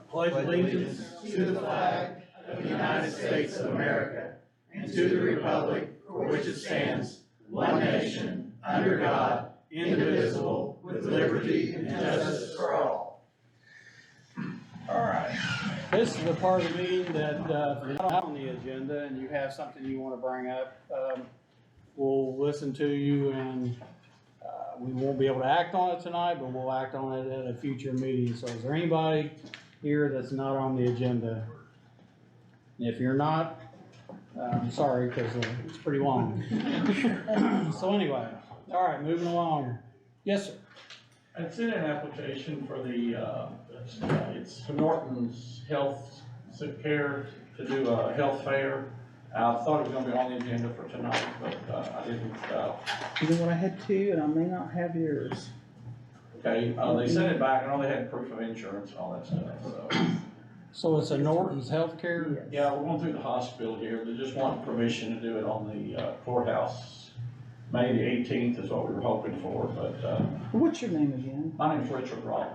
pledge allegiance to the flag of the United States of America and to the republic for which it stands, one nation, under God, indivisible, with liberty and justice for all. All right. This is the part of the meeting that if you're not on the agenda and you have something you want to bring up, we'll listen to you and we won't be able to act on it tonight, but we'll act on it at a future meeting. So is there anybody here that's not on the agenda? And if you're not, I'm sorry, because it's pretty long. So anyway, all right, moving along. Yes, sir. I sent an application for the, it's Norton's Health Care to do a health fair. I thought it was gonna be on the agenda for tonight, but I didn't. You know what, I had two, and I may not have yours. Okay, they sent it back, I know they had proof of insurance and all that stuff, so. So it's a Norton's Healthcare? Yeah, we're going through the hospital here, they just want permission to do it on the courthouse. May the 18th is what we were hoping for, but What's your name again? my name's Richard Raleigh.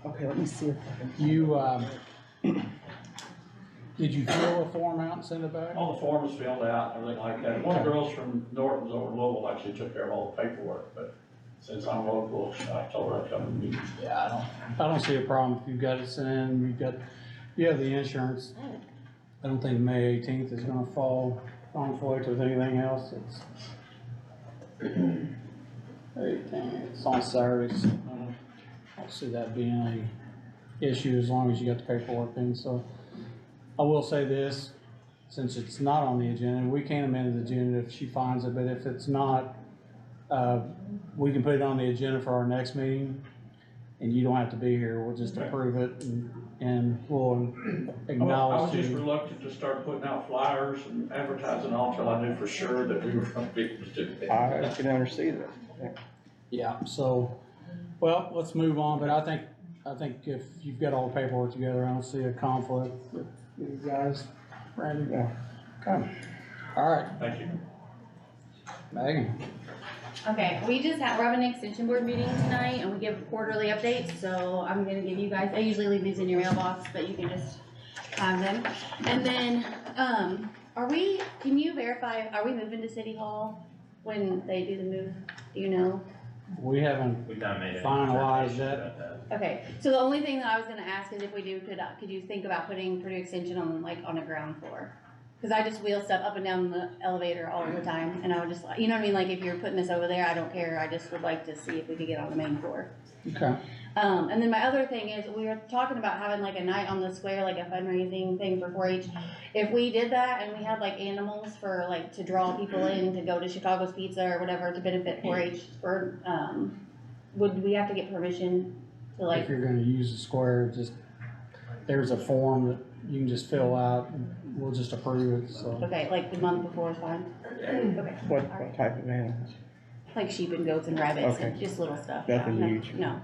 Okay, let me see if I can. You, did you fill a form out and send it back? All the forms filled out, and everything like that. One of the girls from Norton's over in Louisville actually took care of all the paperwork, but since I'm local, I told her I'd come and meet. Yeah, I don't see a problem if you've got it sent in, you have the insurance. I don't think May 18th is gonna fall conflict with anything else. It's 18th, it's on Saturdays. I don't see that being any issue as long as you got the paperwork in, so. I will say this, since it's not on the agenda, we can amend the agenda if she finds it, but if it's not, we can put it on the agenda for our next meeting, and you don't have to be here, we'll just approve it, and we'll I acknowledge was just to. reluctant to start putting out flyers and advertising all until I knew for sure that we were going to be able to do it. I can understand that. Yeah, so, well, let's move on, but I think if you've got all the paperwork together, I don't see a conflict with you guys. Randy? Yeah. Okay. All right, Thank you. Megan. Okay, we're having an extension board meeting tonight and we give quarterly updates, so I'm gonna give you guys, I usually leave these in your mailbox, but you can just have them. And then, can you verify, are we moving to City Hall when they do the move? Do you know? We haven't We've not made it. finalized that. Okay, so the only thing that I was gonna ask is if we do, could you think about putting Purdue Extension on a ground floor? Cause I just wheel stuff up and down the elevator all the time, and I would just, you know what I mean, like if you're putting this over there, I don't care, I just would like to see if we could get on the main floor. Okay. And then my other thing is, we were talking about having like a night on the square, like a fundraising thing for 4-H. If we did that and we had like animals for like, to draw people in to go to Chicago's Pizza or whatever to benefit 4-H, or, would we have to get permission to like? If you're gonna use the square, just, there's a form that you can just fill out, and we'll just approve it, so. Okay, like the month before is fine? Okay. What Alright. type of animals? Like sheep and goats and rabbits and Okay. just little stuff. Nothing Yeah, huge. No.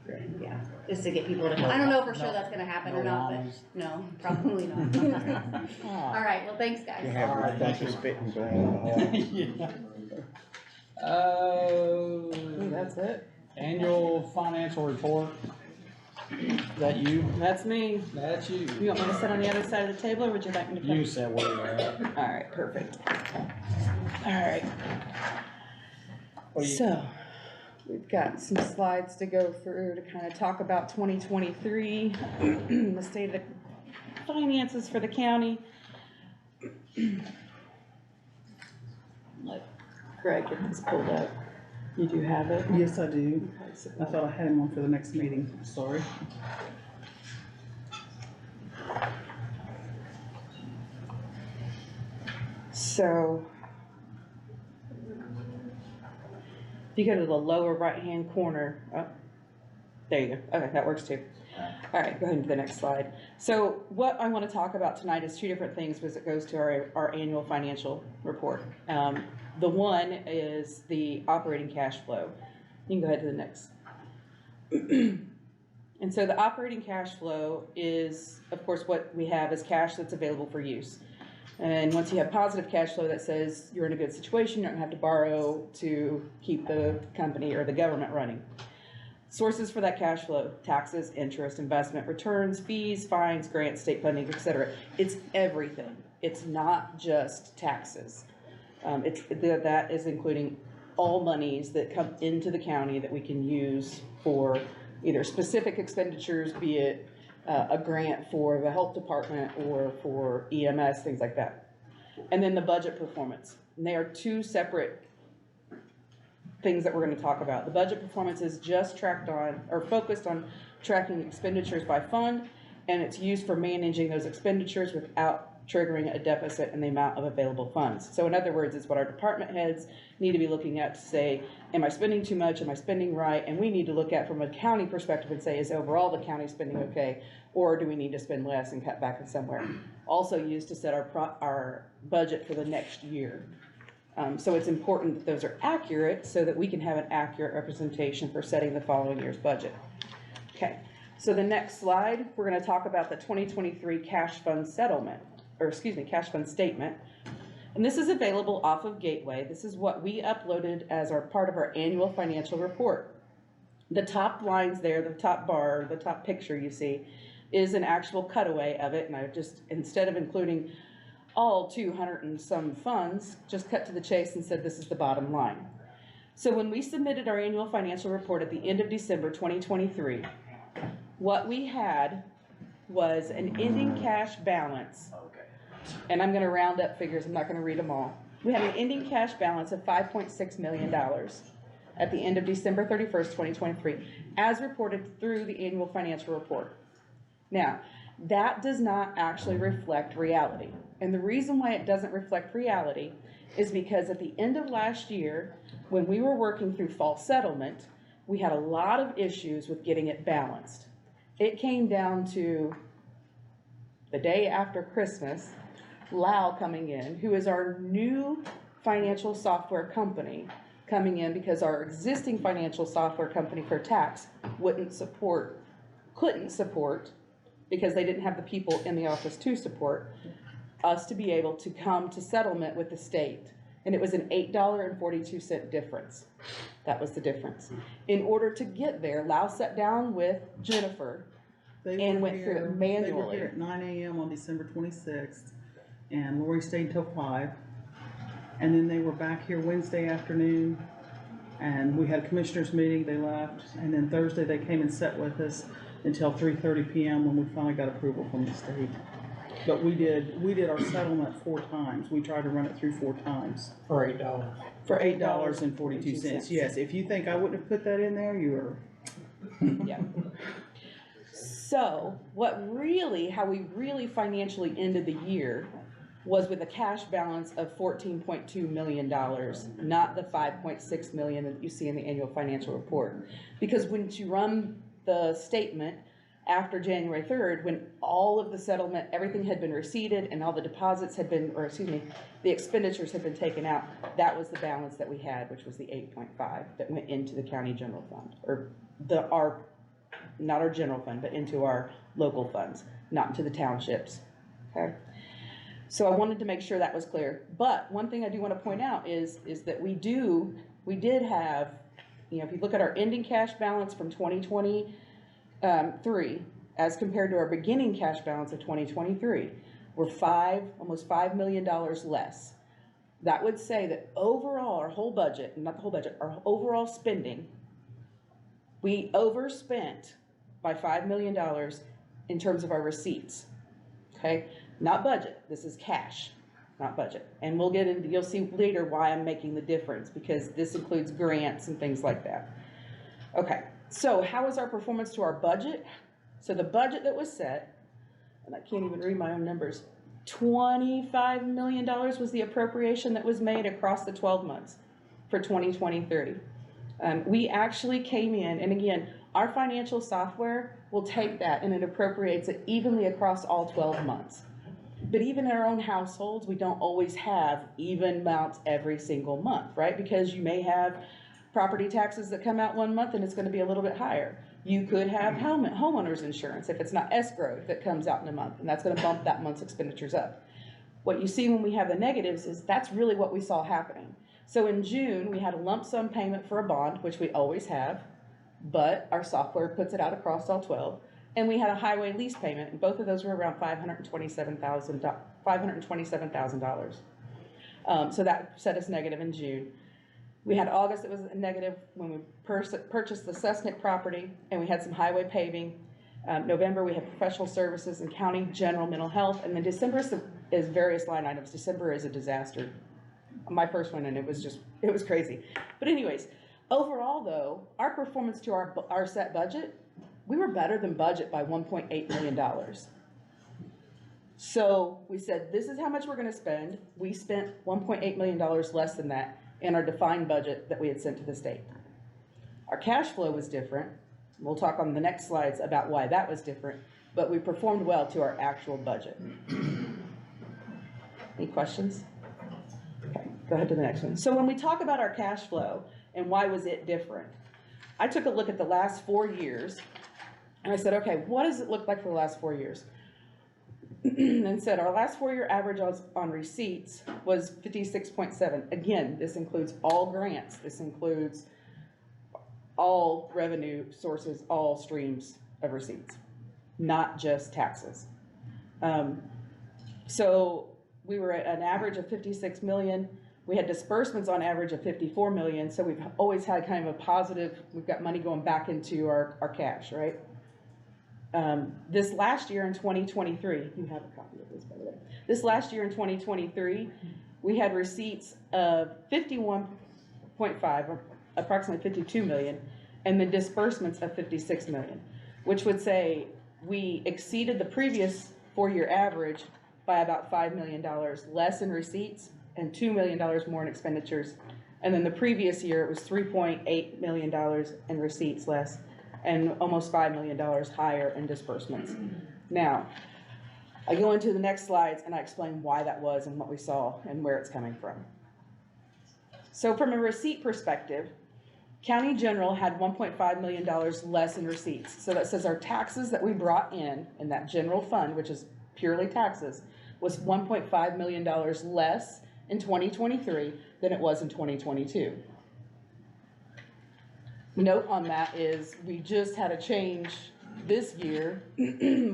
Okay. Yeah, just to get people to, I don't know for sure that's gonna happen or No not, but llamas. no, probably not. Alright, well, thanks You guys. have Alright, a bunch thank of you. spitting going on. Yeah. That's it. Annual financial report. Is that you? That's me. That's you. You want me to sit on the other side of the table, or would you like me to come? You said where you're at. All right, perfect. All right. What do you- So, we've got some slides to go through to kind of talk about 2023, the state of the finances for the county. Let Greg get this pulled up. You do have it? Yes, I do. Okay, so I thought I had one for the next meeting, sorry. So, if you go to the lower right-hand corner, oh, there you go. Okay, that works too. All right, go ahead to the next slide. So what I want to talk about tonight is two different things because it goes to our annual financial report. The one is the operating cash flow. You can go ahead to the next. And so the operating cash flow is, of course, what we have is cash that's available for use. And once you have positive cash flow, that says you're in a good situation, you don't have to borrow to keep the company or the government running. Sources for that cash flow: taxes, interest, investment, returns, fees, fines, grants, state funding, etc. It's everything. It's not just taxes. That is including all monies that come into the county that we can use for either specific expenditures, be it a grant for the health department or for EMS, things like that. And then the budget performance. And they are two separate things that we're gonna talk about. The budget performance is just tracked on, or focused on tracking expenditures by fund, and it's used for managing those expenditures without triggering a deficit in the amount of available funds. So in other words, it's what our department heads need to be looking at to say, am I spending too much? Am I spending right? And we need to look at from a county perspective and say, is overall the county spending okay? Or do we need to spend less and cut back in somewhere? Also used to set our budget for the next year. So it's important that those are accurate so that we can have an accurate representation for setting the following year's budget. Okay, so the next slide, we're gonna talk about the 2023 cash fund settlement, or excuse me, cash fund statement. And this is available off of Gateway. This is what we uploaded as our part of our annual financial report. The top lines there, the top bar, the top picture you see, is an actual cutaway of it. And I just, instead of including all 200 and some funds, just cut to the chase and said this is the bottom line. So when we submitted our annual financial report at the end of December 2023, what we had was an ending cash balance, and I'm gonna round up figures, I'm not gonna read them all. We had an ending cash balance of $5.6 million at the end of December 31st, 2023, as reported through the annual financial report. Now, that does not actually reflect reality. And the reason why it doesn't reflect reality is because at the end of last year, when we were working through fall settlement, we had a lot of issues with getting it balanced. It came down to the day after Christmas, Lau coming in, who is our new financial software company, coming in because our existing financial software company for tax couldn't support, because they didn't have the people in the office to support us to be able to come to settlement with the state. And it was an $8.42 difference. That was the difference. In order to get there, Lau sat down with Jennifer and went through it manually. They were here at 9 a.m. on December 26th, and Lori stayed until 5. And then they were back here Wednesday afternoon, and we had a commissioners meeting, they left. And then Thursday they came and sat with us until 3:30 p.m. when we finally got approval from the state. But we did our settlement 4 times. We tried to run it through 4 times. For $8. For $8.42. Yes, if you think I wouldn't have put that in there, you are. Yeah. So how we really financially ended the year was with a cash balance of $14.2 million, not the $5.6 million that you see in the annual financial report. Because when you run the statement after January 3rd, when all of the settlement, everything had been receipted and all the deposits had been, or excuse me, the expenditures had been taken out, that was the balance that we had, which was the 8.5 that went into the county general fund, or not our general fund, but into our local funds, not into the townships, okay? So I wanted to make sure that was clear. But one thing I do want to point out is that we did have, if you look at our ending cash balance from 2023 as compared to our beginning cash balance of 2023, we're almost $5 million less. That would say that overall, our whole budget, not the whole budget, our overall spending, we overspent by $5 million in terms of our receipts, okay? Not budget, this is cash, not budget. And we'll get into, you'll see later why I'm making the difference, because this includes grants and things like that. Okay, so how was our performance to our budget? So the budget that was set, and I can't even read my own numbers, $25 million was the appropriation that was made across the 12 months for 2023. We actually came in, and again, our financial software will take that and it appropriates it evenly across all 12 months. But even in our own households, we don't always have even amounts every single month, right? Because you may have property taxes that come out one month and it's going to be a little bit higher. You could have homeowners insurance if it's not escrowed that comes out in a month, and that's going to bump that month's expenditures up. What you see when we have the negatives is that's really what we saw happening. So in June, we had a lump sum payment for a bond, which we always have. but our software puts it out across all 12. And we had a highway lease payment, and both of those were around $527,000. So that set us negative in June. We had August that was a negative when we purchased the Susnick property, and we had some highway paving. November, we had professional services and county general mental health, and then December is various line items. December is a disaster. My first one, and it was crazy. But anyways, overall though, our performance to our set budget, we were better than budget by $1.8 million. So we said, this is how much we're gonna spend. We spent $1.8 million less than that in our defined budget that we had sent to the state. Our cash flow was different. We'll talk on the next slides about why that was different, but we performed well to our actual budget. Any questions? Okay, go ahead to the next one. So when we talk about our cash flow and why was it different, I took a look at the last 4 years and I said, okay, what does it look like for the last 4 years? And said our last 4-year average on receipts was 56.7. Again, this includes all grants. This includes all revenue sources, all streams of receipts, not just taxes. So we were at an average of 56 million. We had disbursements on average of 54 million. So we've always had kind of a positive, we've got money going back into our cash, right? This last year in 2023, you have a copy of this, by the way. This last year in 2023, we had receipts of 51.5, or approximately 52 million, and then disbursements of 56 million, which would say we exceeded the previous 4-year average by about $5 million less in receipts and $2 million more in expenditures. And then the previous year, it was $3.8 million in receipts less and almost $5 million higher in disbursements. Now, I go into the next slides and I explain why that was and what we saw and where it's coming from. So from a receipt perspective, County General had $1.5 million less in receipts. So that says our taxes that we brought in that general fund, which is purely taxes, was $1.5 million less in 2023 than it was in 2022. Note on that is we just had a change this year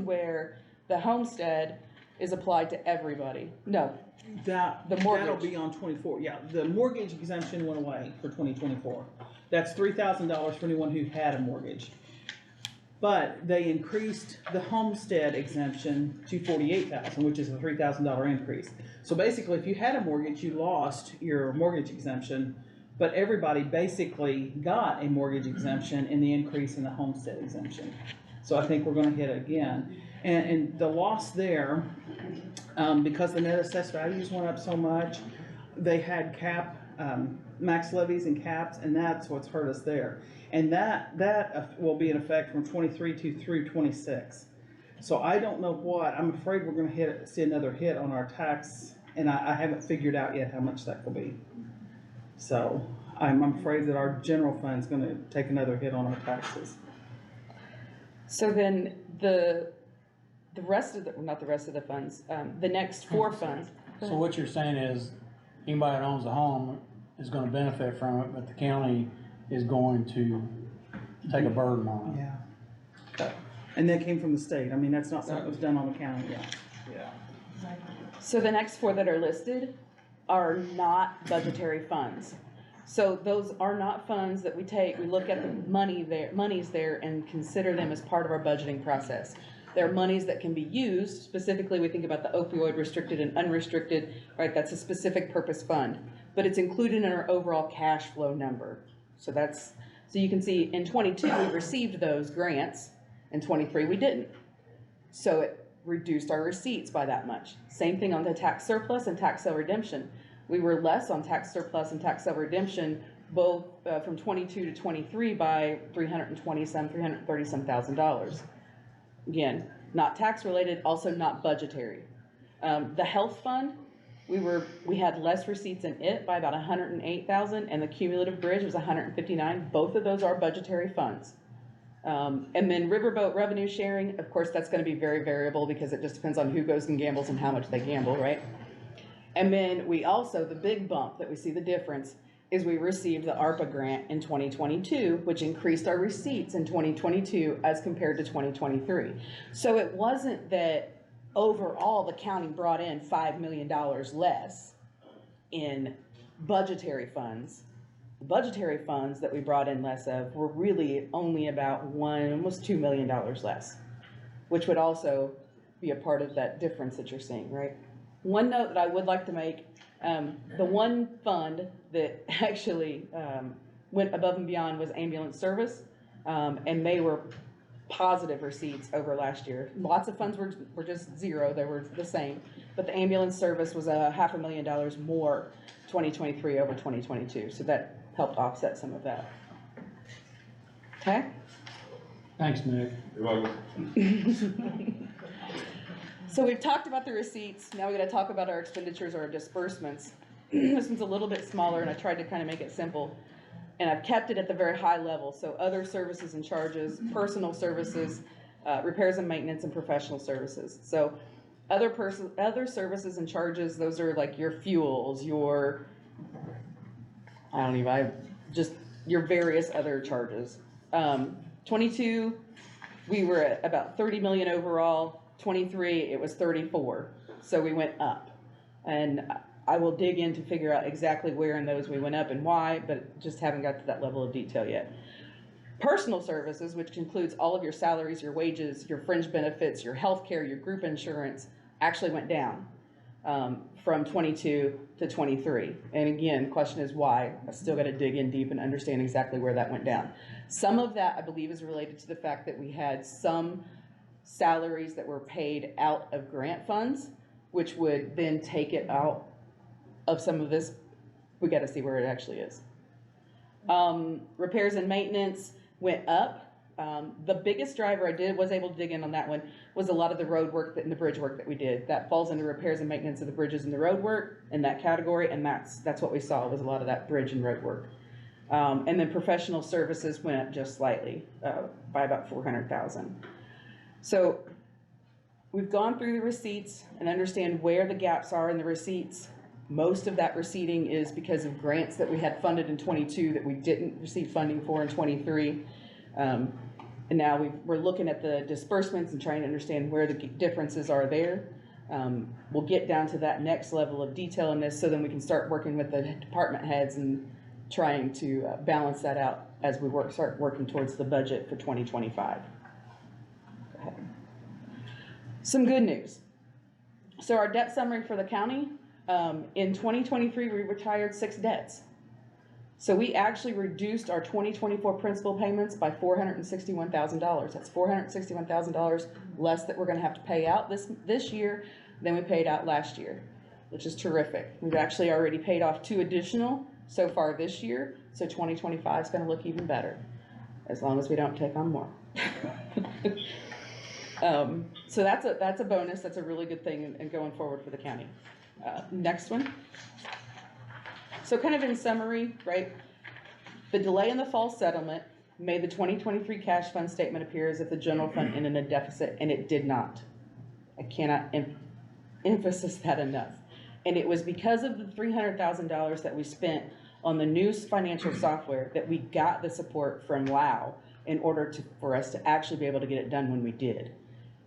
where the homestead is applied to everybody. No, the mortgage. That'll be on 24, yeah. The mortgage exemption went away for 2024. That's $3,000 for anyone who had a mortgage. But they increased the homestead exemption to $48,000, which is a $3,000 increase. So basically, if you had a mortgage, you lost your mortgage exemption, but everybody basically got a mortgage exemption in the increase in the homestead exemption. So I think we're gonna hit it again. And the loss there, because the net assessed values went up so much, they had max levies and caps, and that's what's hurt us there. And that will be in effect from 23 through 26. So I don't know I'm afraid we're gonna see another hit on our tax, and I haven't figured out yet how much that will be. So I'm afraid that our general fund's gonna take another hit on our taxes. So then the rest of not the rest of the funds, the next 4 funds. So what you're saying is, anybody that owns a home is gonna benefit from it, but the county is going to take a burden on it. Yeah. And that came from the state. I mean, that's not something that was done on the county yet. Yeah. So the next 4 that are listed are not budgetary funds. So those are not funds that we look at the monies there and consider them as part of our budgeting process. They're monies that can be used, specifically we think about the opioid restricted and unrestricted, right? That's a specific purpose fund, but it's included in our overall cash flow number. So you can see in 22 we received those grants, in 23 we didn't. So it reduced our receipts by that much. Same thing on the tax surplus and tax sale redemption. We were less on tax surplus and tax sale redemption, both from 22 to 23 by $330,000. Again, not tax related, also not budgetary. The health fund, we had less receipts in it by about 108,000, and the cumulative bridge was 159. Both of those are budgetary funds. And then riverboat revenue sharing, of course, that's going to be very variable because it just depends on who goes and gambles and how much they gamble, right? And then we also, the big bump that we see the difference is we received the ARPA grant in 2022, which increased our receipts in 2022 as compared to 2023. So it wasn't that overall the county brought in $5 million less in budgetary funds. The budgetary funds that we brought in less of were really only about almost $2 million less, which would also be a part of that difference that you're seeing, right? One note that I would like to make, the one fund that actually went above and beyond was ambulance service, and they were positive receipts over last year. Lots of funds were just zero, they were the same, but the ambulance service was $500,000 more 2023 over 2022, so that helped offset some of that. Okay? Thanks, Nick. You're welcome. So we've talked about the receipts, now we gotta talk about our expenditures or our disbursements. This one's a little bit smaller and I tried to kind of make it simple. And I've kept it at the very high level, so other services and charges, personal services, repairs and maintenance, and professional services. So other services and charges, those are like your fuels, your, your various other charges. 22, we were at about 30 million overall. 23, it was 34, so we went up. And I will dig in to figure out exactly where in those we went up and why, but just haven't got to that level of detail yet. Personal services, which includes all of your salaries, your wages, your fringe benefits, your health care, your group insurance, actually went down from 22 to 23. And again, question is why? I still got to dig in deep and understand exactly where that went down. Some of that, I believe, is related to the fact that we had some salaries that were paid out of grant funds, which would then take it out of some of this. We got to see where it actually is. Repairs and maintenance went up. The biggest driver I was able to dig in on that one was a lot of the road work and the bridge work that we did. That falls under repairs and maintenance of the bridges and the road work in that category, and that's what we saw was a lot of that bridge and road work. And then professional services went up just slightly by about 400,000. So we've gone through the receipts and understand where the gaps are in the receipts. Most of that receipting is because of grants that we had funded in 22 that we didn't receive funding for in 23. And now we're looking at the disbursements and trying to understand where the differences are there. We'll get down to that next level of detail in this so then we can start working with the department heads and trying to balance that out as we start working towards the budget for 2025. Go ahead. Some good news. So our debt summary for the county, in 2023, we retired 6 debts. So we actually reduced our 2024 principal payments by $461,000. That's $461,000 less that we're gonna have to pay out this year than we paid out last year, which is terrific. We've actually already paid off 2 additional so far this year, so 2025 is gonna look even better, as long as we don't take on more. So that's a bonus, that's a really good thing and going forward for the county. Next one. So kind of in summary, right, the delay in the fall settlement made the 2023 cash fund statement appear as if the general fund ended in a deficit, and it did not. I cannot emphasize that enough. And it was because of the $300,000 that we spent on the new financial software that we got the support from LAO in order for us to actually be able to get it done when we did.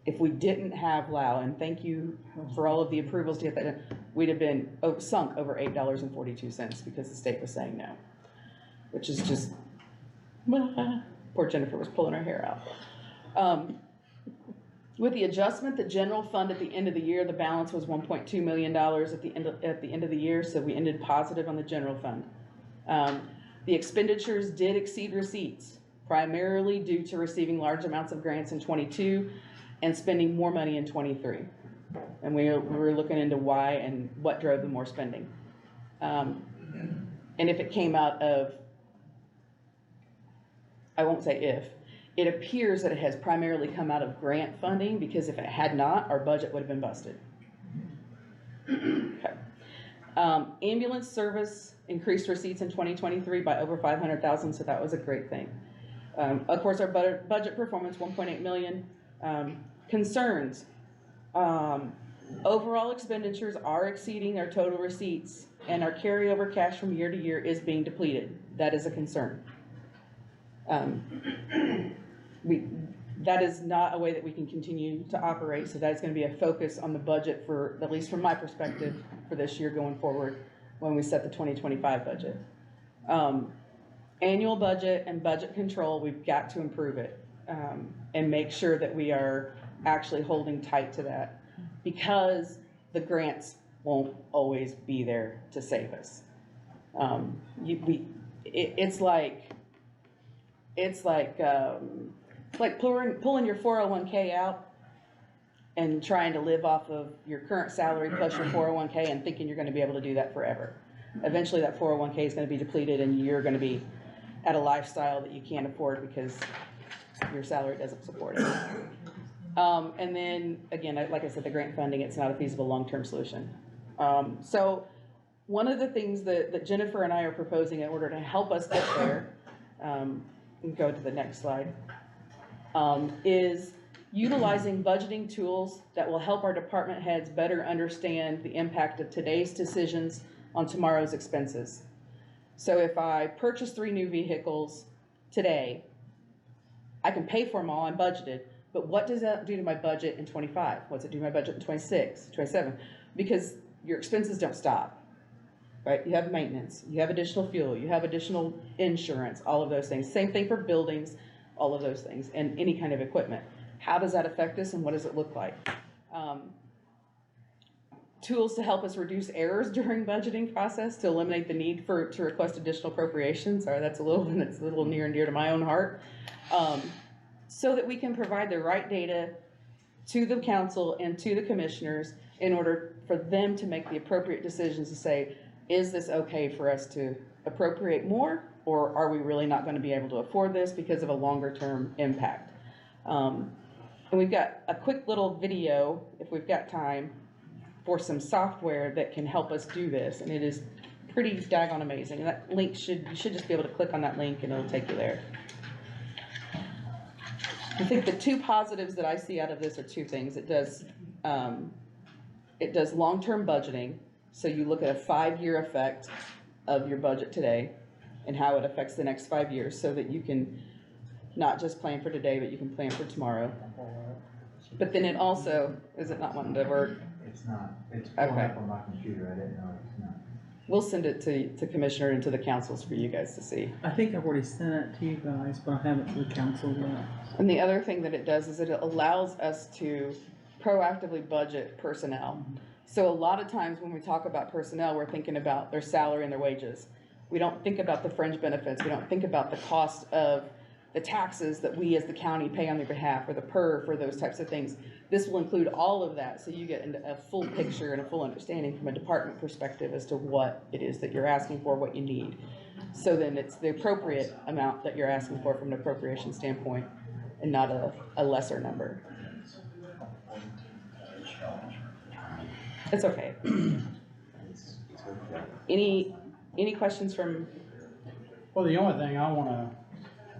If we didn't have LAO, and thank you for all of the approvals to get that done, we'd have been sunk over $8.42 because the state was saying no, which is just, poor Jennifer was pulling her hair out. With the adjustment, the general fund at the end of the year, the balance was $1.2 million at the end of the year, so we ended positive on the general fund. The expenditures did exceed receipts, primarily due to receiving large amounts of grants in 22 and spending more money in 23. And we were looking into why and what drove the more spending. And if it came out of, I won't say if, it appears that it has primarily come out of grant funding, because if it had not, our budget would have been busted. Okay. Ambulance service increased receipts in 2023 by over 500,000, so that was a great thing. Of course, our budget performance, 1.8 million. Concerns. Overall expenditures are exceeding our total receipts and our carryover cash from year to year is being depleted. That is a concern. That is not a way that we can continue to operate, so that is gonna be a focus on the budget for, at least from my perspective, for this year going forward, when we set the 2025 budget. Annual budget and budget control, we've got to improve it, and make sure that we are actually holding tight to that, because the grants won't always be there to save us. It's like pulling your 401k out and trying to live off of your current salary plus your 401k and thinking you're gonna be able to do that forever. Eventually that 401k is gonna be depleted and you're gonna be at a lifestyle that you can't afford because your salary doesn't support it. And then, again, like I said, the grant funding, it's not a feasible long-term solution. So one of the things that Jennifer and I are proposing in order to help us get there, and go to the next slide, is utilizing budgeting tools that will help our department heads better understand the impact of today's decisions on tomorrow's expenses. So if I purchase 3 new vehicles today, I can pay for them all, I'm budgeted, but what does that do to my budget in 25? What's it do to my budget in 26, 27? Because your expenses don't stop, right? You have maintenance, you have additional fuel, you have additional insurance, all of those things. Same thing for buildings, all of those things, and any kind of equipment. How does that affect us and what does it look like? Tools to help us reduce errors during budgeting process to eliminate the need to request additional appropriations. Sorry, that's a little near and dear to my own heart. So that we can provide the right data to the council and to the commissioners in order for them to make the appropriate decisions to say, is this okay for us to appropriate more, or are we really not going to be able to afford this because of a longer term impact? And we've got a quick little video, if we've got time, for some software that can help us do this, and it is pretty daggone amazing. And that link you should just be able to click on that link and it'll take you there. I think the 2 positives that I see out of this are 2 things. It does long-term budgeting, so you look at a 5-year effect of your budget today and how it affects the next 5 years, so that you can not just plan for today, but you can plan for tomorrow. But then it also, is it not wanting to work? It's not, it's pulling Okay. up on my computer, I didn't know it's not. We'll send it to Commissioner and to the councils for you guys to see. I think I've already sent it to you guys, but I haven't to the council yet. And the other thing that it does is it allows us to proactively budget personnel. So a lot of times when we talk about personnel, we're thinking about their salary and their wages. We don't think about the fringe benefits. We don't think about the cost of the taxes that we as the county pay on their behalf, or the PERF, or those types of things. This will include all of that, so you get a full picture and a full understanding from a department perspective as to what it is that you're asking for, what you need. So then it's the appropriate amount that you're asking for from an appropriation standpoint, and not a lesser number. It's okay. Any questions from, Well, the only thing I wanna,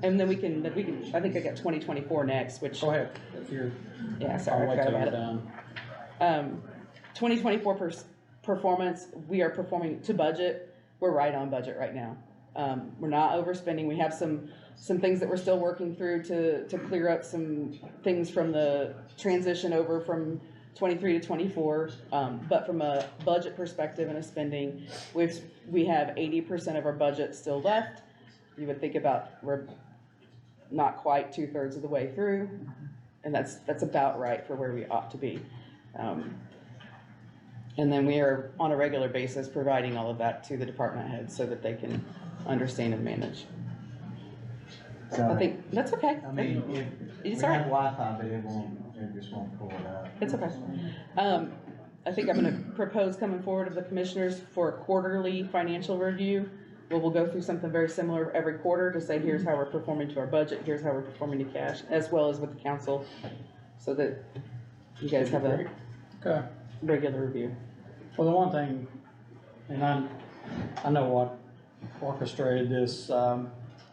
and then we can, I think I got 2024 next, which, go ahead, if you're, yeah, I'll sorry, I wait forgot till you're about it. done. 2024 performance, we are performing to budget. We're right on budget right now. We're not overspending. We have some things that we're still working through to clear up some things from the transition over from 23 to 24. But from a budget perspective and a spending, we have 80% of our budget still left. You would think about, we're not quite 2/3 of the way through, and that's about right for where we ought to be. And then we are on a regular basis providing all of that to the department heads so that they can understand and manage. So, I think that's okay. I mean, if we It's have alright. Wi-Fi, but it just won't pull it up. It's okay. I think I'm gonna propose coming forward of the commissioners for a quarterly financial review, where we'll go through something very similar every quarter to say, here's how we're performing to our budget, here's how we're performing to cash, as well as with the council, so that you guys have a Okay. regular review. Well, the one thing, and I know what orchestrated this,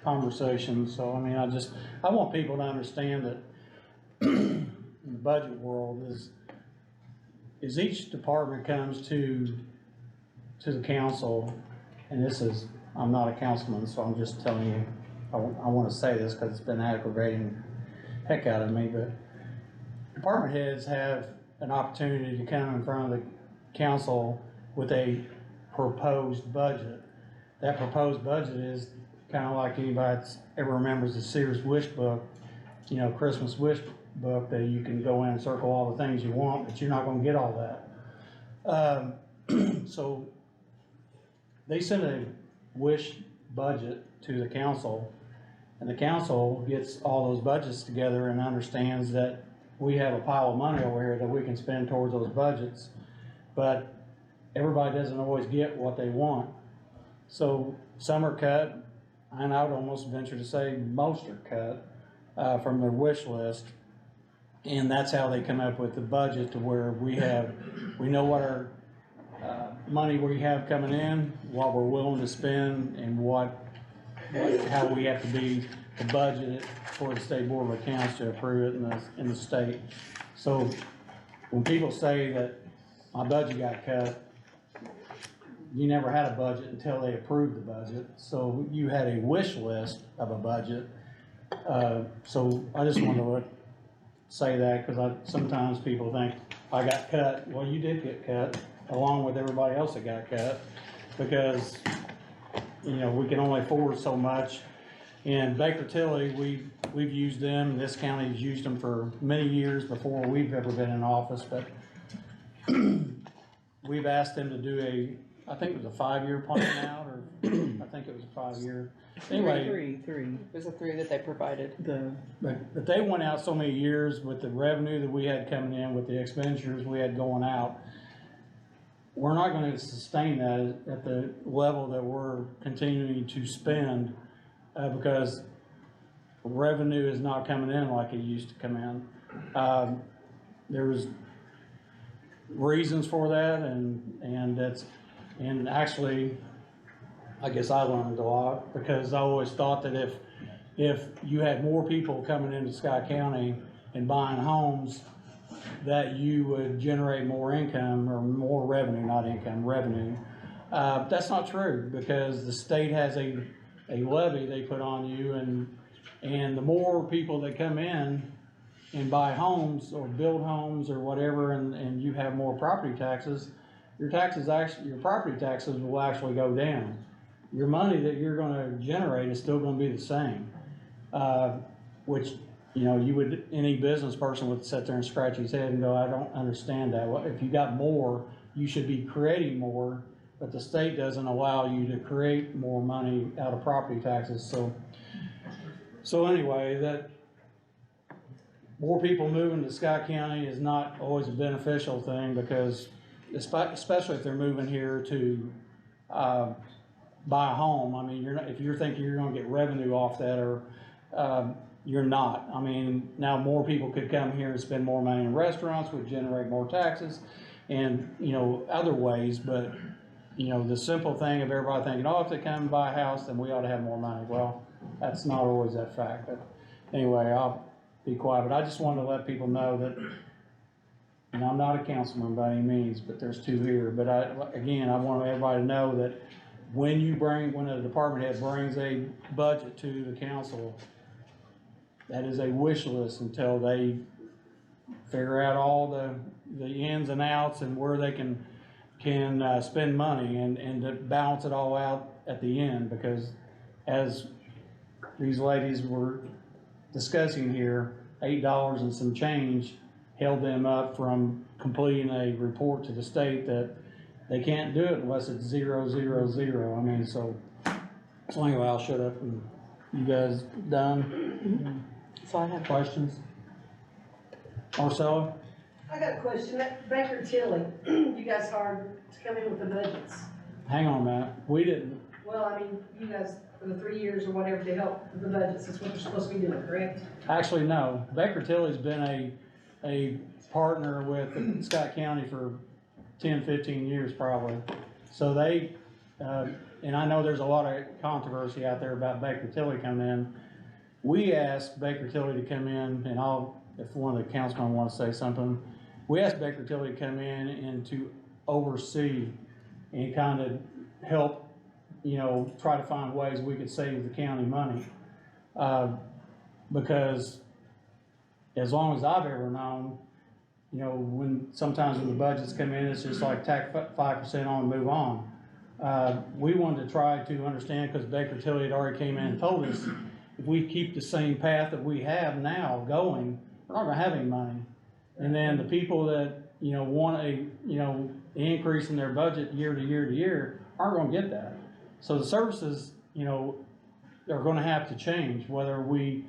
conversation, so I mean, I want people to understand that in the budget world is each department comes to to the council, and this is, I'm not a councilman, so I'm just telling you, I wanna say this because it's been aggravating heck out of me, but department heads have an opportunity to come in front of the council with a proposed budget. That proposed budget is kinda like anybody that's ever remembers the Sears wish book, you know, Christmas wish book, that you can go in and circle all the things you want, but you're not gonna get all that. So they send a wish budget to the council, and the council gets all those budgets together and understands that we have a pile of money over here that we can spend towards those budgets, but everybody doesn't always get what they want. So some are cut, and I would almost venture to say most are cut from their wish list. And that's how they come up with the budget, to where we know what our money we have coming in, what we're willing to spend, and how we have to be to budget it for the State Board of Accounts to approve it in the state. So when people say that my budget got cut, you never had a budget until they approved the budget. So you had a wish list of a budget. So I just wanted to say that, because sometimes people think I got cut. Well, you did get cut along with everybody else that got cut, because, you know, we can only afford so much. And Baker Tilly, we've used them, and this county's used them for many years before we've ever been in office, but we've asked them to do I think it was a 5-year plan out, or I think it was a 5-year. Anyway. Three. There's a 3 that they provided. But they went out so many years with the revenue that we had coming in, with the expenditures we had going out. We're not gonna sustain that at the level that we're continuing to spend, because revenue is not coming in like it used to come in. There was reasons for that, and actually, I guess I learned a lot, because I always thought that if you had more people coming into Scott County and buying homes, that you would generate more income, or more revenue, not income, revenue. That's not true, because the state has a levy they put on you, and the more people that come in and buy homes or build homes or whatever, and you have more property taxes, your property taxes will actually go down. Your money that you're gonna generate is still gonna be the same. Which, you know, any business person would sit there and scratch his head and go, I don't understand that. Well, if you got more, you should be creating more, but the state doesn't allow you to create more money out of property taxes. So anyway, that more people moving to Scott County is not always a beneficial thing, because especially if they're moving here to buy a home. I mean, if you're thinking you're gonna get revenue off that, or you're not. I mean, now more people could come here and spend more money in restaurants, would generate more taxes, and, you know, other ways. But, you know, the simple thing of everybody thinking, oh, if they come and buy a house, then we ought to have more money. Well, that's not always that fact. But anyway, I'll be quiet. But I just wanted to let people know that, and I'm not a councilman by any means, but there's 2 here. But again, I want everybody to know that when a department head brings a budget to the council, that is a wish list until they figure out all the ins and outs and where they can spend money, and to balance it all out at the end. Because as these ladies were discussing here, $8 and some change held them up from completing a report to the state that they can't do it unless it's 0, 0, 0. I mean, so anyway, I'll shut up. And you guys done? So I have Questions? Marcella? I got a question. That Baker Tilly, you guys hired to come in with the budgets. Hang on a minute. We didn't. Well, I mean, you guys, for the 3 years or whatever, to help with the budgets, that's what you're supposed to be doing, correct? Actually, no. Baker Tilly's been a partner with Scott County for 10, 15 years probably. So they, and I know there's a lot of controversy out there about Baker Tilly coming in. We asked Baker Tilly to come in, and if one of the councilmen wants to say something, we asked Baker Tilly to come in and to oversee and kind of help, you know, try to find ways we could save the county money. Because as long as I've ever known, you know, sometimes when the budgets come in, it's just like tack 5% on and move on. We wanted to try to understand, because Baker Tilly had already came in and told us, if we keep the same path that we have now going, we're not gonna have any money. And then the people that, you know, want a, you know, increase in their budget year to year to year aren't gonna get that. So the services, you know, are gonna have to change, whether we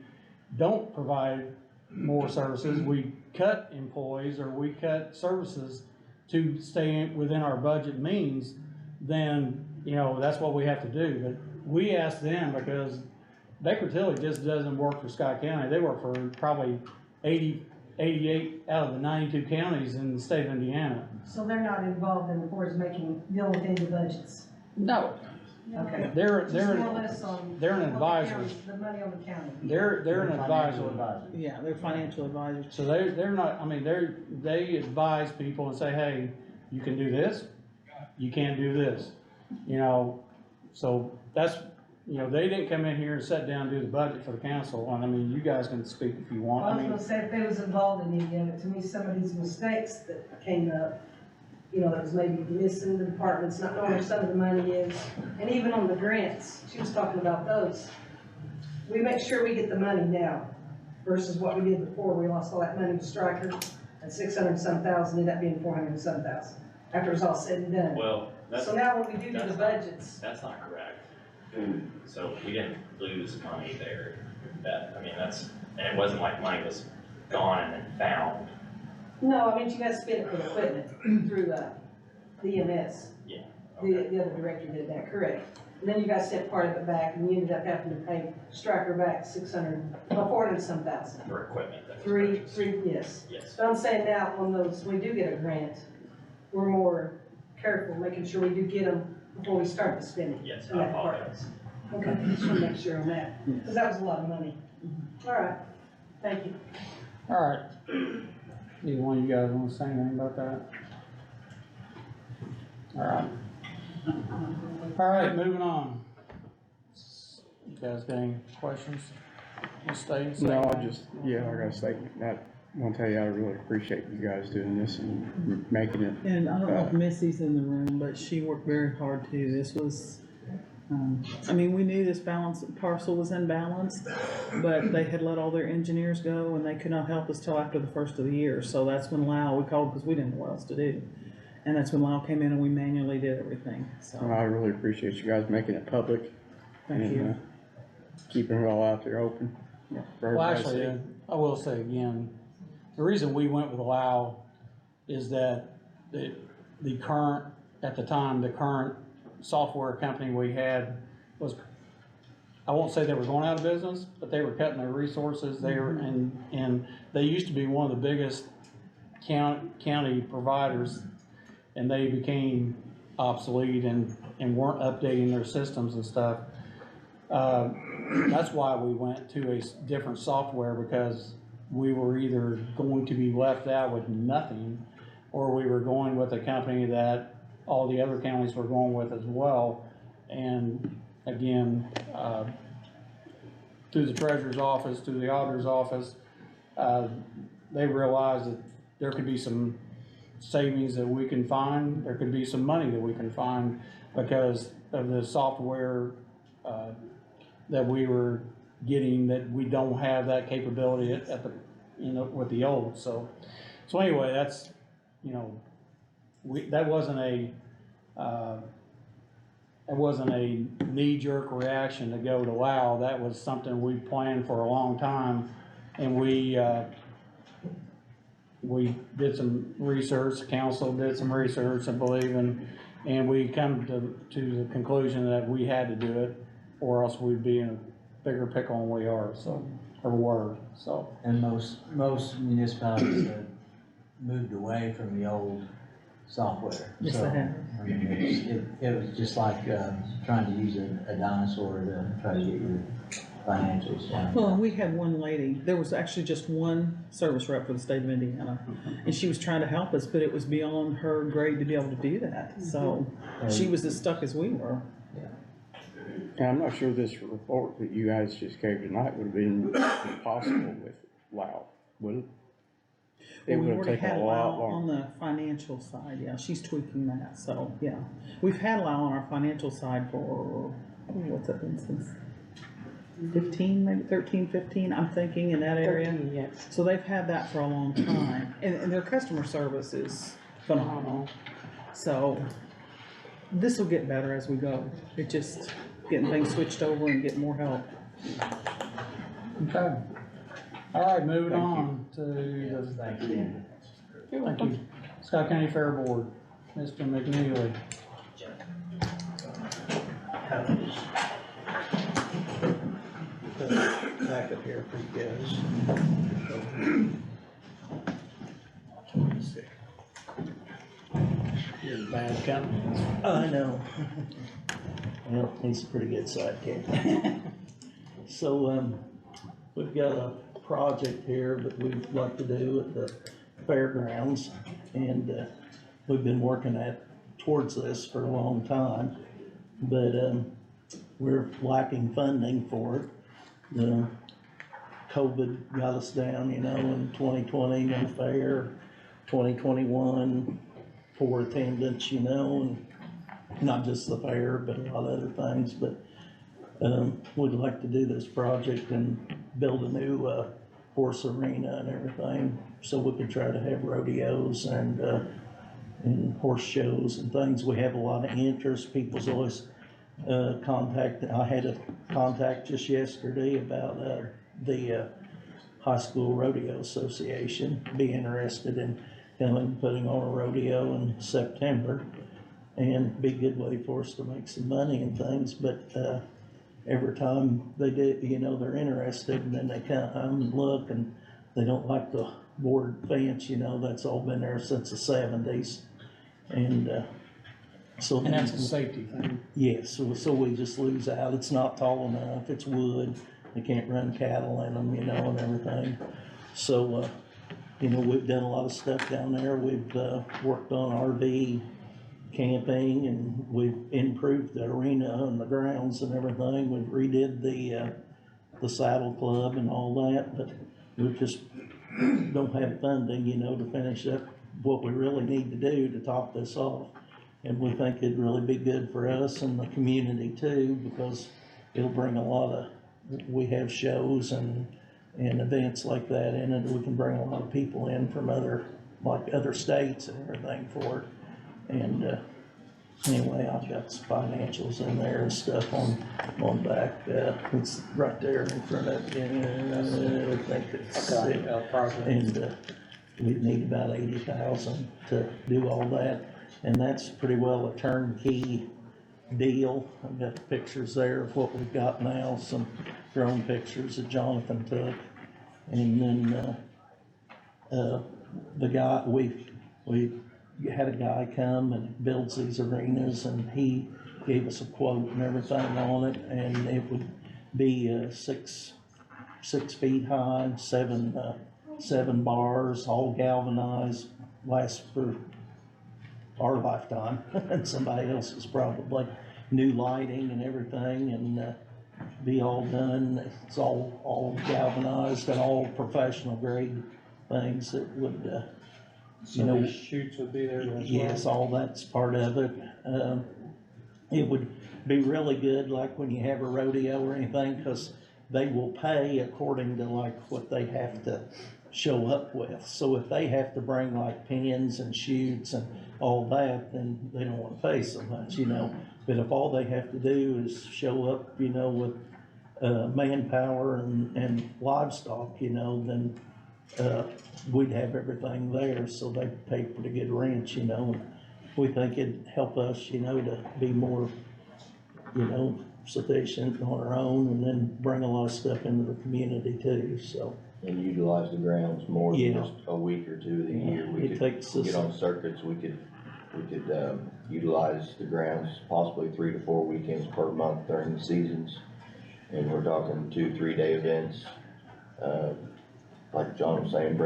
don't provide more services, we cut employees, or we cut services to stay within our budget means, then, you know, that's what we have to do. But we asked them, because Baker Tilly just doesn't work for Scott County. They work for probably 88 out of the 92 counties in the state of Indiana. So they're not involved in, as far as dealing with any of the budgets? No, Okay. they're Just more or less on they're an what the advisor. county- The money on the county. They're an advisor. Yeah, they're financial advisors. So they're not, I mean, they advise people and say, hey, you can do this, you can't do this, you know, so that's, you know, they didn't come in here and sit down and do the budget for the council, and I mean, you guys can speak if you want, I I was mean, gonna say, if they was involved in any of it, to me, some of these mistakes that came up, you know, that was maybe missing the departments, not knowing where some of the money is, and even on the grants, she was talking about those. We make sure we get the money now versus what we did before, we lost all that money to Stryker at 600 and some thousand, ended up being 400 and some thousand, after it was all said and done. Well, that's, So now when we do the that's budgets, that's not correct. So we didn't lose money there. I mean, and it wasn't like money was gone and then found. no, I mean, you guys spent it for the equipment through, the EMS. Yeah. The other director did that, correct. And then you guys sent part of it back, and you ended up having to pay Stryker back 400 some thousand. For equipment that was Three, purchased. yes. Yes. So I'm saying now, on those, we do get a grant, we're more careful, making sure we do get them before we start the spending. Yes, in I that apologize. department. Okay, just wanna make sure on that, because that was a lot of money. All right, thank you. all right. Either one of you guys wanna say anything about that? All right, moving on. You guys got any questions? Ms. Stady, say No, I anything? just, yeah, I gotta say, I want to tell you, I really appreciate you guys doing this and making it. And I don't know if Missy's in the room, but she worked very hard too. This was, I mean, we knew this parcel was imbalanced, but they had let all their engineers go and they could not help us till after the first of the year. So that's when we called because we didn't know what else to do. And that's when Lyle came in and we manually did everything, So so, I really appreciate you guys making it public thank and you. keeping it all out there open. Yeah. for Well, everybody to actually, see. I will say again, the reason we went with Lao is that the current, at the time, the current software company we had was, I won't say they were going out of business, but they were cutting their resources there, and they used to be one of the biggest county providers, and they became obsolete and weren't updating their systems and stuff. That's why we went to a different software, because we were either going to be left out with nothing, or we were going with a company that all the other counties were going with as well. And again, through the treasurer's office, through the auditor's office, they realized that there could be some savings that we can find, there could be some money that we can find because of the software that we were getting, that we don't have that capability at the, you know, with the old, so anyway, that's, you know, that wasn't a knee-jerk reaction to go to Lao. That was something we planned for a long time, and we did some research, council did some research, I believe, and we come to the conclusion that we had to do it, or else we'd be in a bigger pickle than we are, so, or were, so. And most municipalities have moved away from the old software. Yes, So, they have. I mean, it was just like, trying to use a dinosaur to try to get your financials down. Well, we had one lady, there was actually just one service rep for the state of Indiana, and she was trying to help us, but it was beyond her grade to be able to do that, so she was as stuck as we were. And I'm not sure this report that you guys just gave tonight would have been possible with Lau, would it? It Well, we would have already taken had a lot Lau on longer. the financial side, yeah, she's tweaking that, so, yeah. We've had Lau on our financial side for, what's that been since 15, maybe 13, 15, I'm thinking, in that area. 13, yes. So they've had that for a long time, and their customer service is phenomenal. So this will get better as we go. It just getting things switched over and getting more help. Okay. All right, moving Thank on to the, Thank you. thank you, Scott County Fair Board, Mr. McNeely. Packet here for you guys. You're a bad company. I know. Well, he's a pretty good sidekick. So, we've got a project here that we'd like to do at the fairgrounds, and, we've been working towards this for a long time, but, we're lacking funding for it. The COVID got us down, you know, in 2020, no fair, 2021, poor attendance, you know, and not just the fair, but a lot of other things, but, we'd like to do this project and build a new, horse arena and everything, so we could try to have rodeos and horse shows and things. We have a lot of interest, people's always, I had a contact just yesterday about, the, High School Rodeo Association, be interested in coming, putting on a rodeo in September, and be a good way for us to make some money and things, but, every time they do, you know, they're interested, and then they come and look, and they don't like the board fence, you know, that's all been there since the 70s, and, so. And that's a safety thing. Yes, so we just lose out, it's not tall enough, it's wood, they can't run cattle in them, you know, and everything. So, you know, we've done a lot of stuff down there, we've, worked on RV camping, and we've improved the arena and the grounds and everything, we've redid the saddle club and all that, but we just don't have funding, you know, to finish up what we really need to do to top this off. And we think it'd really be good for us and the community too, because it'll bring a lot of, we have shows and events like that in it. We can bring a lot of people in from other states and everything for it. And, anyway, I've got some financials in there and stuff on back, it's right there in front of you. I think it's, and, we'd need about 80,000 to do all that. And that's pretty well a turnkey deal. I've got pictures there of what we've got now, some drone pictures that Jonathan took. And then, the guy, we had a guy come and builds these arenas, and he gave us a quote and everything on it, and it would be, 6 feet high, seven bars, all galvanized, last for our lifetime, and somebody else's probably, new lighting and everything, and, be all done, it's all galvanized and all professional grade things that would, you know. So shoots would be there as well? Yes, all that's part of it. It would be really good, like when you have a rodeo or anything, cause they will pay according to like what they have to show up with. So if they have to bring like pins and chutes and all that, then they don't wanna pay so much, you know. But if all they have to do is show up, you know, with, manpower and livestock, you know, then, we'd have everything there, so they pay pretty good rent, you know. We think it'd help us, you know, to be more, you know, sufficient on our own, and then bring a lot of stuff into the community too, so. And utilize the grounds more than Yeah. just a week or two of the year. We It could takes us, get on circuits, we could utilize the grounds possibly 3 to 4 weekends per month during the seasons. and we're talking 2-3 day events. Like John was saying,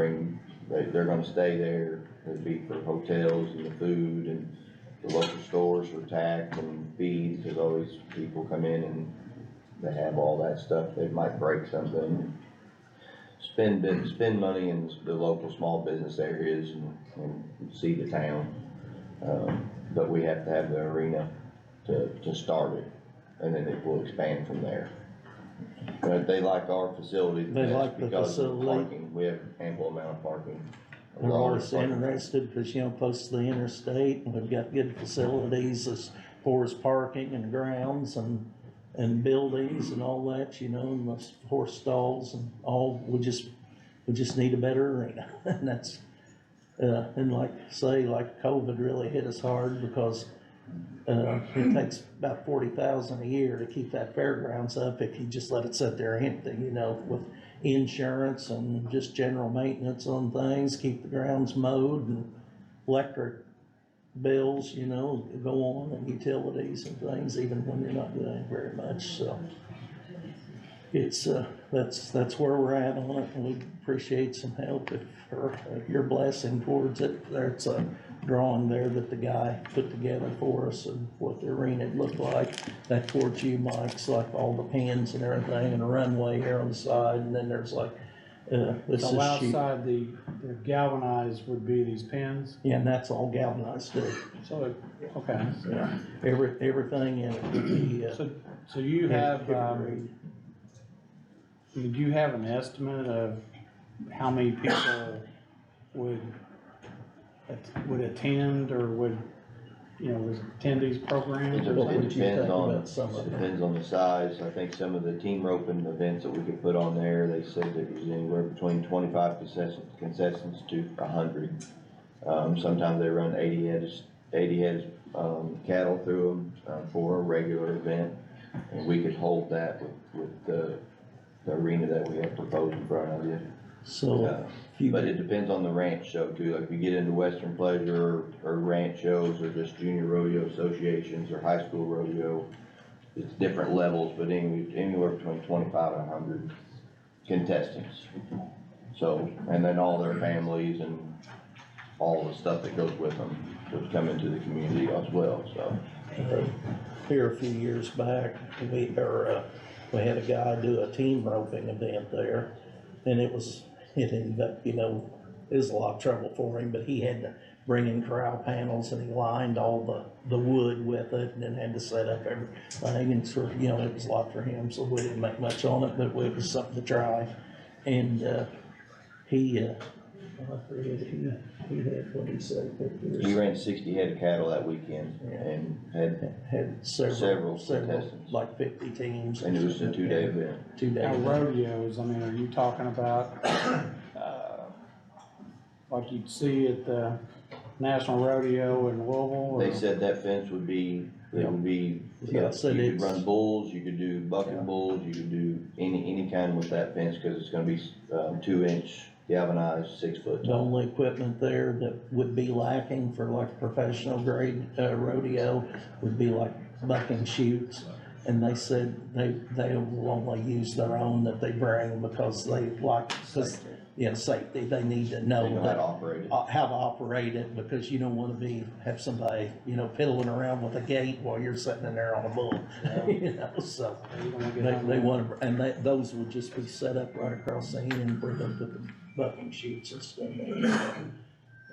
they're gonna stay there, it'd be for hotels and the food and the local stores for tax and fees, cause always people come in and they have all that stuff, they might break something. Spend money in the local small business areas and see the town. But we have to have the arena to start it, and then it will expand from there. But they like our facility the They best like the because of facility. parking, we have ample amount of parking. They're always Parking. interested, cause you know, close to the interstate, and we've got good facilities as far as parking and grounds and buildings and all that, you know, and the horse stalls and all, we just need a better arena, and that's, and like COVID really hit us hard because, it takes about 40,000 a year to keep that fairgrounds up if you just let it sit there empty, you know, with insurance and just general maintenance on things, keep the grounds mowed and electric bills, you know, go on, and utilities and things, even when you're not doing very much, so. It's, that's where we're at on it, and we appreciate some help or your blessing towards it. There's a drawing there that the guy put together for us and what the arena looked like. That towards you, Mike's like all the pins and everything, and a runway here on the side, and then there's like, this So is sheet. outside the galvanized would be these pins, Yeah, and that's all galvanized too. so, okay. Yeah, everything in it would be, So you have, heavy grade. do you have an estimate of how many people would attend or would, you know, attend these programs? It What would you depends think on, about some of it them? depends on the size. I think some of the team roping events that we could put on there, they said it was anywhere between 25 concessions to 100. Sometimes they run 80 heads, cattle through them, for a regular event. And we could hold that with the arena that we have proposed in front of you. So, But it depends on the ranch show too, like if you get into Western Pleasure or ranch shows or just junior rodeo associations or high school rodeo, it's different levels, but anywhere between 25 and 100 contestants. So, and then all their families and all the stuff that goes with them would come into the community as well, so. here a few years back, we had a guy do a team roping event there, and it ended up, you know, it was a lot of trouble for him, but he had to bring in corral panels, and he lined all the wood with it, and then had to set up everything, and sort of, you know, it was a lot for him, so we didn't make much on it, but it was something to try. And, I forget, he had, what did he say, He ran 60 head of cattle that weekend and had several, contestants. like 50 teams. And it was a 2-day event. 2-day Now event. rodeos, I mean, are you talking about, like you'd see at the National Rodeo in Louisville? They or- said that fence would be, it would be, Yeah, you said could it's- run bulls, you could do bucking Yeah. bulls, you could do any kind with that fence, cause it's gonna be, 2-inch galvanized, 6-foot The tall. only equipment there that would be lacking for like professional grade rodeo would be like bucking chutes. And they said they will only use their own that they bring because they like, safety, they need to They know know how that, to operate it. how to operate it, because you don't wanna have somebody, you know, fiddling around with a gate while you're sitting in there on a bull, you know, so. You don't wanna get hung They up. want to, and those would just be set up right across the end, bring them to the bucking chutes and stuff.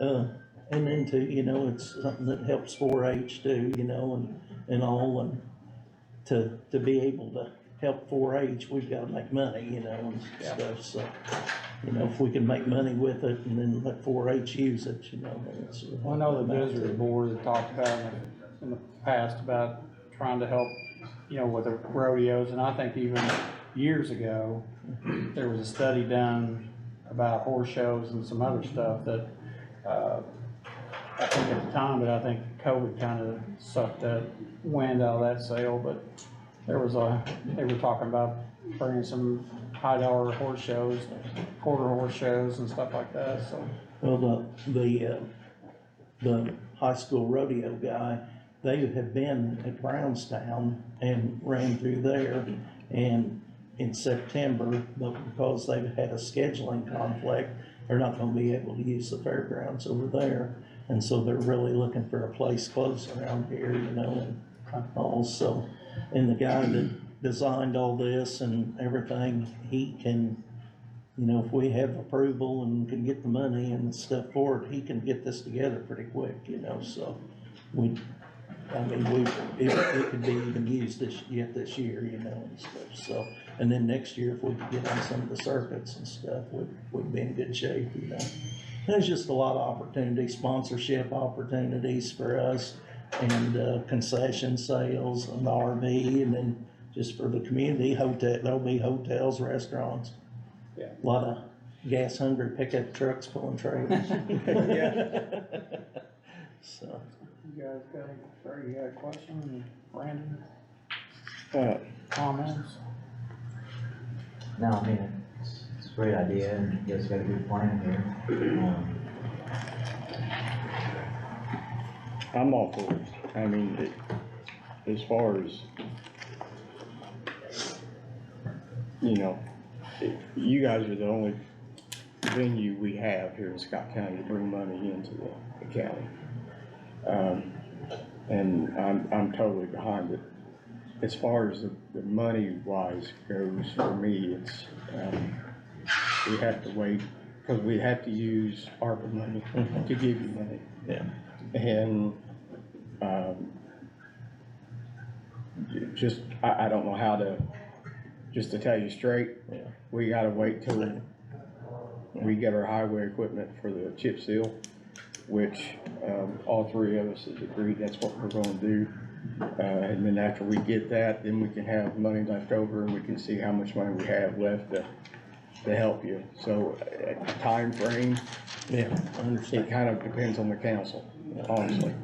And then too, you know, it's something that helps 4-H too, you know, and all, and to be able to help 4-H, we've gotta make money, you know, and stuff, so. You know, if we can make money with it and then let 4-H use it, you know, then it's. Well, I know the visitor board had talked about in the past about trying to help, you know, with the rodeos, and I think even years ago, there was a study done about horse shows and some other stuff that, I think at the time, but I think COVID kind of sucked that wind out of that sail, but they were talking about bringing some high-dollar horse shows, quarter horse shows and stuff like that, so. Well, the high school rodeo guy, they had been at Brownstown and ran through there, And in September, but because they've had a scheduling conflict, they're not gonna be able to use the fairgrounds over there. And so they're really looking for a place close around here, you know, and also, and the guy that designed all this and everything, he can, you know, if we have approval and can get the money and stuff for it, he can get this together pretty quick, you know, so we, I mean, it could be even used this year, you know, and stuff, so. And then next year, if we could get on some of the circuits and stuff, we'd be in good shape, you know. There's just a lot of opportunities, sponsorship opportunities for us, and concession sales and RV, and then just for the community, there'll be hotels, restaurants. Yeah. A lot of gas-hungry pickup trucks pulling trailers. Yeah. So. You guys you got a question, Brandon, Comments? No, I mean, it's a great idea, and you guys got a good plan here. I'm all for it. I mean, as far as, you know, you guys are the only venue we have here in Scott County to bring money into the county. And I'm totally behind it. As far as the money wise goes, for me, it's, we have to wait, because we have to use ARPA money to give you money. Yeah. And, just, I don't know how to, just to tell you straight, Yeah. we gotta wait till we get our highway equipment for the chip seal, which, all three of us has agreed that's what we're gonna do. And then after we get that, then we can have money left over and we can see how much money we have left to help you. So, time frame, Yeah, I understand. it kind of depends on the council, honestly.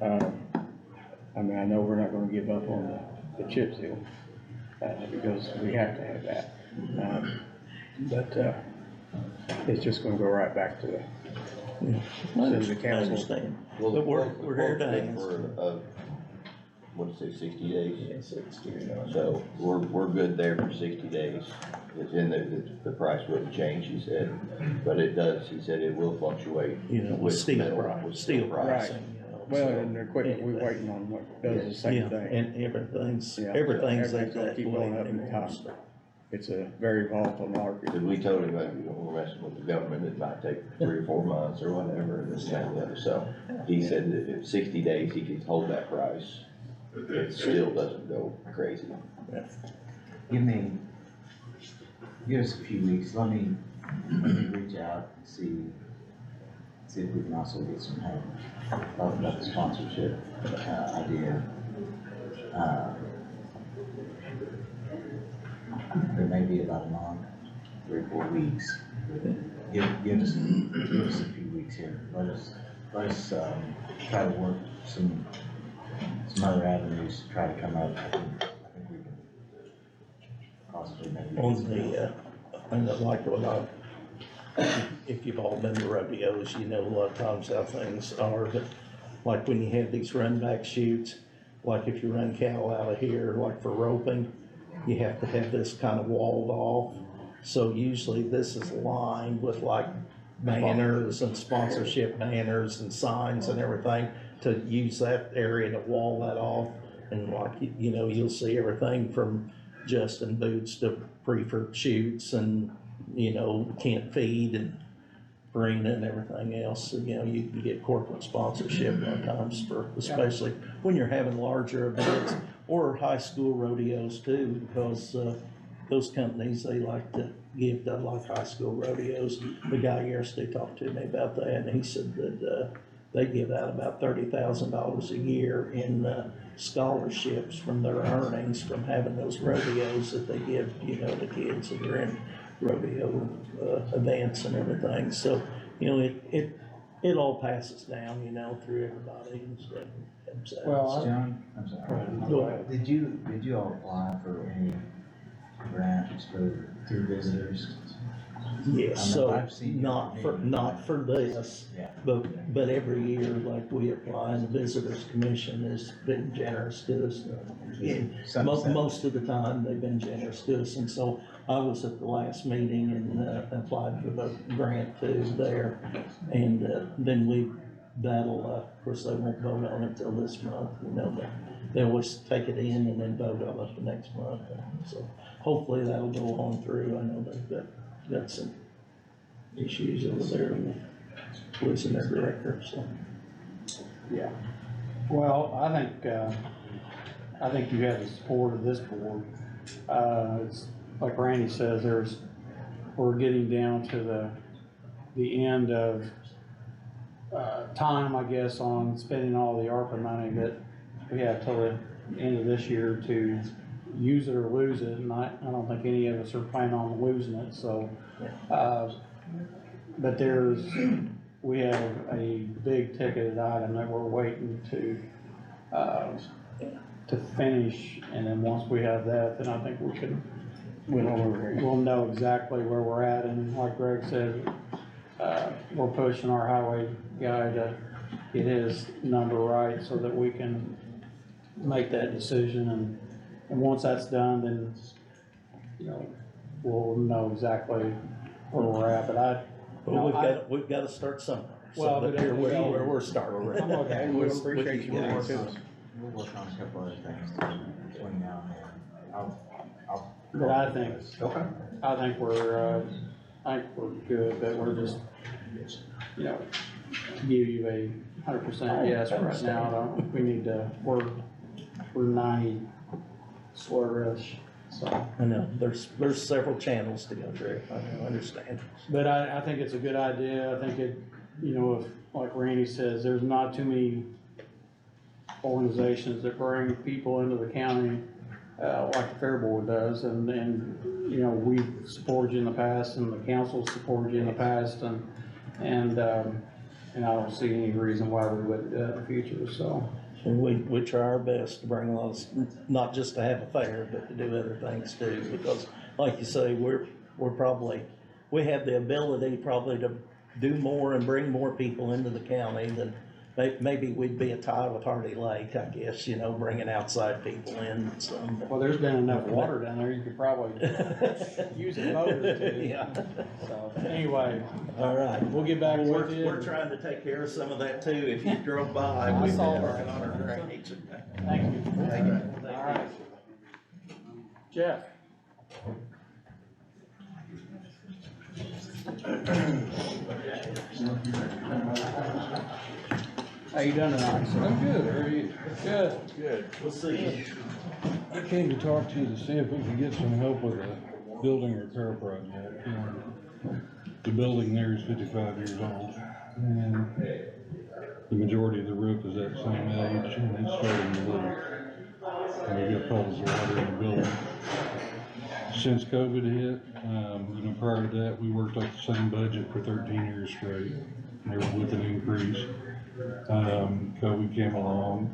I mean, I know we're not gonna give up on the chip seal, because we have to have that. But it's just gonna go right back to the, I understand. Well, But we're here to quote's answer. for, what'd it say, 60 days? Yeah, 60. So we're good there for 60 days. It's in the price wouldn't change, he said, but it does, he said it will fluctuate. You know, with with steel metal, price, with steel price. pricing, you know. well, so, and the equipment, we're anyway. waiting on what does the same Yeah, thing. and everything's Yeah, at everything's that gonna keep going way up in anymore, time. so. It's a very volatile market. Cause we told him, like, we're messing with the government, it might take 3 or 4 months or whatever, and this, that, and the other, so. He said that if 60 days, he could hold that price, it still doesn't go crazy. Give us a few weeks, let me reach out and see if we can also get some help about the sponsorship, idea. There may be about a month, 3 or 4 weeks. Give us a few weeks here. Let us try to work some other avenues to try to come up. I think we can possibly maybe. On the, and like what if you've all been to rodeos, you know a lot of times how things are, but like when you have these run back chutes, like if you run cattle out of here, like for roping, you have to have this kind of walled off. So usually this is lined with like banners and sponsorship banners and signs and everything to use that area to wall that off. And like, you know, you'll see everything from Justin boots to Preferred chutes and, you know, Kent feed and Marina and everything else. So, you know, you can get corporate sponsorship a lot of times for, especially when you're having larger events or high school rodeos too, because, those companies, they like to give to like high school rodeos. The guy yesterday talked to me about that, and he said that, they give out about $30,000 a year in, scholarships from their earnings from having those rodeos that they give, you know, to kids that are in rodeo, events and everything. So, you know, it all passes down, you know, through everybody and stuff. Well, John, I'm sorry. Go ahead. Did you all apply for any grants through visitors? Yes, I know so I've seen not for, everything. not for this, Yeah. but every year, like we apply, and the Visitors Commission has been generous to us. And most of the time, they've been generous to us, and so I was at the last meeting and, applied for the grant too there. And, then that'll, of course, they won't vote on it till this month, you know, they always take it in and then vote on it the next month. So hopefully that'll go on through. I know they've got some issues over there with losing their director, so. Yeah. Well, I think you have the support of this board. It's, like Randy says, we're getting down to the end of, time, I guess, on spending all the ARPA money that we have till the end of this year to use it or lose it, and I don't think any of us are planning on losing it, so. But we have a big ticketed item that we're waiting to finish, and then once we have that, then I think we'll know exactly where we're at, and like Greg said, we're pushing our highway guy to get his number right so that we can make that decision, and once that's done, then, you know, we'll know exactly where we're at, but Well, we've gotta start somewhere. Well, So but here anyway, where we're starting. I'm okay, we With appreciate you you guys. working. We'll work on a couple other things between now and then. I'll. But I think, Okay. I think we're good, but we're just, you know, to give you a 100% yes right now, we need to, we're 90 slur-ish, so. I know, there's several channels to go through, I understand. But I think it's a good idea, I think it, you know, if, like Randy says, there's not too many organizations that bring people into the county, like the Fair Board does, and, you know, we've supported you in the past, and the council's supported you in the past, and I don't see any reason why we wouldn't do it in the future, so. And we try our best to bring us, not just to have a fair, but to do other things too, because like you say, we have the ability probably to do more and bring more people into the county than, maybe we'd be a tie with Hardy Lake, I guess, you know, bringing outside people in, so. Well, there's been enough water down there, you could probably use a boat or two. Yeah. So, anyway, All right. we'll get back with you. We're trying to take care of some of that too. If you drove by, I we've saw been that. working on our drainage. Thank you. Thank you. All right. Jeff? How you doing tonight, sir? I'm good, how are you? Good. Good. We'll see. I came to talk to you to see if we could get some help with a building repair project. The building there is 55 years old, and the majority of the roof is that same age, and it's starting to leak. And we've got puddles of water in the building. Since COVID hit, prior to that, we worked off the same budget for 13 years straight, never with an increase. COVID came along.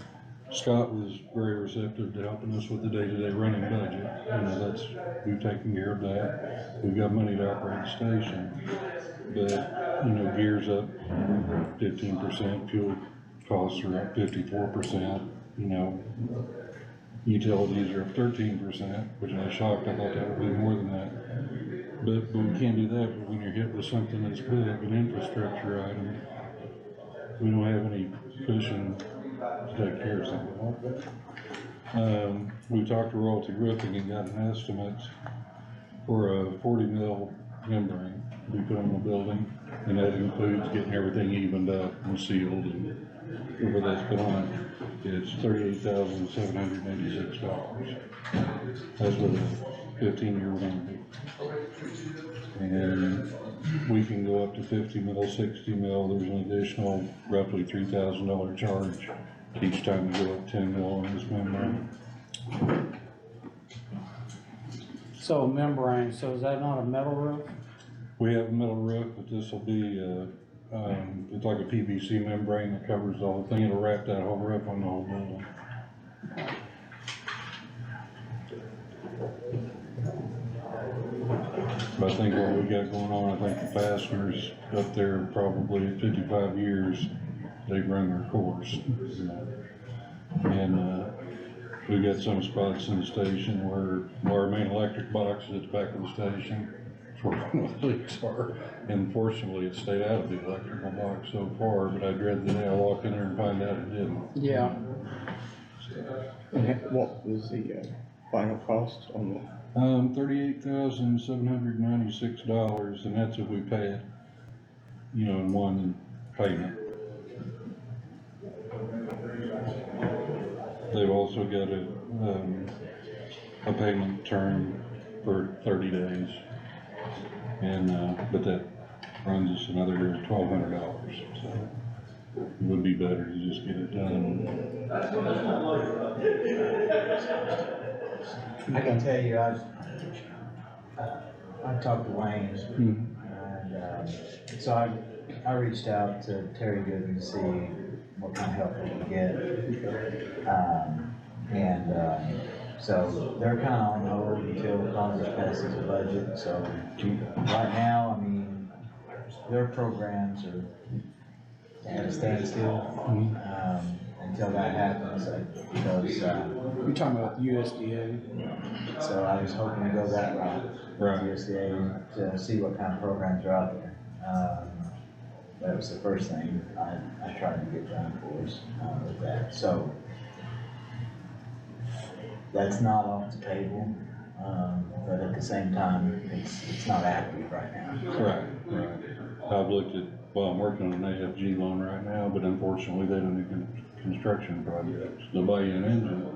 Scott was very receptive to helping us with the day-to-day running budget. We've taken care of that. We've got money to operate the station. But, gears up 15%, fuel costs are up 54%, utilities are up 13%, which I was shocked. I thought that would be more than that. But we can't do that. But when you're hit with something that's big, an infrastructure item, we don't have any cushion to take care of something like that. We talked to Royalty Roofing and got an estimate for a 40 mil membrane to be put on the building, and that includes getting everything evened up and sealed and whatever that's put on. It's $38,786. That's with a 15-year warranty. And we can go up to 50 mil, 60 mil. There's an additional roughly $3,000 charge each time we go up 10 mil on this membrane. So membrane, so is that not a metal roof? We have a metal roof, but this will be, it's like a PVC membrane that covers the whole thing. It'll wrap that whole roof on the whole building. About think what we got going on, I think the fasteners up there probably at 55 years, they've run their course. And, we got some spots in the station where our main electric box is at the back of the station, that's where one of the leaks are. And fortunately, it stayed out of the electrical box so far, but I dread the day I walk in there and find out it didn't. Yeah. And what was the, final cost on the? $38,796, and that's if we pay it, you know, in one payment. They've also got a payment term for 30 days. And, but that runs us another $1,200, so it would be better to just get it done. I can tell you, I talked to Wayne, and, so I reached out to Terry Gooden to see what kind of help we could get. So they're kind of on hold until Congress passes a budget, so right now, I mean, their programs are at a standstill, until that happens, because, You're talking about USDA? so I was hoping to go that route. Right. USDA to see what kind of programs are out there. That was the first thing I tried to get done for us, with that, so. That's not off the table, but at the same time, it's not active right now. Right. I've looked at, well, I'm working on an AFG loan right now, but unfortunately, they don't do construction projects. They'll buy you an engine,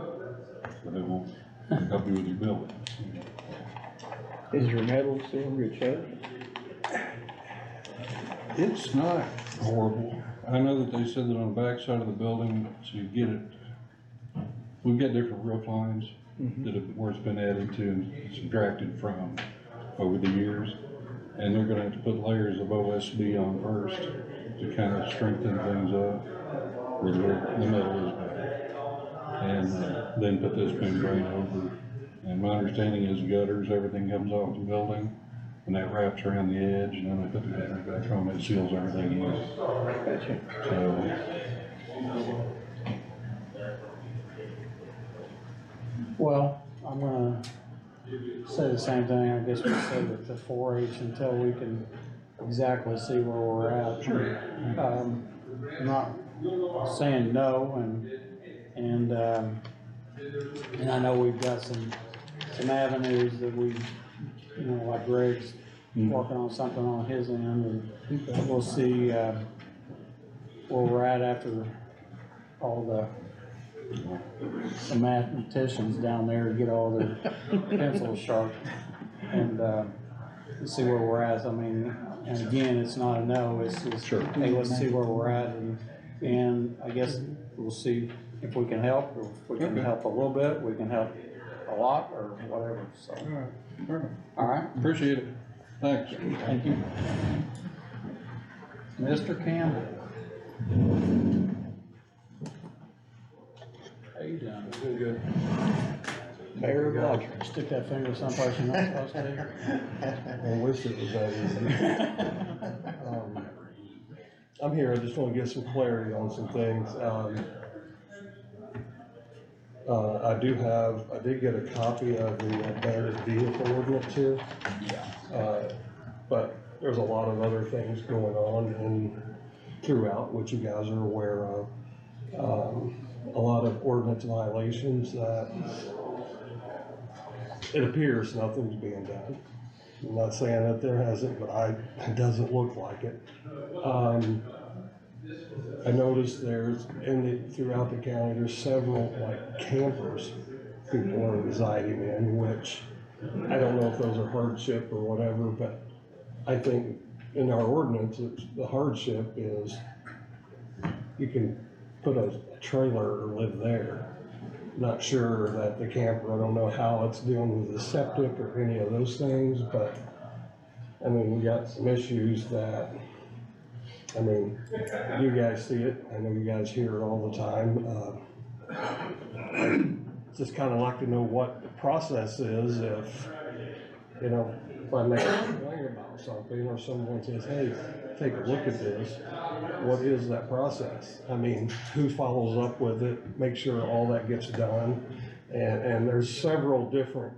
but they won't help you with your building. Is your metal still in good shape? It's not horrible. I know that they said that on the back side of the building, so you get it, we've got different roof lines where it's been added to and subtracted from over the years. And they're gonna have to put layers of OSB on first to kind of strengthen things up where the metal is bad. And then put this membrane over. And my understanding is gutters, everything comes off the building and that wraps around the edge, and then they put the gutters back on, it seals everything in. Gotcha. So, Well, I'm gonna say the same thing, I guess we said with the 4-H until we can exactly see where we're at. I'm not saying no, and I know we've got some avenues that we, you know, like Greg's working on something on his end, and we'll see, where we're at after all the mathematicians down there to get all their pencils sharp, and see where we're at. I mean, and again, it's not a no, it's just, hey, let's see where we're at, and I guess we'll see if we can help, or if we can help a little bit, we can help a lot, or whatever, so. All right, appreciate it. Thanks. thank you. Mr. Campbell. How you doing? Doing good. Mayor Roger. Stick that finger someplace you're not supposed to. I wish it was that easy. I'm here, I just want to get some clarity on some things. I did get a copy of the abandoned vehicle ordinance here. But there's a lot of other things going on throughout, which you guys are aware of. A lot of ordinance violations that it appears nothing's being done. I'm not saying that there hasn't, but it doesn't look like it. I noticed throughout the county, there's several like campers people are residing in, which I don't know if those are hardship or whatever, but I think in our ordinance, the hardship is you can put a trailer or live there. Not sure that the camper, I don't know how it's dealing with the septic or any of those things, but I mean, we got some issues that, I mean, you guys see it, I know you guys hear it all the time. Just kind of like to know what the process is if I make a complaint about something, or someone says, hey, take a look at this, what is that process? I mean, who follows up with it, make sure all that gets done, and there's several different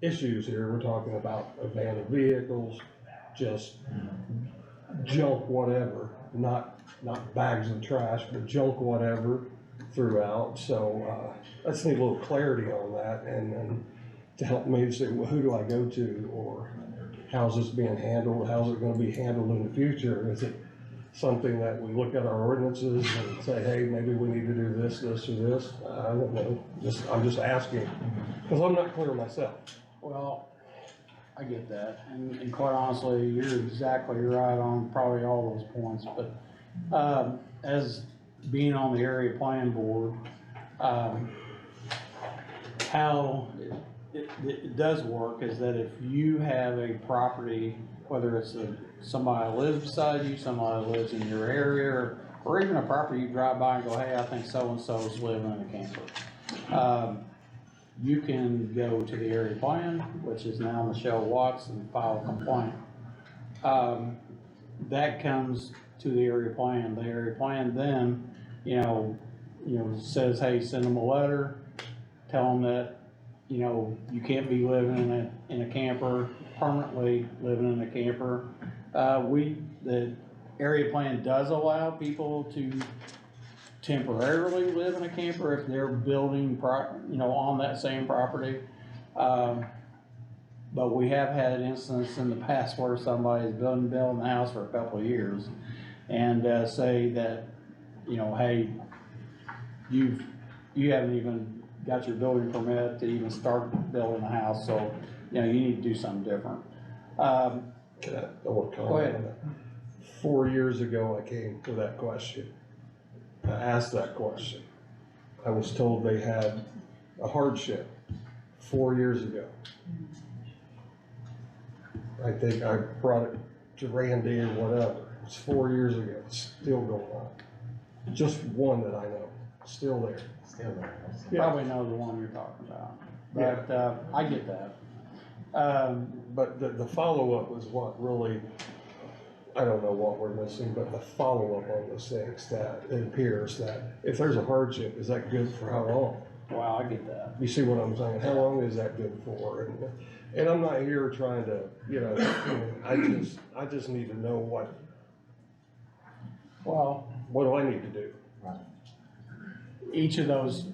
issues here. We're talking about abandoned vehicles, just junk whatever, not bags of trash, but junk whatever throughout. So, I just need a little clarity on that, and to help me to say, well, who do I go to, or how's this being handled? How's it gonna be handled in the future? Is it something that we look at our ordinances and say, hey, maybe we need to do this, this, or this? I don't know, I'm just asking, because I'm not clear myself. Well, I get that, and quite honestly, you're exactly right on probably all those points, but, as being on the area plan board, how it does work is that if you have a property, whether it's somebody that lives beside you, somebody that lives in your area, or even a property you drive by and go, hey, I think so-and-so's living in a camper. You can go to the area plan, which is now Michelle Watts, and file a complaint. That comes to the area plan. The area plan then, says, hey, send them a letter, tell them that, you can't be living in a camper, permanently living in a camper. The area plan does allow people to temporarily live in a camper if they're building on that same property. But we have had instances in the past where somebody's building a house for a couple of years and say that, hey, you haven't even got your building permit to even start building a house, so, you need to do something different. I want to Go comment ahead. on that. 4 years ago, I came to that question. I asked that question. I was told they had a hardship 4 years ago. I think I brought it to Randy or whatever. It's 4 years ago, it's still going on. Just one that I know, still there. Still there. Probably know the one you're talking about, but, I get that. But the follow-up was what really, I don't know what we're missing, but the follow-up on those things, that it appears that if there's a hardship, is that good for how long? Wow, I get that. You see what I'm saying? How long is that good for? And I'm not here trying to, I just need to know what do I need to do? Each of those,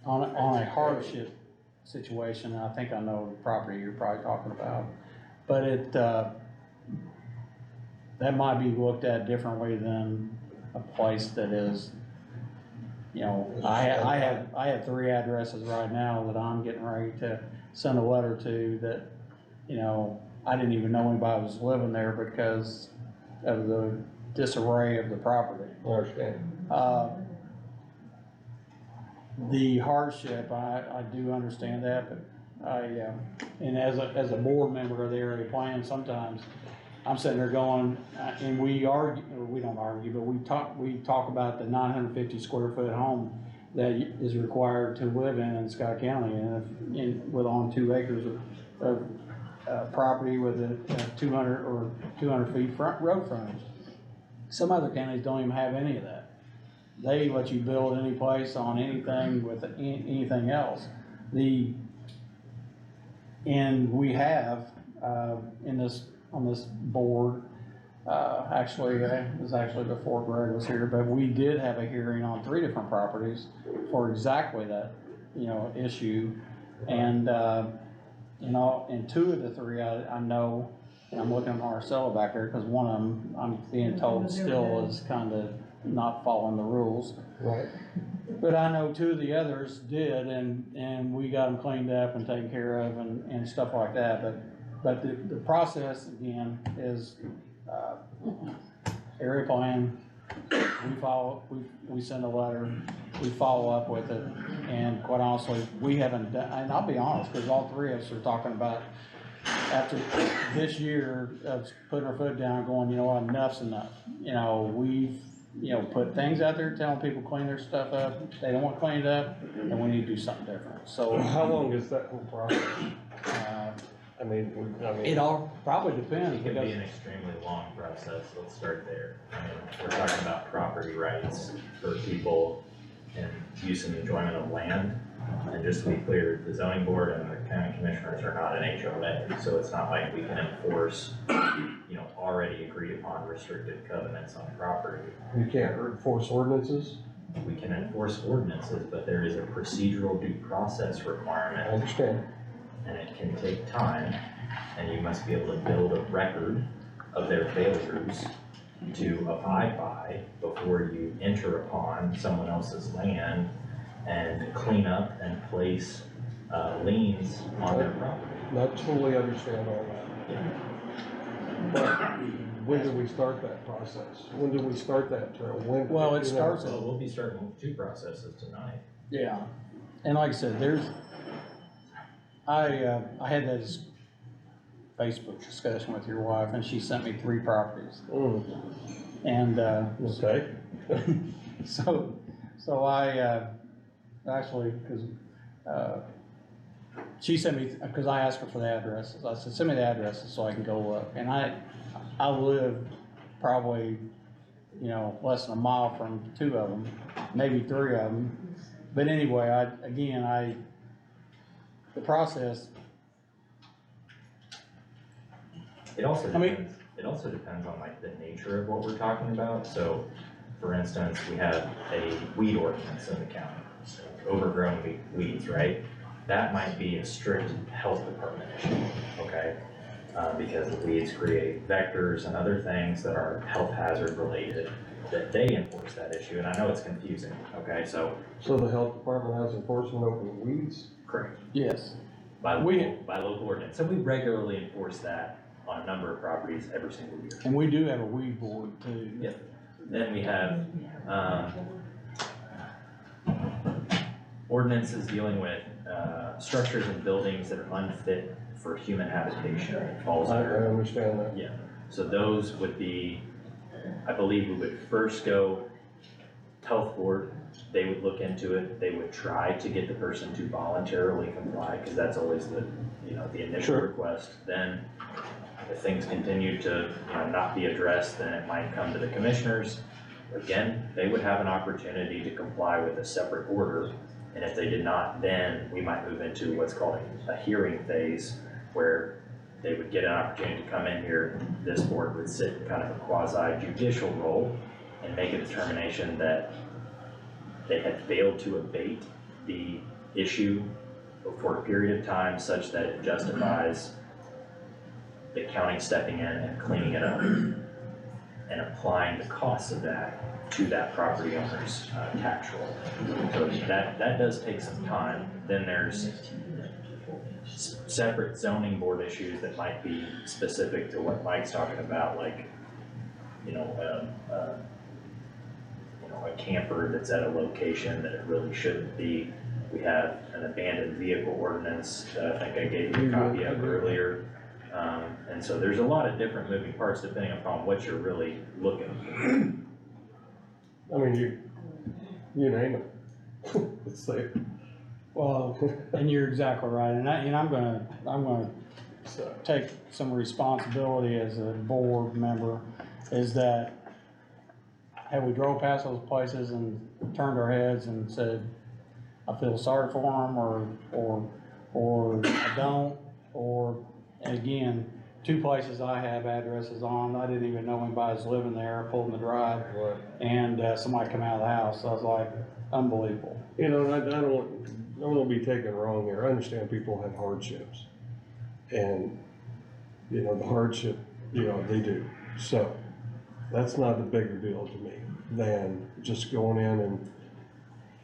on a hardship situation, and I think I know the property you're probably talking about, but that might be looked at differently than a place that is, I have 3 addresses right now that I'm getting ready to send a letter to that, I didn't even know anybody was living there because of the disarray of the property. I understand. The hardship, I do understand that, but and as a board member of the area plan, sometimes I'm sitting there going, and we don't argue, but we talk about the 950 square foot home that is required to live in Scott County, and with on 2 acres of property with a 200 feet front road frontage. Some other counties don't even have any of that. They let you build any place on anything with anything else. And we have, on this board, actually, it was actually before Greg was here, but we did have a hearing on 3 different properties for exactly that, issue. And, and 2 of the 3, I know, and I'm looking at Marcella back there, because one of them, I'm being told still is kind of not following the rules. Right. But I know 2 of the others did, and we got them cleaned up and taken care of and stuff like that. But the process again is, area plan, we send a letter, we follow up with it, and quite honestly, we haven't done, and I'll be honest, because all 3 of us are talking about, after this year of putting our foot down, going, enough's enough. We've, put things out there telling people clean their stuff up, they don't want cleaned up, and we need to do something different, so. How long is that whole process? I mean, It all probably depends, It could because be an extremely long process, let's start there. I mean, we're talking about property rights for people in use and enjoyment of land. And just to be clear, the zoning board and the county commissioners are not an HOA, so it's not like we can enforce, already agreed upon restricted covenants on property. you can't enforce ordinances, We can enforce ordinances, but there is a procedural due process I requirement, understand. and it can take time, and you must be able to build a record of their failures to abide by before you enter upon someone else's land and clean up and place liens on their property. Not totally understand all that. But when do we start that process? When do we start that trail? When? Well, it you know, starts- So we'll be starting with two processes tonight. yeah, and like I said, I had that Facebook discussion with your wife, and she sent me 3 properties, and, Okay. so I, actually, cause, she sent me, cause I asked her for the addresses, I said, send me the addresses so I can go look, and I live probably, less than a mile from 2 of them, maybe 3 of them, but anyway, the process. It also I mean- depends, it also depends on like the nature of what we're talking about. So, for instance, we have a weed ordinance in the county, so overgrown weeds, right? That might be a strict health department issue, okay? Because the weeds create vectors and other things that are health hazard related, that they enforce that issue, and I know it's confusing, okay, so. So the health department has enforcement over the weeds? Correct. Yes. By local ordinance, so we regularly enforce that on a number of properties every single year. And we do have a weed board too. Yep. Then we have, ordinances dealing with, structures and buildings that are unfit for human habitation. It falls I under, understand that. yeah, so those would be, I believe we would first go health board, they would look into it, they would try to get the person to voluntarily comply, cause that's always the initial request. Then, if things continue to, not be addressed, then it might come to the commissioners. Again, they would have an opportunity to comply with a separate order, and if they did not, then we might move into what's called a hearing phase, where they would get an opportunity to come in here, this board would sit in kind of a quasi judicial role and make a determination that they had failed to abate the issue for a period of time such that it justifies the county stepping in and cleaning it up and applying the costs of that to that property owner's tax roll. So that does take some time. Then there's separate zoning board issues that might be specific to what Mike's talking about, like, a camper that's at a location that it really shouldn't be. We have an abandoned vehicle ordinance that I think I gave you a copy of earlier. And so there's a lot of different moving parts depending upon what you're really looking for. I mean, you name it. It's there. Well, and you're exactly right, and I'm gonna take some responsibility as a board member, is that have we drove past those places and turned our heads and said, I feel sorry for them, or I don't, or, and again, 2 places I have addresses on, I didn't even know anybody was living there, I pulled in the drive, and, somebody come out of the house, I was like, unbelievable. I don't wanna be taken wrong here, I understand people have hardships. And, the hardship, they do, so, that's not the bigger deal to me than just going in and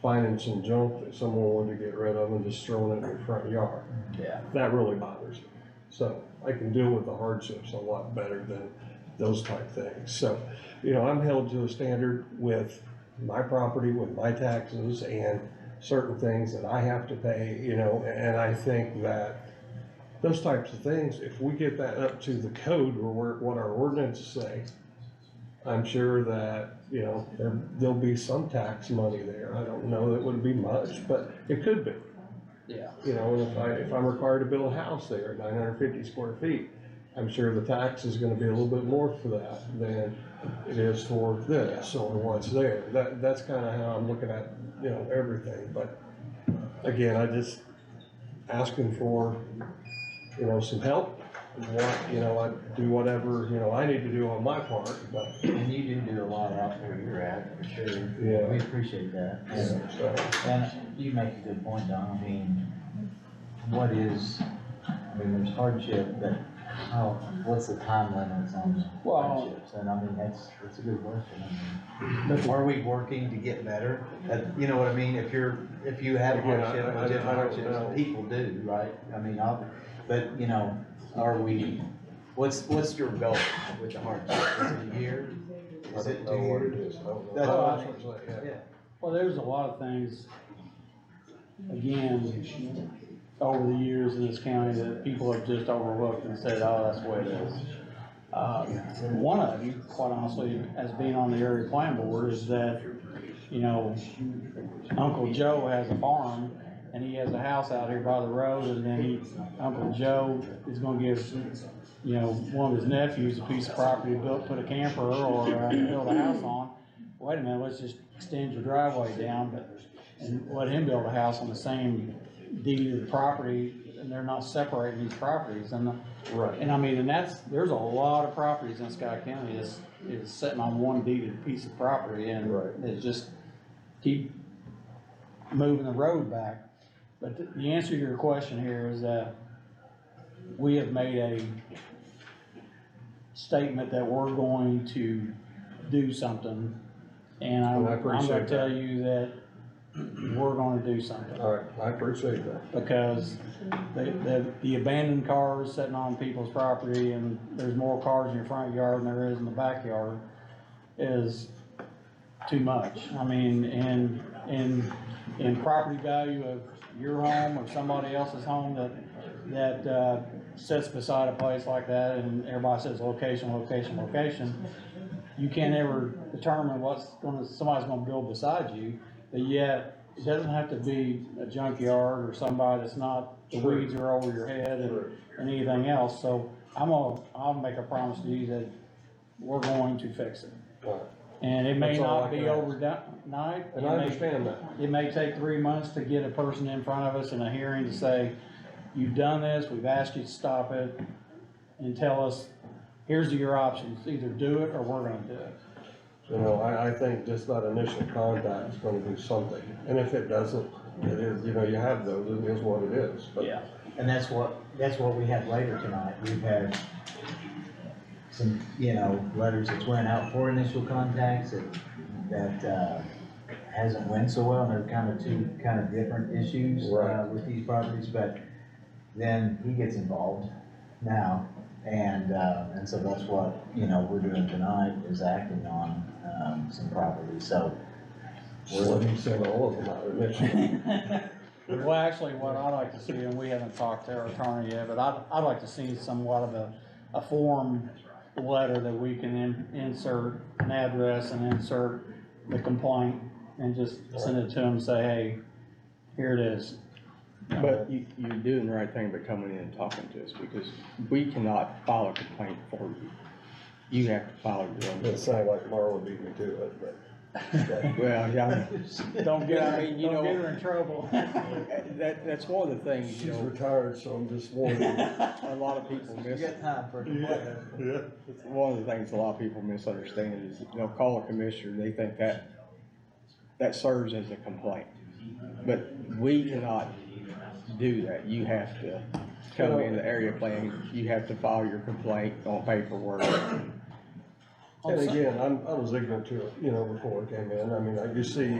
finding some junk that someone wanted to get rid of and just throwing it in the front yard. Yeah. That really bothers me. So I can deal with the hardships a lot better than those type things. So, I'm held to a standard with my property, with my taxes and certain things that I have to pay, and I think that those types of things, if we get that up to the code or what our ordinances say, I'm sure that, there'll be some tax money there. I don't know that it would be much, but it could be. Yeah. You know, and if I'm required to build a house there at 950 square feet, I'm sure the tax is gonna be a little bit more for that than it is for this or what's there. That's kinda how I'm looking at, you know, everything, but again, I just asking for, you know, some help. What, you know, I do whatever, you know, I need to do on my part, but. And you do a lot out where you're at, for sure. Yeah. We appreciate that. And you make a good point, Don. I mean, there's hardship, but what's the time limits on hardships? And I mean, that's a good question. I mean, are we working to get better? You know what I mean? If you have Again, hardship, I legitimate don't hardships, know. people do, right? I mean, but you know, what's your goal with the hardship? Is it a year? Is it 2 years? That's what I mean. Yeah. Well, there's a lot of things, again, over the years in this county that people have just overlooked and said, oh, that's the way it is. One of them, quite honestly, as being on the area plan board, is that, you know, Uncle Joe has a farm and he has a house out here by the road, and then Uncle Joe is gonna give, you know, one of his nephews a piece of property to put a camper or build a house on. Wait a minute, let's just extend your driveway down, and let him build a house on the same deed of the property, and they're not separating these properties, and I mean, and there's a lot of properties in Scott County is sitting on one deeded piece of property, and it's just keep moving the road back. But the answer to your question here is that we have made a statement that we're going to do something, and I'm gonna tell you that we're gonna do something. All right, I appreciate that. Because the abandoned cars sitting on people's property, and there's more cars in your front yard than there is in the backyard, is too much. I mean, in property value of your home or somebody else's home that sits beside a place like that, and everybody says location, location, location, you can't ever determine somebody's gonna build beside you, but yet it doesn't have to be a junkyard or somebody that's not, the weeds are over your head and anything else. So I'll make a promise to you that we're going to fix it. And it may not be overnight. And I understand that. It may take 3 months to get a person in front of us in a hearing to say, you've done this, we've asked you to stop it, and tell us, here's your options, either do it or we're gonna do it. You know, I think just that initial contact is gonna do something, and if it doesn't, it is, you know, you have those, it is what it is, but. Yeah, and that's what we had later tonight. We've had some, you know, letters that went out for initial contacts that hasn't went so well, and they're kind of two different issues with these properties, but then he gets involved now, and so that's what, you know, we're doing tonight, is acting on some properties, so. Let me send all of them out initially. Well, actually, what I'd like to see, and we haven't talked to our attorney yet, but I'd like to see somewhat of a form letter that we can insert an address and insert the complaint and just send it to them and say, hey, here it is. But you're doing the right thing by coming in and talking to us, because we cannot file a complaint for you. You have to file your own. It sounded like Marla beat me to it, but. Well, yeah. Don't get her in trouble. That's one of the things, you She's know, retired, so I'm just warning. a lot of people You miss. got time for a complaint. Yeah. It's one of the things a lot of people misunderstand is they'll call a commissioner, they think that serves as a complaint. But we cannot do that. You have to come in the area plan, you have to file your complaint on paperwork. And again, I was ignorant to it, you know, before it came in. I mean, you see,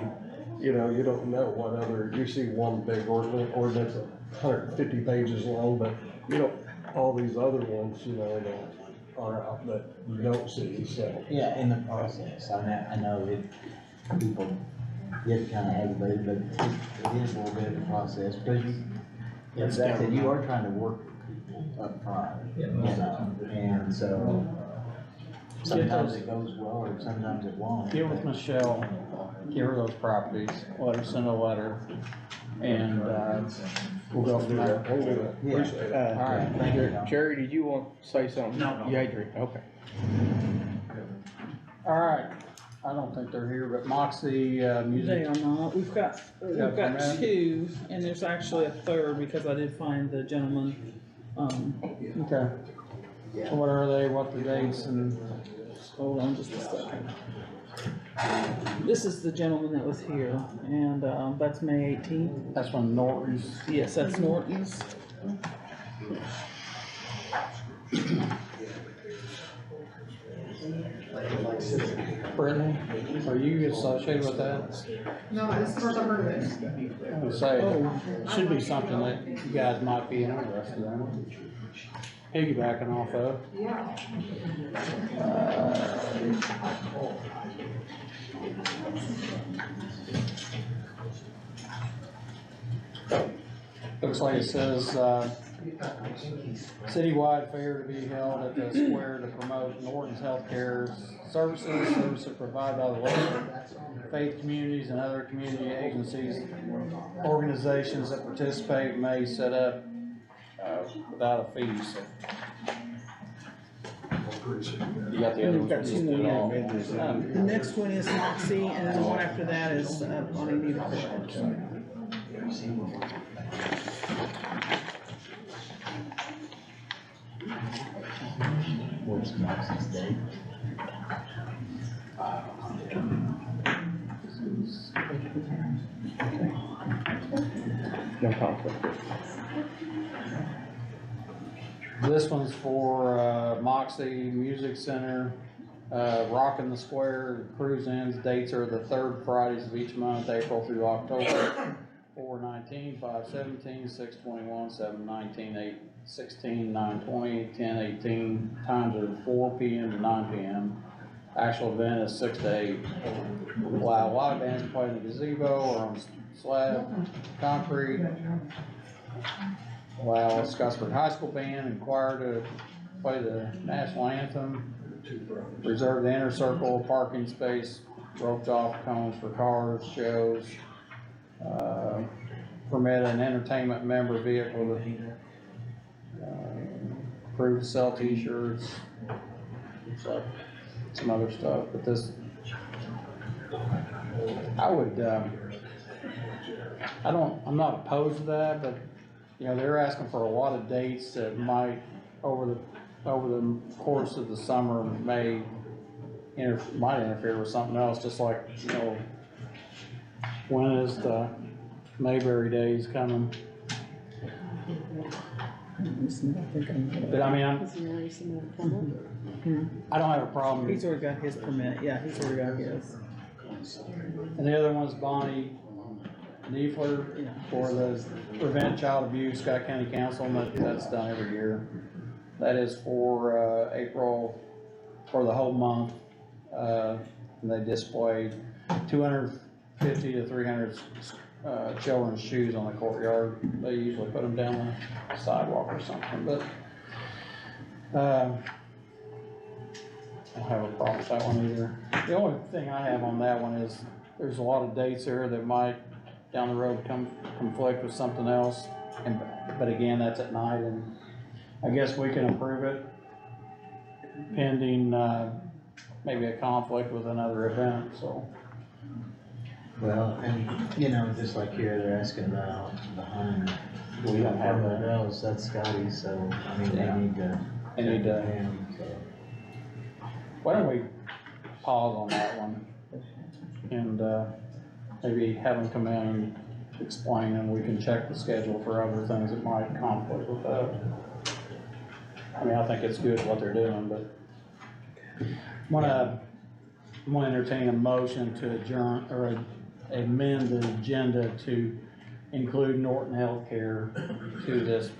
you know, you don't know what other, you see one big ordinance 150 pages long, but you know, all these other ones, you know, that are out that you don't see, so. Yeah, in the process, I know people get kind of aggravated, but it is a little bit of a process, because you are trying to work with people up front, you know, and so sometimes it goes well, or sometimes it won't. Get with Michelle, give her those properties, let her send a letter, and, we'll go from there. We'll do that. Appreciate it. All right, thank you. Jerry, did you want to say something? No. You had your, okay. All right, I don't think they're here, but Moxie, They Music, are not, we've got permit? two, and there's actually a third, because I did find the gentleman, okay. So what are they, what the dates and, hold on just a second. This is the gentleman that was here, and, that's May 18th. that's when Norton's, Yes, that's Norton's. Brittany, are you associated with that? No, this is the first I've heard of it. I would say, should be something that you guys might be interested in. Piggybacking off of. Yeah. Looks like it says, citywide fair to be held at the square to promote Norton's healthcare services provided by the local faith communities and other community agencies. Organizations that participate may set up, without a fee, so. You got the other We've got ones. two more, yeah. The next one is Moxie, and then the one after that is, Bonnie Needle. What's Moxie's date? No conflict. This one's for, Moxie Music Center, Rockin' the Square, cruise ins, dates are the third Fridays of each month, April through October. 4/19, 5/17, 6/21, 7/19, 8/16, 9/20, 10/18, times are 4 PM to 9 PM. Actual event is 6 to 8. Allow live bands to play in the gazebo or on slab, concrete. Allow Scottsburg High School band and choir to play the national anthem. Reserve the inner circle, parking space, roped off cones for cars, shows. Permit an entertainment member vehicle to, approve to sell t-shirts. Looks like some other stuff, but this, I would, I'm not opposed to that, but, you know, they're asking for a lot of dates that might, over the course of the summer, might interfere with something else, just like, you know, when is the Mayberry Days coming? But I mean, I don't have a problem. He's already got his permit, yeah, he's already got his. And the other one's Bonnie Niefler for the Prevent Child Abuse Scott County Council, and that's done every year. That is for, April, for the whole month. And they displayed 250 to 300, children's shoes on the courtyard. They usually put them down the sidewalk or something, but, I don't have a problem with that one either. The only thing I have on that one is, there's a lot of dates there that might, down the road, conflict with something else. But again, that's at night, and I guess we can approve it pending, maybe a conflict with another event, so. Well, and, you know, just like here, they're asking about the home. We don't have that. Else, that's Scotty's, so, I mean, Yeah. they need to. Him, so. Why don't we pause on that one? And, maybe have them come in and explain, and we can check the schedule for other things that might conflict with that. I mean, I think it's good what they're doing, but I'm gonna entertain a motion to adjourn, or amend the agenda to include Norton Healthcare to this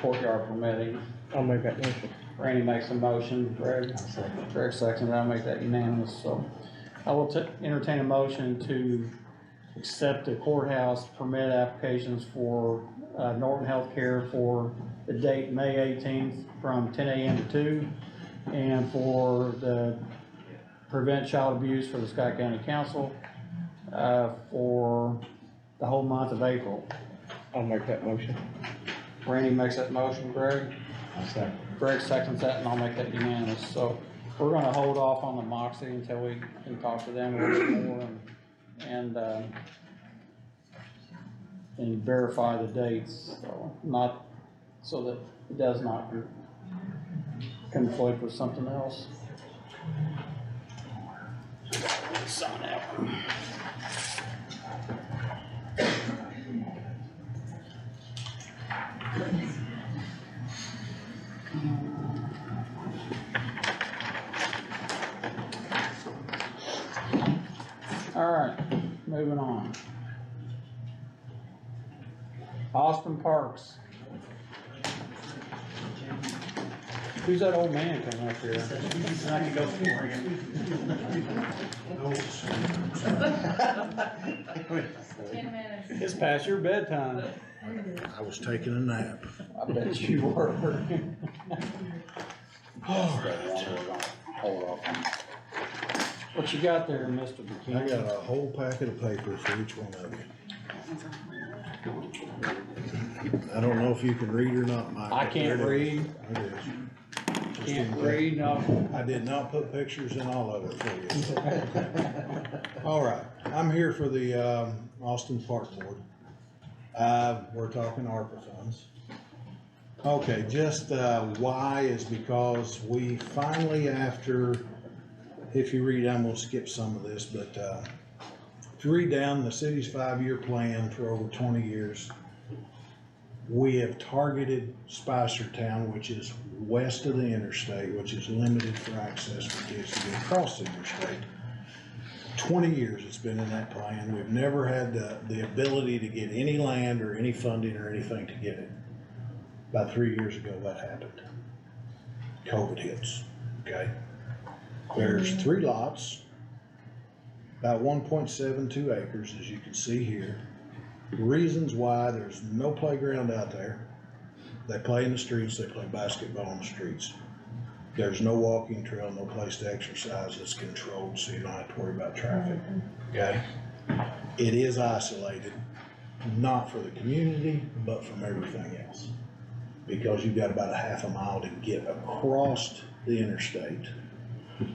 courtyard permitting. I'll make that motion. Randy makes a motion, Greg seconds, I'll make that unanimous, so. I will entertain a motion to accept the courthouse permit applications for, Norton Healthcare for the date May 18th from 10 AM to 2, and for the Prevent Child Abuse for the Scott County Council, for the whole month of April. I'll make that motion. Randy makes that motion, Greg. I'll second. Greg seconds that, and I'll make that unanimous. So we're gonna hold off on the Moxie until we can talk to them a little bit more and verify the dates, so not, so that it does not conflict with something else. Sign out. All right, moving on. Austin Parks. Who's that old man coming up here? I can go for it. It's past your bedtime. I was taking a nap. I bet you were. Hold off. What you got there, Mr. I Buchanan? got a whole packet of paper for each one of you. I don't know if you can read or not, Mike. I can't read. It is. Can't read, no. I did not put pictures in all of it for you. All right, I'm here for the Austin Park Board. We're talking ARPA funds. Okay, just why is because we finally, after, if you read, I'm gonna skip some of this, but if you read down the city's 5-year plan for over 20 years, we have targeted Spicertown, which is west of the interstate, which is limited for access for kids to get across the interstate. 20 years it's been in that plan. We've never had the ability to get any land or any funding or anything to get it. About 3 years ago that happened. COVID hits, okay? There's 3 lots, about 1.72 acres, as you can see here. Reasons why: there's no playground out there. They play in the streets, they play basketball in the streets. There's no walking trail, no place to exercise. It's controlled, so you don't have to worry about traffic, okay? It is isolated, not for the community, but from everything else. Because you've got about a half a mile to get across the interstate,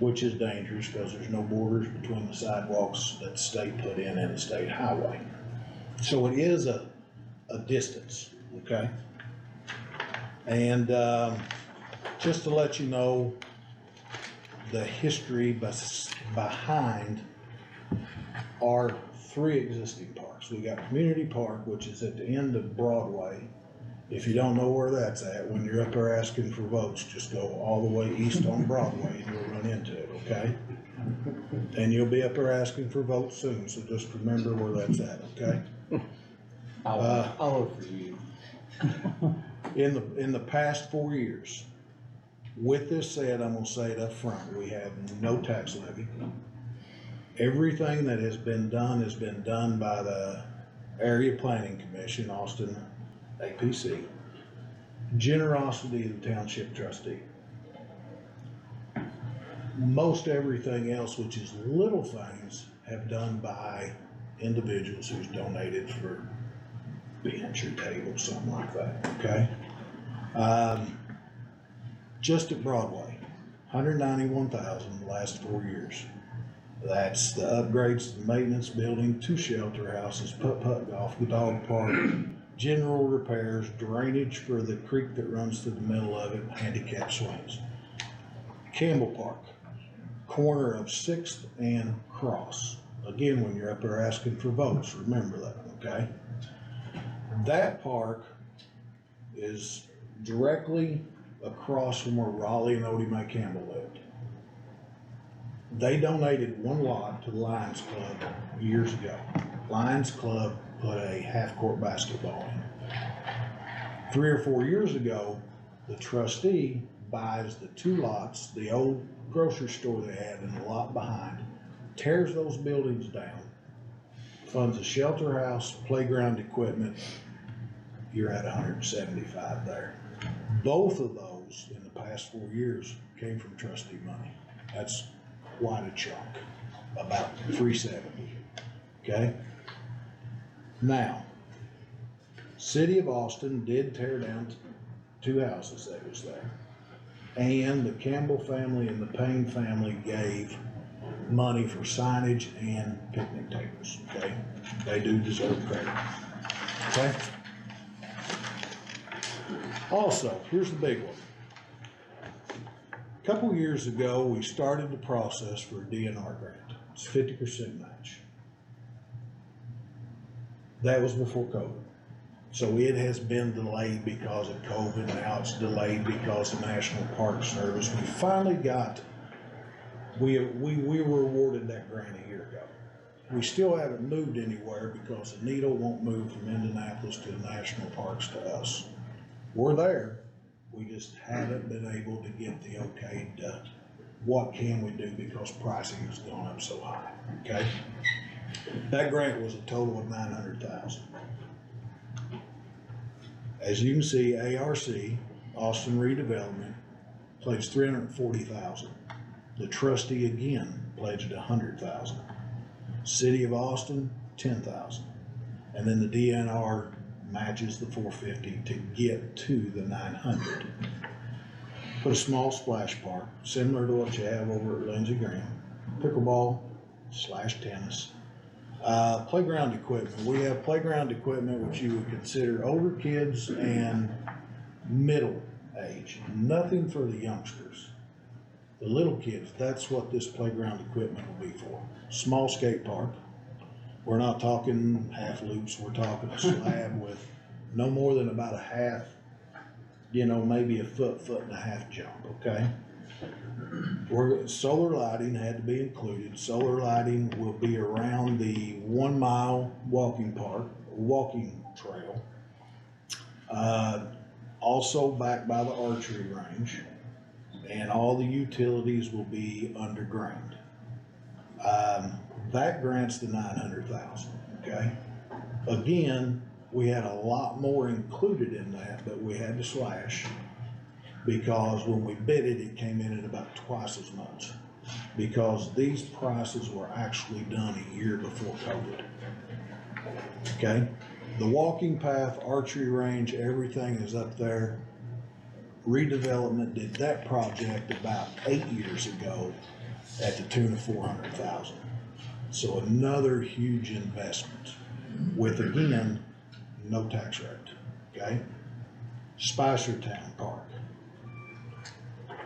which is dangerous because there's no borders between the sidewalks that the state put in and the state highway. So it is a distance, okay? And just to let you know the history behind our 3 existing parks. We got Community Park, which is at the end of Broadway. If you don't know where that's at, when you're up there asking for votes, just go all the way east on Broadway and you'll run into it, okay? And you'll be up there asking for votes soon, so just remember where that's at, okay? I'll vote for you. In the past 4 years, with this said, I'm gonna say it up front, we have no tax levy. Everything that has been done by the Area Planning Commission, Austin APC. Generosity of the township trustee. Most everything else, which is little things, have done by individuals who's donated for bench or table, something like that, okay? Just at Broadway, $191,000 the last 4 years. That's the upgrades to the maintenance building, 2 shelter houses, putt-putt golf, the dog park, general repairs, drainage for the creek that runs through the middle of it, handicap swings. Campbell Park, corner of 6th and Cross. Again, when you're up there asking for votes, remember that, okay? That park is directly across from where Raleigh and Odie Mae Campbell lived. They donated 1 lot to the Lions Club years ago. Lions Club put a half-court basketball in. 3 or 4 years ago, the trustee buys the 2 lots, the old grocery store they had in the lot behind, tears those buildings down, funds a shelter house, playground equipment. You're at 175 there. Both of those in the past 4 years came from trustee money. That's quite a chunk, about 370, okay? Now, City of Austin did tear down 2 houses that was there. And the Campbell family and the Payne family gave money for signage and picnic tables, okay? They do deserve credit, okay? Also, here's the big one. A couple years ago, we started the process for a DNR grant. It's 50% match. That was before COVID. So it has been delayed because of COVID. Now it's delayed because of National Park Service. We finally got, we were awarded that grant a year ago. We still haven't moved anywhere because the needle won't move from Indianapolis to the national parks to us. We're there. We just haven't been able to get the okay to what can we do because pricing has gone up so high, okay? That grant was a total of $900,000. As you can see, ARC, Austin Redevelopment, pledged $340,000. The trustee again pledged $100,000. City of Austin, $10,000. And then the DNR matches the $450 to get to the $900. Put a small splash park, similar to what you have over at Lindsey Graham, pickleball / tennis. Playground equipment. We have playground equipment which you would consider older kids and middle age. Nothing for the youngsters. The little kids, that's what this playground equipment will be for. Small skate park. We're not talking half loops, we're talking a slab with no more than about a half, maybe a foot and a half jump, okay? Solar lighting had to be included. Solar lighting will be around the 1 mile walking trail. Also back by the archery range, and all the utilities will be underground. That grants the $900,000, okay? Again, we had a lot more included in that, but we had to slash because when we bid it, it came in at about twice as much because these prices were actually done a year before COVID. Okay? The walking path, archery range, everything is up there. Redevelopment did that project about 8 years ago at the tune of $400,000. So another huge investment with, again, no tax rate, okay? Spicertown Park.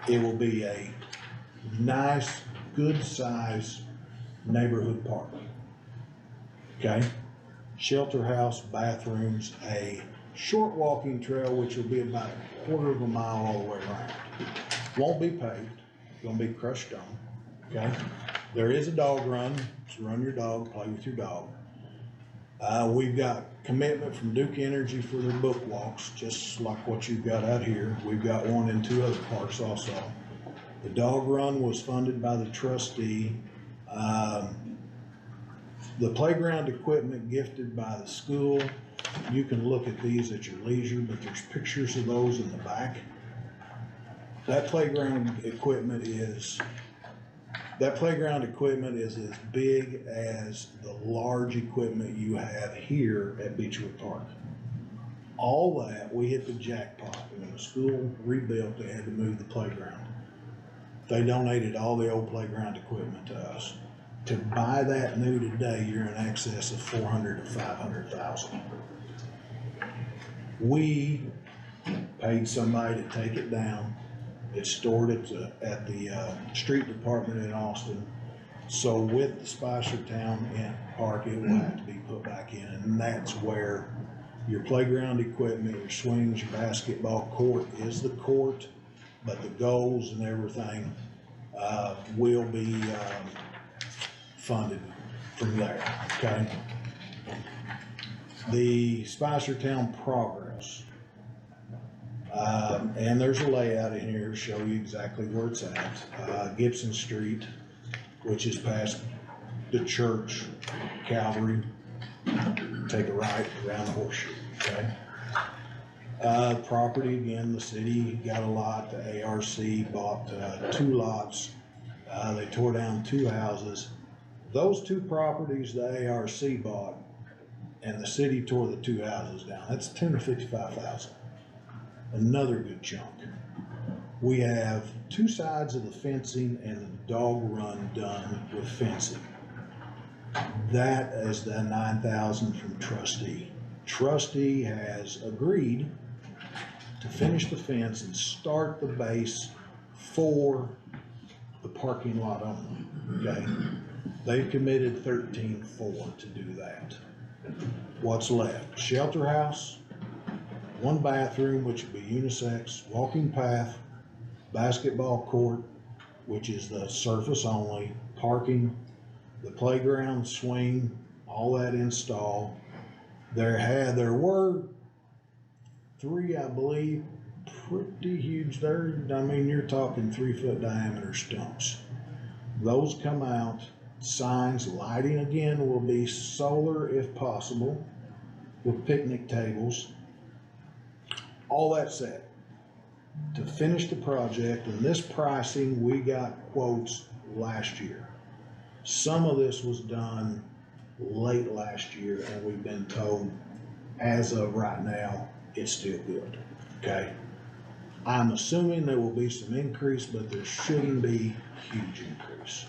It will be a nice, good size neighborhood park, okay? Shelter house, bathrooms, a short walking trail, which will be about a quarter of a mile all the way around. Won't be paved, gonna be crushed stone, okay? There is a dog run, so run your dog, play with your dog. We've got commitment from Duke Energy for their book walks, just like what you've got out here. We've got one in 2 other parks also. The dog run was funded by the trustee. The playground equipment gifted by the school. You can look at these at your leisure, but there's pictures of those in the back. That playground equipment is as big as the large equipment you have here at Beechwood Park. All that, we hit the jackpot. When the school rebuilt, they had to move the playground. They donated all the old playground equipment to us. To buy that new today, you're in excess of $400,000 to $500,000. We paid somebody to take it down. It's stored at the street department in Austin. So with the Spicertown Park, it will have to be put back in, and that's where your playground equipment, your swings, your basketball court is the court, but the goals and everything will be funded from there, okay? The Spicertown progress. And there's a layout in here to show you exactly where it's at. Gibson Street, which is past the church, Calvary, take a right around the horseshoe, okay? Property, again, the city got a lot, the ARC bought 2 lots. They tore down 2 houses. Those 2 properties the ARC bought and the city tore the two houses down. That's $255,000. Another good chunk. We have two sides of the fencing and the dog run done with fencing. That is the 9,000 from trustee. Trustee has agreed to finish the fence and start the base for the parking lot only, okay? They've committed 13.4 to do that. What's left? Shelter house, one bathroom, which would be unisex, walking path, basketball court, which is the surface only, parking, the playground, swing, all that install. There were three, I believe, pretty huge. I mean, you're talking 3-foot diameter stumps. Those come out. Signs, lighting again will be solar if possible, with picnic tables. All that said, to finish the project, and this pricing, we got quotes last year. Some of this was done late last year, and we've been told, as of right now, it's still good, okay? I'm assuming there will be some increase, but there shouldn't be huge increase.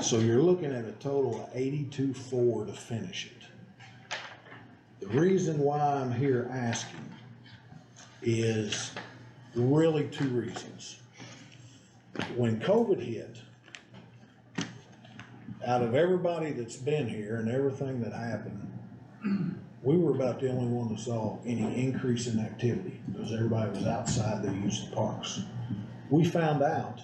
So you're looking at a total of 82.4 to finish it. The reason why I'm here asking is really two reasons. When COVID hit, out of everybody that's been here and everything that happened, we were about the only one that saw any increase in activity because everybody was outside, they used the parks. We found out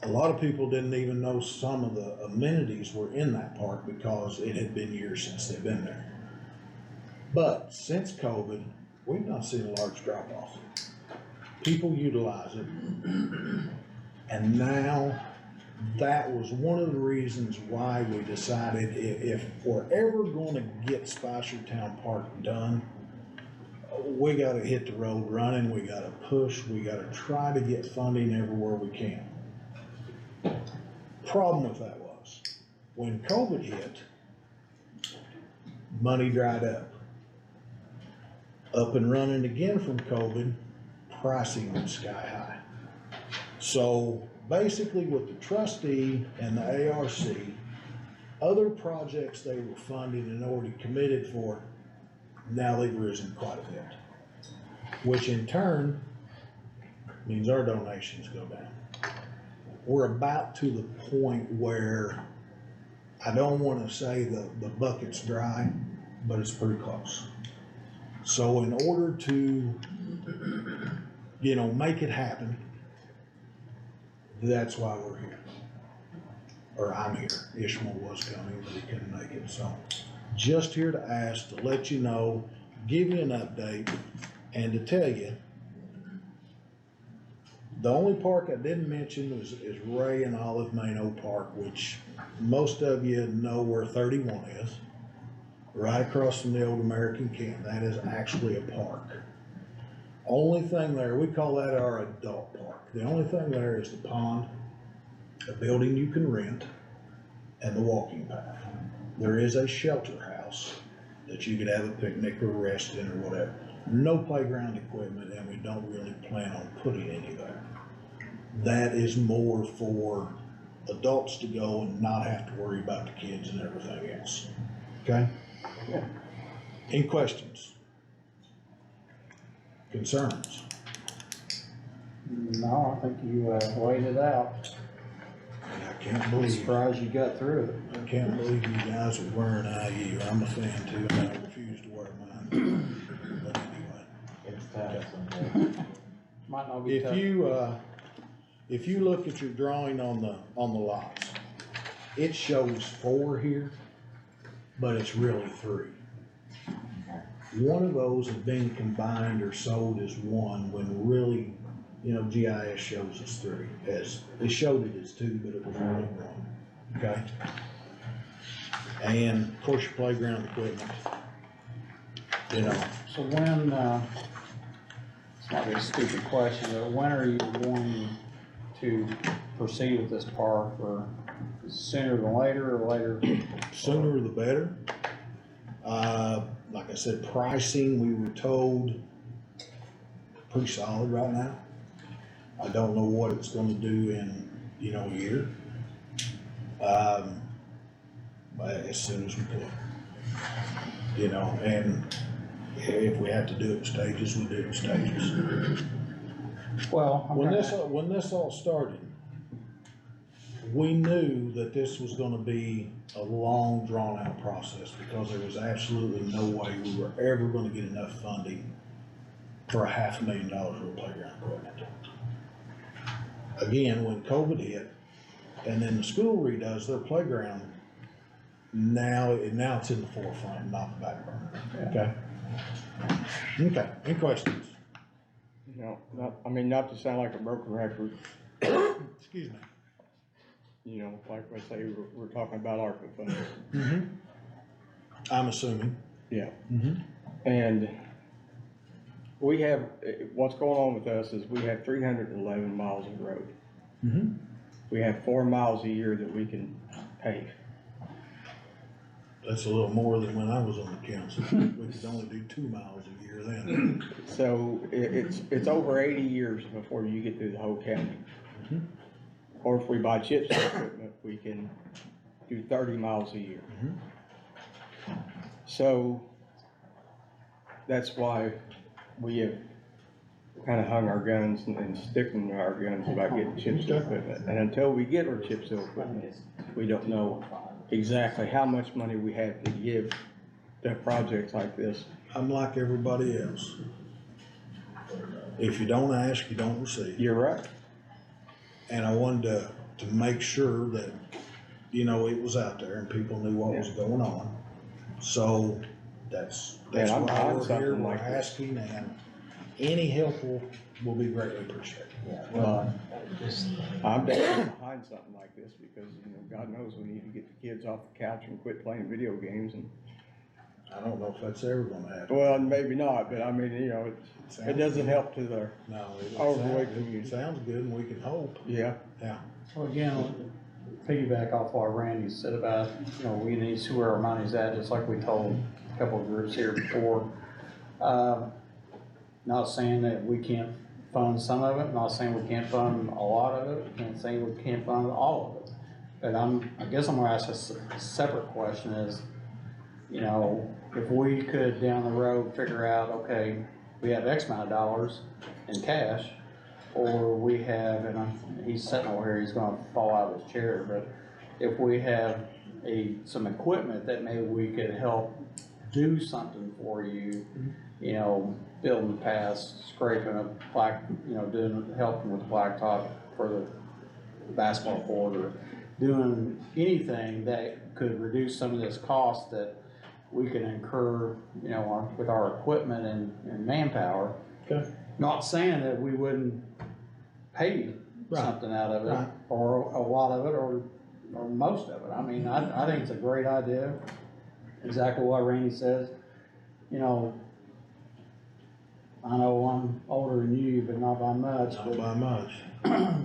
a lot of people didn't even know some of the amenities were in that park because it had been years since they've been there. But since COVID, we've not seen a large drop off. People utilize it. And now that was one of the reasons why we decided if we're ever gonna get Spicertown Park done, we gotta hit the road running, we gotta push, we gotta try to get funding everywhere we can. Problem with that was, when COVID hit, money dried up. Up and running again from COVID, pricing went sky high. So basically with the trustee and the ARC, other projects they were funding and already committed for, now they've risen quite a bit. Which in turn means our donations go down. We're about to the point where I don't want to say the bucket's dry, but it's pretty close. So in order to, make it happen, that's why we're here. Or I'm here. Ishmael was coming, but he couldn't make it. So just here to ask, to let you know, give you an update, and to tell you, the only park I didn't mention is Ray and Olive Mano Park, which most of you know where 31 is. Right across from the old American camp. That is actually a park. Only thing there, we call that our adult park. The only thing there is the pond, a building you can rent, and the walking path. There is a shelter house that you could have a picnic or rest in or whatever. No playground equipment, and we don't really plan on putting any there. That is more for adults to go and not have to worry about the kids and everything else. Okay? Yeah. Any questions? Concerns? No, I think you laid it out. I can't I'm believe, surprised you got through it. I can't believe you guys are wearing IU. I'm a fan too, and I refuse to wear mine. But anyway. It's time someday. Might not be tough. If you look at your drawing on the lots, it shows 4 here, but it's really 3. One of those have been combined or sold as one, when really, GIS shows us 3. They showed it as 2, but it was really 1, okay? And of course your playground equipment, So when, it's not a stupid question, but when are you going to proceed with this park, or sooner than later, or later? Sooner the better. Like I said, pricing, we were told pretty solid right now. I don't know what it's gonna do in, a year. But as soon as we could, and if we have to do it in stages, we do it in stages. Well, When this all started, we knew that this was gonna be a long, drawn-out process, because there was absolutely no way we were ever gonna get enough funding for $500,000 worth of playground equipment. Again, when COVID hit, and then the school redoes their playground, now it's in the forefront, not the back burner, okay? Okay, any questions? No, not to sound like a broken record, Excuse me. Like I say, we're talking about ARPA funds. Mm-hmm. I'm assuming. Yeah. Mm-hmm. And we have, what's going on with us is we have 311 miles of road. Mm-hmm. We have 4 miles a year that we can pave. That's a little more than when I was on the council. We could only do 2 miles a year then. So it's over 80 years before you get through the whole county. Mm-hmm. Or if we buy chips equipment, we can do 30 miles a year. Mm-hmm. So that's why we have kind of hung our guns and sticking to our guns about getting chips equipment. And until we get our chips equipment, we don't know exactly how much money we have to give to projects like this. I'm like everybody else. If you don't ask, you don't receive. You're right. And I wanted to make sure that, it was out there and people knew what was going on. So that's I'm why behind we're here, something we're like this. asking, and any help will be greatly appreciated. Well, I'm definitely behind something like this because, God knows we need to get the kids off the couch and quit playing video games. And I don't know if that's ever gonna happen. well, maybe not, but it doesn't help to the No, overweight it community. sounds good, and we can hope. Yeah. Yeah. Well, again, piggyback off what Randy said about, we need to see where our money's at, just like we told a couple of groups here before. Not saying that we can't fund some of it, not saying we can't fund a lot of it, can't say we can't fund all of it. But I guess I'm gonna ask a separate question is, if we could down the road figure out, okay, we have X amount of dollars in cash, or we have, and he's sitting over here, he's gonna fall out of his chair, but if we have some equipment that maybe we could help do something for you, building paths, scraping a helping with the blacktop for the basketball court, or doing anything that could reduce some of this cost that we can incur, with our equipment and manpower. Okay. Not saying that we wouldn't pay Right. something out of it, Right. or a lot of it, or most of it. I mean, I think it's a great idea, exactly what Randy says. I know I'm older than you, but not by much. Not by much.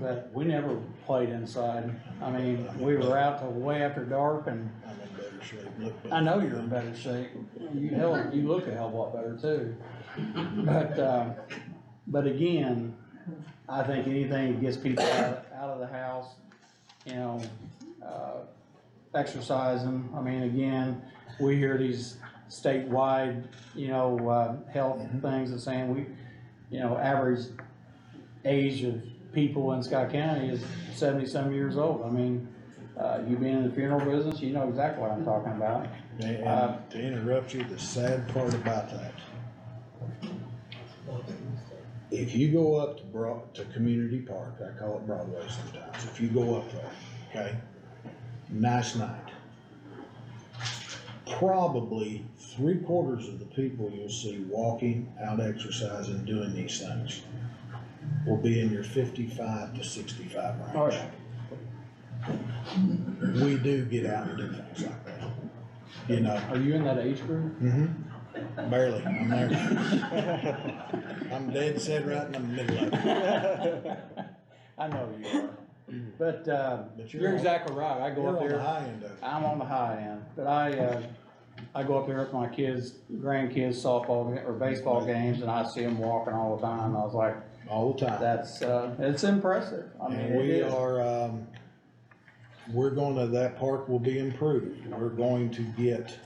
But we never played inside. I mean, we were out till way after dark, and I'm in better shape. Look better. I know you're in better shape. You look a hell of a lot better too. But again, I think anything that gets people out of the house, exercising. I mean, again, we hear these statewide, health things that saying average age of people in Scott County is 70-some years old. I mean, you being in the funeral business, you know exactly what I'm talking about. And to interrupt you, the sad part about that, if you go up to Community Park, I call it Broadway sometimes, if you go up there, okay, nice night, probably 3/4 of the people you'll see walking, out exercising, doing these things will be in your 55 to 65 range. Oh, yeah. We do get out and do things like that, Are you in that age group? Mm-hmm. Barely, I'm there. I'm dead set right in the middle of it. I know you are. But But you're exactly right. I go up You're on there. the high end of it. I'm on the high end, but I go up there with my kids, grandkids softball or baseball games, and I see them walking all the time. I was like, all the time. that's, it's impressive. I mean, And it we is. are, we're gonna, that park will be improved. We're going to get,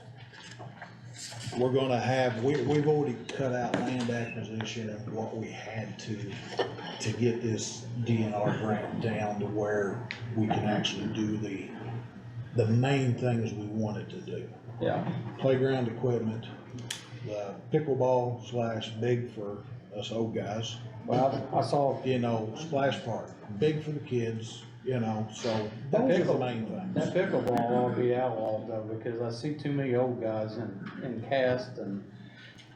we're gonna have, we've already cut out land acquisition and what we had to get this DNR grant down to where we can actually do the main things we wanted to do. Yeah. Playground equipment, the pickleball / big for us old guys. Well, I saw, You know, splash park, big for the kids, you know, so those are the main things. that pickleball ought to be outlawed though, because I see too many old guys in cast and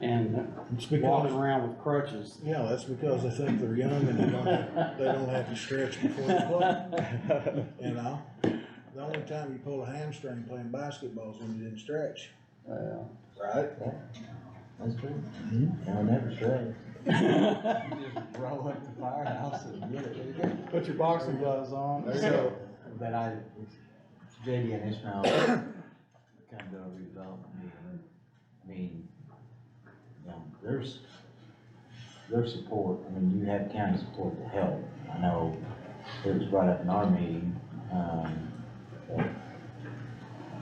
It's because, walking around with crutches. yeah, that's because they think they're young and they don't have to stretch before they play, you know? The only time you pull a hamstring playing basketball is when you didn't stretch, right? That's true. Mhm. I'll never stray. Just roll up the firehouse and get it. Put your boxing gloves on. So, but JD and Ishmael come to a redevelopment meeting. I mean, you know, there's support. I mean, you have county support to help. I know it was brought up in our meeting,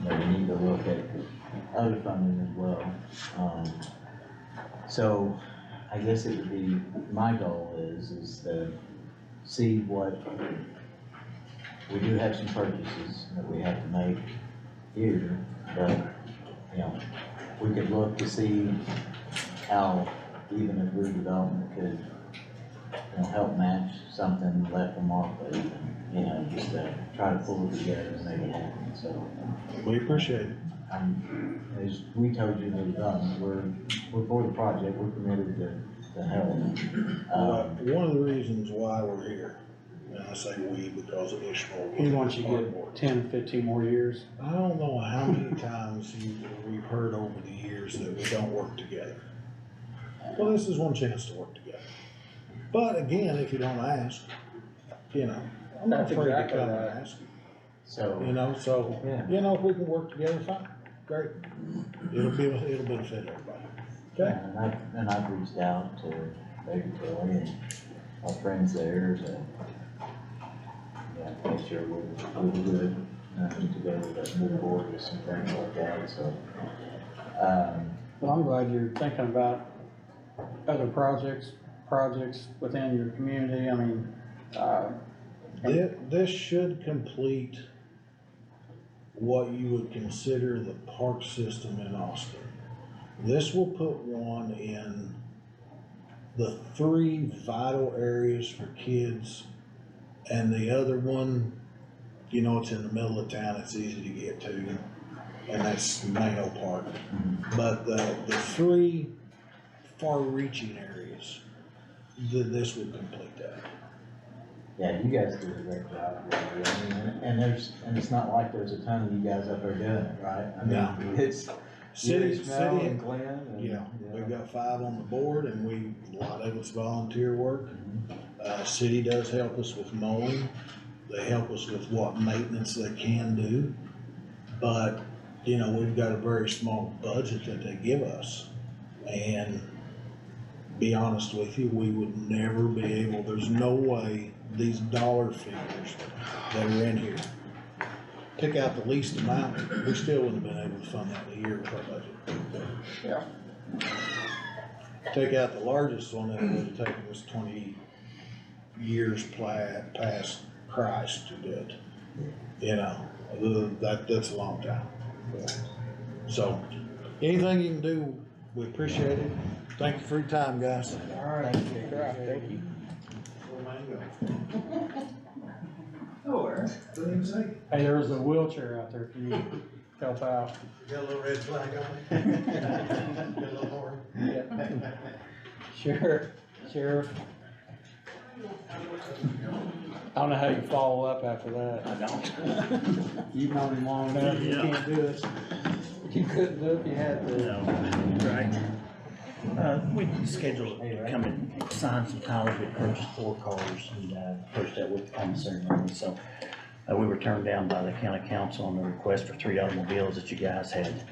but we need to look at other funding as well. So I guess it would be, my goal is to see what, we do have some purchases that we have to make here, but, you know, we could look to see how even if redevelopment could, you know, help match something left from our plate, and, you know, just to try to pull it together and make it happen, so. We appreciate it. As we told you in the development, we're for the project, we're committed to help. One of the reasons why we're here, and I say we because of Ishmael. He wants you to get 10, 15 more years. I don't know how many times we've heard over the years that we don't work together. Well, this is one chance to work together. But again, if you don't ask, you know, I'm not That's afraid to exactly come right. and ask. So. You know, so, Yeah. you know, if we can work together, fine, great. It'll benefit everybody. Okay? And I've reached out to Baby Kelly and our friends there to, yeah, make sure we're good, to move forward with some things like that, so. Well, I'm glad you're thinking about other projects within your community. I mean, This should complete what you would consider the park system in Austin. This will put one in the 3 vital areas for kids, and the other one, you know, it's in the middle of town, it's easy to get to, and that's Mayo Park. But the 3 far-reaching areas, this would complete that. Yeah, you guys do a great job, really. I mean, and it's not like there's a ton of you guys up there doing it, right? I mean, No. it's City, and Glenn and. yeah, we've got 5 on the board, and a lot of it's volunteer work. City does help us with mowing, they help us with what maintenance they can do. But, you know, we've got a very small budget that they give us, and be honest with you, we would never be able, there's no way these dollar figures that are in here, pick out the least amount, we still wouldn't have been able to fund that in a year with our budget. yeah. Take out the largest one, and it would have taken us 20 years past Christ to do it. You know, that's a long time. So, anything you can do, we appreciate it. Thank you for your time, guys. All right, thank you. Hey, there's a wheelchair out there for you to help out. You got a little red flag on it? Got a little horn? Sure, Sheriff. I don't know how you follow up after that. I don't. You've known him long enough, you can't do it. You couldn't do it if you had to. No, right. We scheduled to come and sign some titles. We purchased 4 cars and purchased that with the commissary money. So we were turned down by the county council on the request for 3 automobiles that you guys had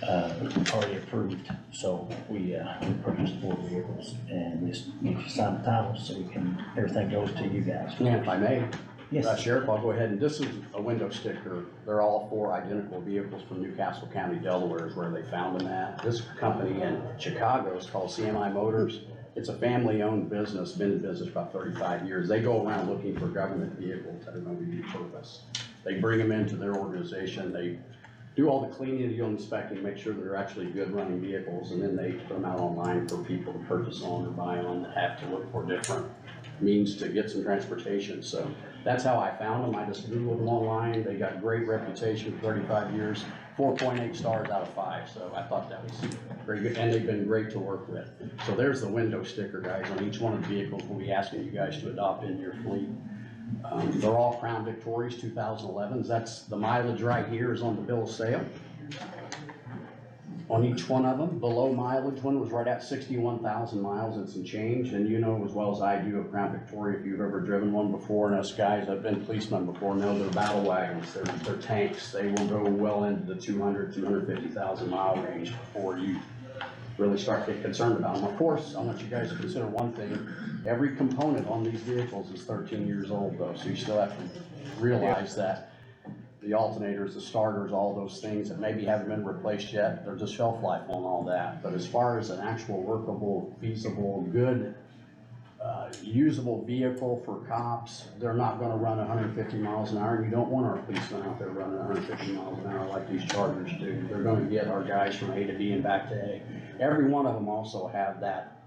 already approved, so we purchased 4 vehicles and just need to sign the titles so we can, everything goes to you guys. And if I may, Yes. Sheriff, I'll go ahead, and this is a window sticker. They're all 4 identical vehicles from Newcastle County, Delaware is where they found them at. This company in Chicago is called CMI Motors. It's a family-owned business, been in business about 35 years. They go around looking for government vehicles that are going to be purpose. They bring them into their organization, they do all the cleaning, deal inspecting, make sure they're actually good running vehicles, and then they put them out online for people to purchase on or buy on that have to look for different means to get some transportation. So that's how I found them. I just Googled them online. They got great reputation for 35 years, 4.8 stars out of 5. So I thought that was very good, and they've been great to work with. So there's the window sticker, guys, on each one of the vehicles we'll be asking you guys to adopt into your fleet. They're all Crown Victorias 2011s. That's the mileage right here is on the bill of sale. On each one of them, the low mileage one was right at 61,000 miles and some change. And you know as well as I do of Crown Victoria, if you've ever driven one before, and us guys, I've been policemen before, know they're battle wagons, they're tanks. They will go well into the 200, 250,000 mile range before you really start to get concerned about them. Of course, I want you guys to consider one thing. Every component on these vehicles is 13 years old though, so you still have to realize that the alternators, the starters, all those things that maybe haven't been replaced yet, they're just shelf life on all that. But as far as an actual workable, feasible, good, usable vehicle for cops, they're not gonna run 150 miles an hour, and you don't want our policemen out there running 150 miles an hour like these Chargers do. They're gonna get our guys from A to B and back to A. Every one of them also have that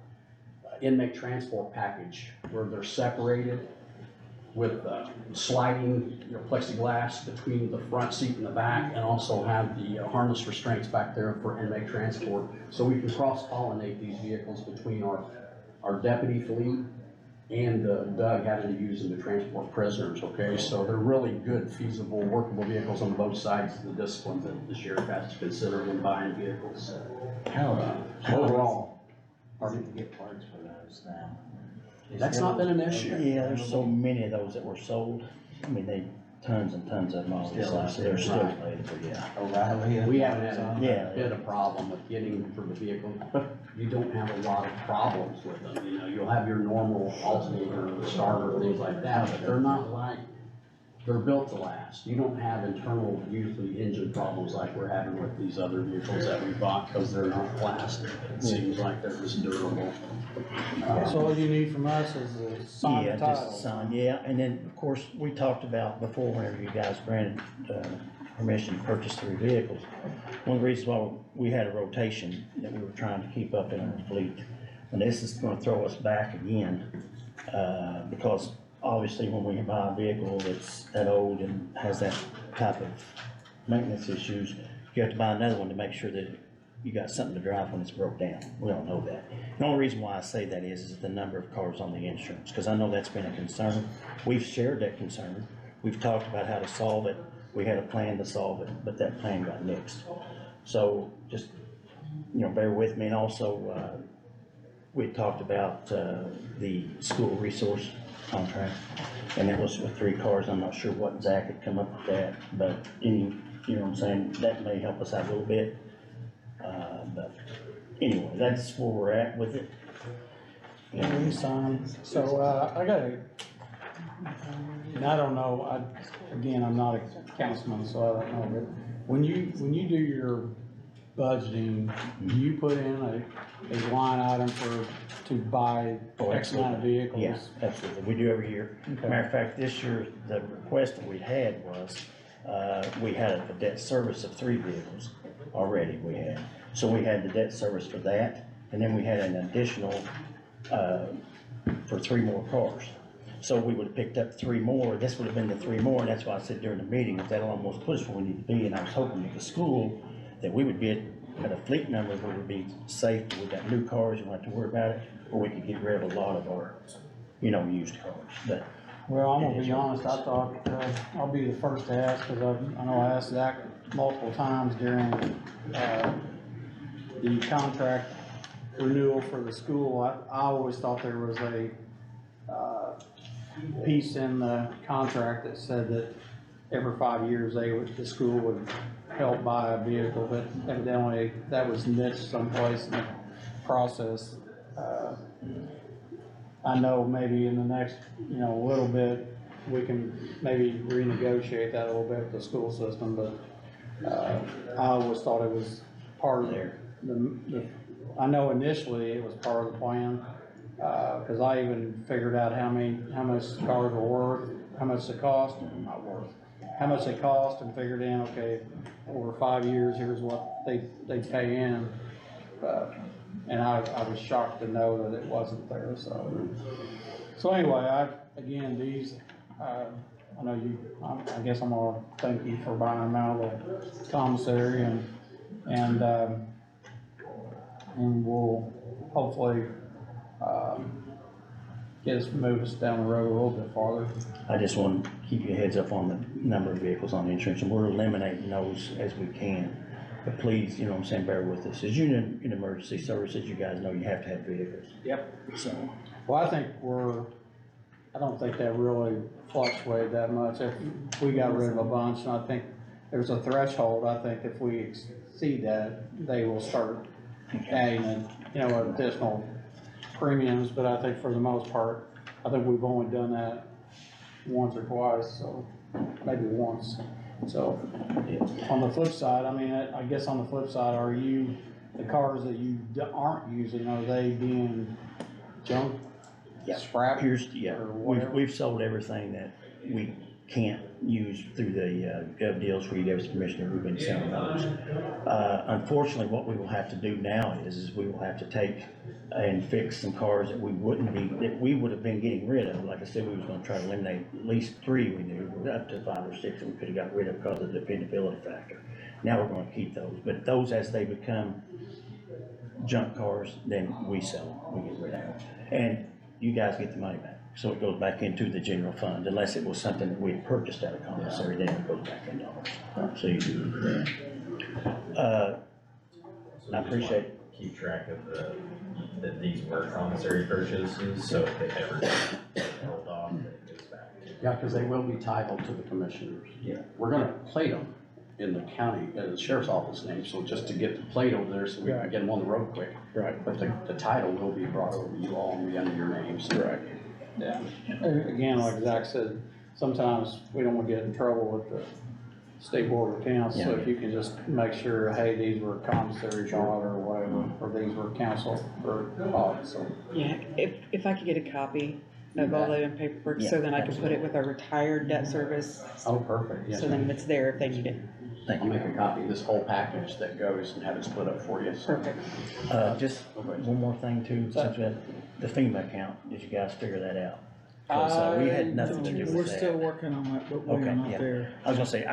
inmate transport package where they're separated with sliding plexiglass between the front seat and the back, and also have the harness restraints back there for inmate transport. So we can cross-pollinate these vehicles between our deputy fleet and Doug having to use them to transport prisoners, okay? So they're really good, feasible, workable vehicles on both sides of the discipline that the sheriff has to consider when buying vehicles. Overall. Hard to get parts for those now. That's not been an issue. Yeah, there's so many of those that were sold. I mean, tons and tons of them all Still out so there, they're still right. available, yeah. O'Reilly. We haven't had Yeah. a bit of problem with getting them for the vehicle, but you don't have a lot of problems with them, you know, you'll have your normal alternator, starter, things like that, but they're not like, they're built to last. You don't have internal, usually engine problems like we're having with these other vehicles that we bought, because they're not plastic. It seems like they're just durable. So all you need from us is a signed Yeah, title. just sign, yeah, and then, of course, we talked about before, whenever you guys granted, permission to purchase 3 vehicles. One of the reasons why we had a rotation that we were trying to keep up in our fleet. And this is gonna throw us back again, because obviously when we buy a vehicle that's that old and has that type of maintenance issues, you have to buy another one to make sure that you got something to drive when it's broke down. We all know that. The only reason why I say that is the number of cars on the insurance, because I know that's been a concern. We've shared that concern. We've talked about how to solve it. We had a plan to solve it, but that plan got nixed. So just, bear with me. And also, we talked about the school resource contract, and it was with 3 cars. I'm not sure what Zach had come up with that, but you know what I'm saying? That may help us out a little bit. But anyway, that's where we're at with it. Yeah, we sign. So, I don't know, again, I'm not a councilman, so I don't know, but when you do your budgeting, do you put in a line item to buy X amount of vehicles? Yes, absolutely. We do every year. Okay. Matter of fact, this year, the request that we had was, we had a debt service of 3 vehicles already we had. So we had the debt service for that, and then we had an additional, for 3 more cars. So we would have picked up 3 more, this would have been the 3 more, and that's why I said during the meeting, that that'll almost push where we need to be, and I was hoping with the school, that we would be at a fleet number where we'd be safe, we got new cars, you don't have to worry about it, or we could get rid of a lot of our, used cars, but. Well, I'm gonna be honest, I thought, I'll be the first to ask, cause I know I asked Zach multiple times during, the contract renewal for the school. I always thought there was a, piece in the contract that said that every 5 years, the school would help buy a vehicle, but evidently that was niched someplace in the process. I know maybe in the next, little bit, we can maybe renegotiate that a little bit with the school system, but, I always thought it was part of I know initially it was part of the plan, cause I even figured out how much the cars were worth, how much they cost, not worth, how much they cost, and figured in, okay, over 5 years, here's what they pay in. And I was shocked to know that it wasn't there, so anyway, these, I know I guess I'm gonna thank you for buying them out of the commissary, and we'll hopefully, move us down the road a little bit farther. I just want to keep your heads up on the number of vehicles on the insurance, and we're eliminating those as we can. But please, you know what I'm saying, bear with us. As you know, in emergency services, you guys know you have to have vehicles. Yep. So, Well, I don't think that really fluctuated that much. If we got rid of a bunch, and I think there's a threshold, I think if we exceed that, they will start adding, additional premiums, but I think for the most part, I think we've only done that once or twice, so maybe once. So, on the flip side, I guess on the flip side, the cars that you aren't using, are they being junk? yeah, Scrap? we've sold everything that we can't use through the gov deals where you gave us permission, we've been selling those. Unfortunately, what we will have to do now is we will have to take and fix some cars that we would have been getting rid of. Like I said, we was gonna try to eliminate at least 3 we knew, up to 5 or 6 that we could have got rid of because of the dependability factor. Now we're gonna keep those, but those, as they become junk cars, then we sell them, we get rid of them. And you guys get the money back. So it goes back into the general fund, unless it was something that we had purchased out of commissary, then it goes back into ours. So you do that. I appreciate it. Keep track of that these were commissary purchases, so if they ever get held off, then it goes back. Yeah, because they will be titled to the commissioners. Yeah. We're gonna plate them in the county, the sheriff's office name, so just to get the plate over there so we can get them on the road quick. Right. But the title will be brought over to you all and be under your names. Right. Yeah, again, like Zach said, sometimes we don't want to get in trouble with the state board of accounts, so if you can just make sure, hey, these were commissary bought or whatever, or these were council or bought, so. Yeah, if I could get a copy of all the paperwork, so then I can put it with our retired debt service. Oh, perfect, yes. So then it's there if they need it. I'll make a copy of this whole package that goes and have it split up for you. Perfect. Just one more thing too, since we had the FEMA account, did you guys figure that out? 'Cause, we had nothing to do with that. We're still working on it, but we're Okay, not yeah. there. I was gonna say,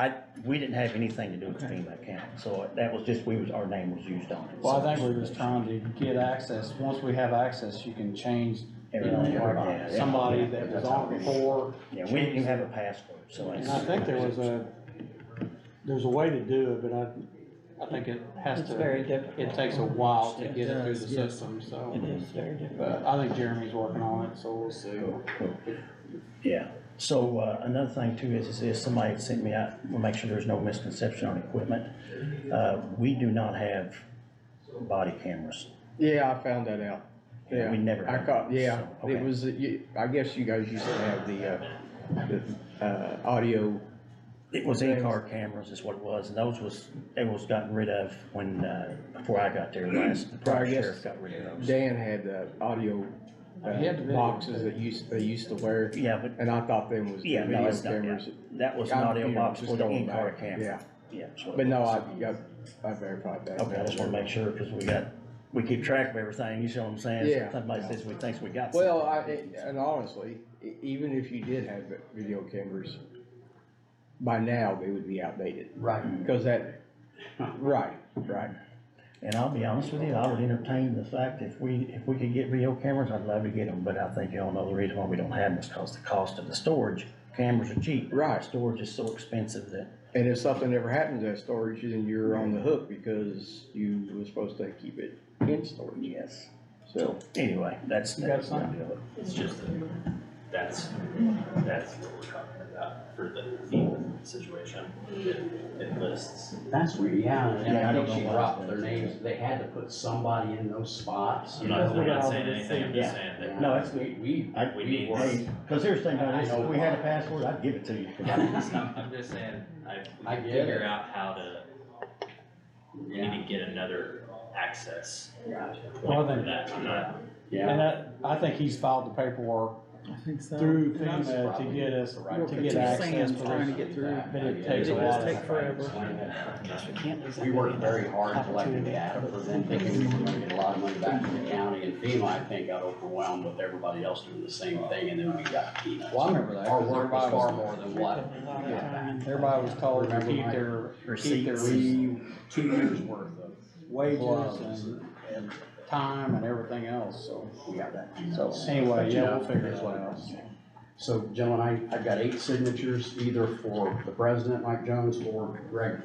we didn't have anything to do with the FEMA account, so that was just, our name was used on it. Well, I think we're just trying to get access. Once we have access, you can change, Everything. like somebody that was on it before. Yeah, we didn't even have a password, so And it's. I think there's a way to do it, but I think it has It's to. very difficult. It takes a while to It get it through the does, yes. system, so. It is very difficult. But I think Jeremy's working on it, so we'll see. Yeah, so, another thing too is this, somebody had sent me out, we'll make sure there's no misconception on equipment. We do not have body cameras. Yeah, I found that out. Yeah, We never I had caught, those, yeah, so, it okay. was, I guess you guys used to have the audio. It was in-car cameras is what it was, and it was gotten rid of when, before I got there last, the prior I guess sheriff got rid of those. Dan had the audio He had the video. boxes that they used to wear, Yeah, but, and I thought them was the yeah, no, video it's not, cameras. that was I'm, an audio you know, box just for the going in-car back, camera. yeah. Yeah. that's what it But no, was. I verified that. Okay, I just wanna make sure, cause we keep track of everything, you see what I'm saying? Yeah. Somebody says we thinks we got Well, something. and honestly, even if you did have video cameras, by now they would be outdated. Right. Because right. And I'll be honest with you, I would entertain the fact if we could get video cameras, I'd love to get them, but I think y'all know the reason why we don't have them is because the cost of the storage. Cameras are cheap. Right. Storage is so expensive that. And if something ever happens at storage, then you're on the hook because you were supposed to keep it in storage. Yes. So, anyway, that's. You got something? It's just that's what we're talking about for the FEMA situation, it lists. That's weird, yeah, and Yeah, I I don't think she know why dropped it's their been- names, they had to put somebody in those spots. I'm not saying anything, I'm just saying that. No, it's, We We need- hey, cause here's the thing about this, if we had a password, I'd give it to you. I'm just saying, I I get figure it. out how to, we need to get another access Well, point I for think- that, I'm not. And I think he's filed the paperwork I think so. through And I'm FEMA to get us, Well, to through get access Sam's for trying to this. get through. But it takes a It lot does of. take forever. We worked very hard collecting data for them, thinking we were gonna get a lot of money back from the county, and FEMA, I think, got overwhelmed with everybody else doing the same thing, and then we got peanuts. Well, I remember that, Our 'cause work was everybody far was- more than what we got back. Everybody was told to Remember keep my their receipts, 2 years worth of wages gloves. and time and everything else, so. We got that. So anyway, yeah, we'll figure this one out. So, gentlemen, I've got 8 signatures, either for the president, Mike Jones, or Greg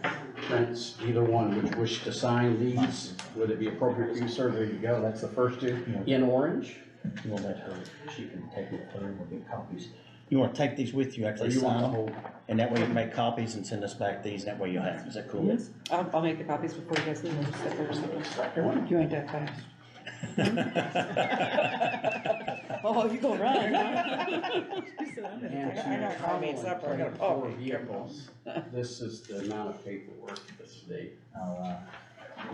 Prince, either one, which wish to sign these. Would it be appropriate for you, sir? There you go, that's the first 2, in orange. We'll let her, she can take it through, we'll get copies. You wanna take these with you after Or they you want sign the them? And that way you can make copies and send us back these, and that way you'll have them, is that cool? Yes. I'll make the copies before you guys leave, I'll just sit there a second. You ain't that fast. Oh, you gonna run, huh? And I got coffee, supper, I got for coffee. vehicles, this is the amount of paperwork that's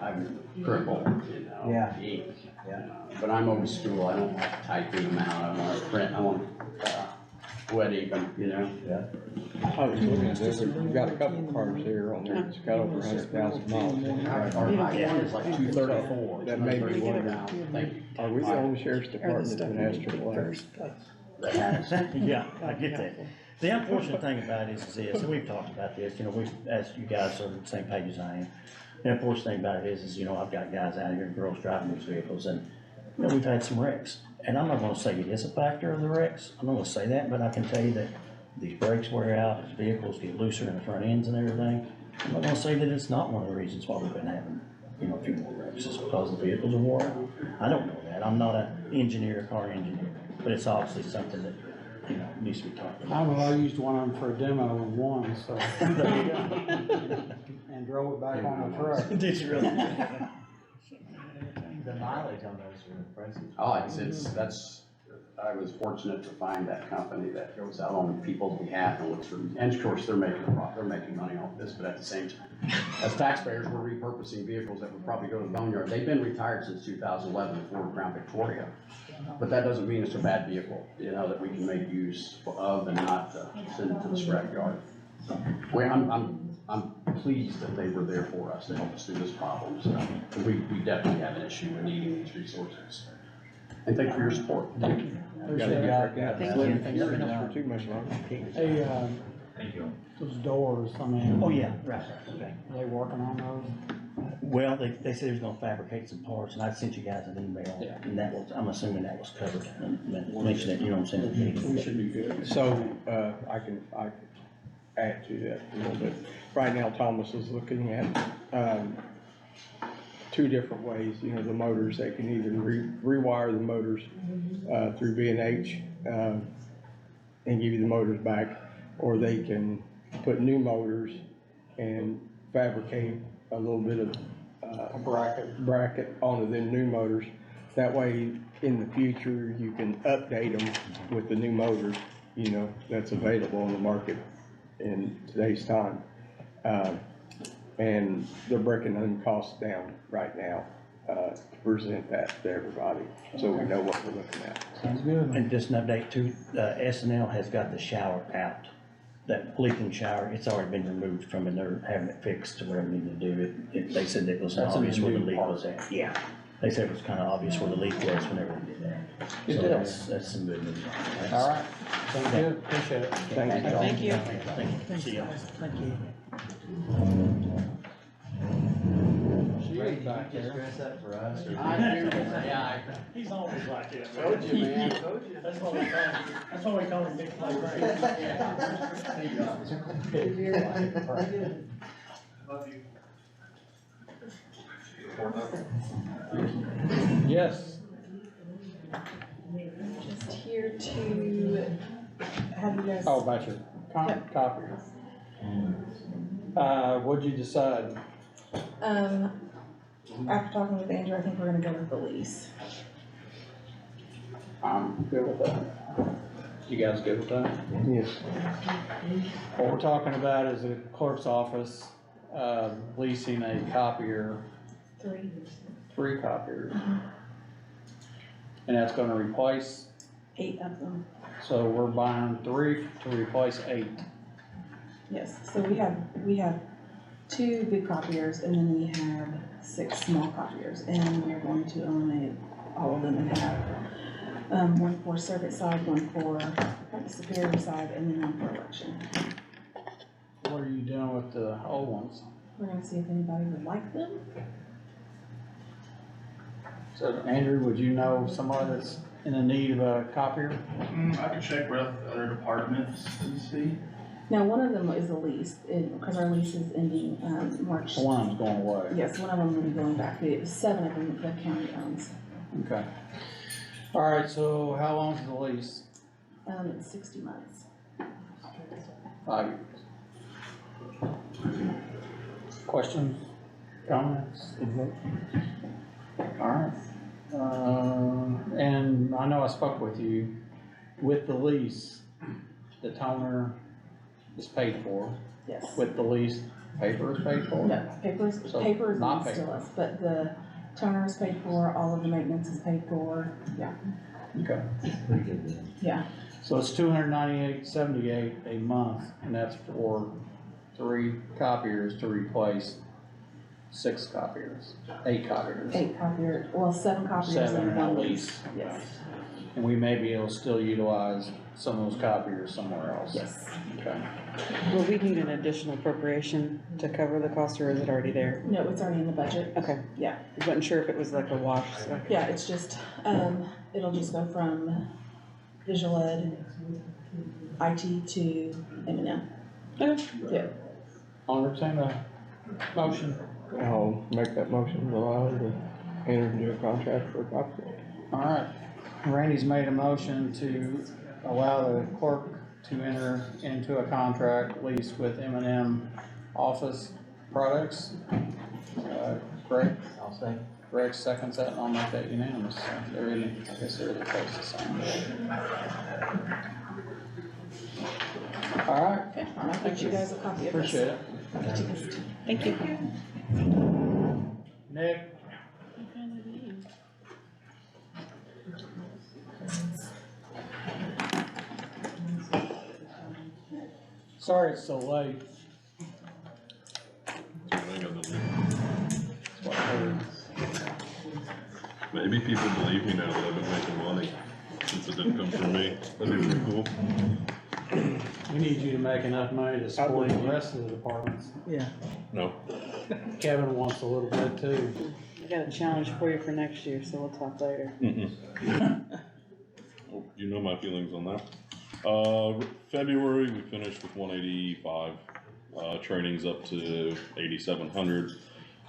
I'm crippled, you know. Yeah. But I'm old school, I don't like typing them out, I want to print, I want wet ink them, you know? I was looking at this, we've got a couple cars here on there, it's got over 100,000 miles. Our high one is like 234. That may be one of Thank you. Are we the only sheriff's department that has AAA? That has. Yeah, I get that. The unfortunate thing about it is this, and we've talked about this, you know, as you guys are on the same page as I am. The unfortunate thing about it is, you know, I've got guys out here and girls driving these vehicles, and, you know, we've had some wrecks. And I'm not gonna say it is a factor of the wrecks, I'm not gonna say that, but I can tell you that these brakes wear out, as vehicles get looser in the front ends and everything. I'm not gonna say that it's not one of the reasons why we've been having, you know, a few more wrecks, it's because the vehicles are worn out. I don't know that, I'm not an engineer, car engineer, but it's obviously something that, you know, needs to be talked about. I used one of them for a demo and won, so. There you go. And drove it back on the truck. Did you really? The mileage on those are impressive. Oh, that's, I was fortunate to find that company that goes out on people's behalf and looks for, and of course, they're making money off this, but at the same time, as taxpayers, we're repurposing vehicles that would probably go to the boneyard. They've been retired since 2011, the Ford Crown Victoria. But that doesn't mean it's a bad vehicle, you know, that we can make use of and not send it to the scrapyard. I'm pleased that they were there for us to help us through this problem, so we definitely have an issue in needing these resources. And thank you for your support. Thank you. Thank you. For too much longer. Hey, Thank you. those doors, I mean. Oh, yeah, right, okay. Are they working on those? Well, they said they was gonna fabricate some parts, and I sent you guys an email, and that was, I'm assuming that was covered, and mentioned that, you know what I'm saying? We should be good. So, I can add to that a little bit. Right now, Thomas is looking at, 2 different ways, you know, the motors, they can either rewire the motors, through B&H, and give you the motors back, or they can put new motors and fabricate a little bit of, bracket onto the new motors. That way, in the future, you can update them with the new motors, you know, that's available on the market in today's time. And they're breaking them costs down right now, to present that to everybody, so we know what we're looking at. Sounds good. And just an update too, S&L has got the shower out, that leaking shower, it's already been removed from it, they're having it fixed or whatever they need to do. They said it was That's a obvious where the new leak part. was at. Yeah, they said it was kinda obvious where the leak was whenever they did that. Good So deal. that's some good news. All right, sounds good, appreciate it. Thank you. Thank you. Thank you. See y'all. Thank you. She is back Just there. dress up for us or? I do, yeah, He's always like that. I told you, man. That's what we call him, that's what we call him, Big Play Yes. Just here to have you guys. Oh, about your copy. What'd you decide? After talking with Andrew, I think we're gonna go with the lease. I'm good with that. You guys good with that? Yes. What we're talking about is the clerk's office, leasing a copier, 3 copiers. And that's gonna replace, 8 of them, so we're buying 3 to replace 8. yes. So we have 2 big copiers and then we have 6 small copiers. And we're going to eliminate all of them and have one for circuit side, one for the Superior side, and then one for election. What are you doing with the old ones? We're gonna see if anybody would like them. So Andrew, would you know somebody that's in the need of a copier? I can check with other departments and see. Now, one of them is a lease, because our lease is ending, March. The one's going away. Yes, one of them will be going back. The 7 of them the county owns. Okay. Alright, so how long is the lease? It's 60 months. 5 years. Questions, comments? Alright. And I know I spoke with you, with the lease, the toner is paid for. Yes. With the lease, paper is paid for? No, paper So is not leased paid to us, but the toner is paid for, all of the maintenance is paid for, yeah. Okay. Pretty good then. Yeah. So it's $298.78 a month, and that's for 3 copiers to replace 6 copiers, 8 copiers. 8 copiers, well, 7 copiers 7 and and a 1 lease. lease, yes. And we may be able to still utilize some of those copiers somewhere else. Yes. Okay. Will we need an additional appropriation to cover the cost, or is it already there? No, it's already in the budget. Okay. Yeah. I wasn't sure if it was like a wash, so. Yeah, it's just, it'll just go from visual ed, IT to M&M. Okay. Yeah. I'll entertain a motion. I'll make that motion, allow her to enter into a contract for a copy. Alright, Randy's made a motion to allow the clerk to enter into a contract lease with M&M Office Products. Greg? I'll say. Greg seconds that, and I'll make that unanimous. They're in, I guess they're the place to sign. Alright. Okay, I'll get you guys a copy of this. Appreciate it. I'll get you this too. Thank you. Nick? Sorry it's so late. Maybe people believe me now that I've been making money since it didn't come from me. That'd be pretty cool. We need you to make enough money to support the rest of the departments. Yeah. No. Kevin wants a little bit too. I got a challenge for you for next year, so we'll talk later. Oh, you know my feelings on that. February, we finished with 185. Training's up to 8,700.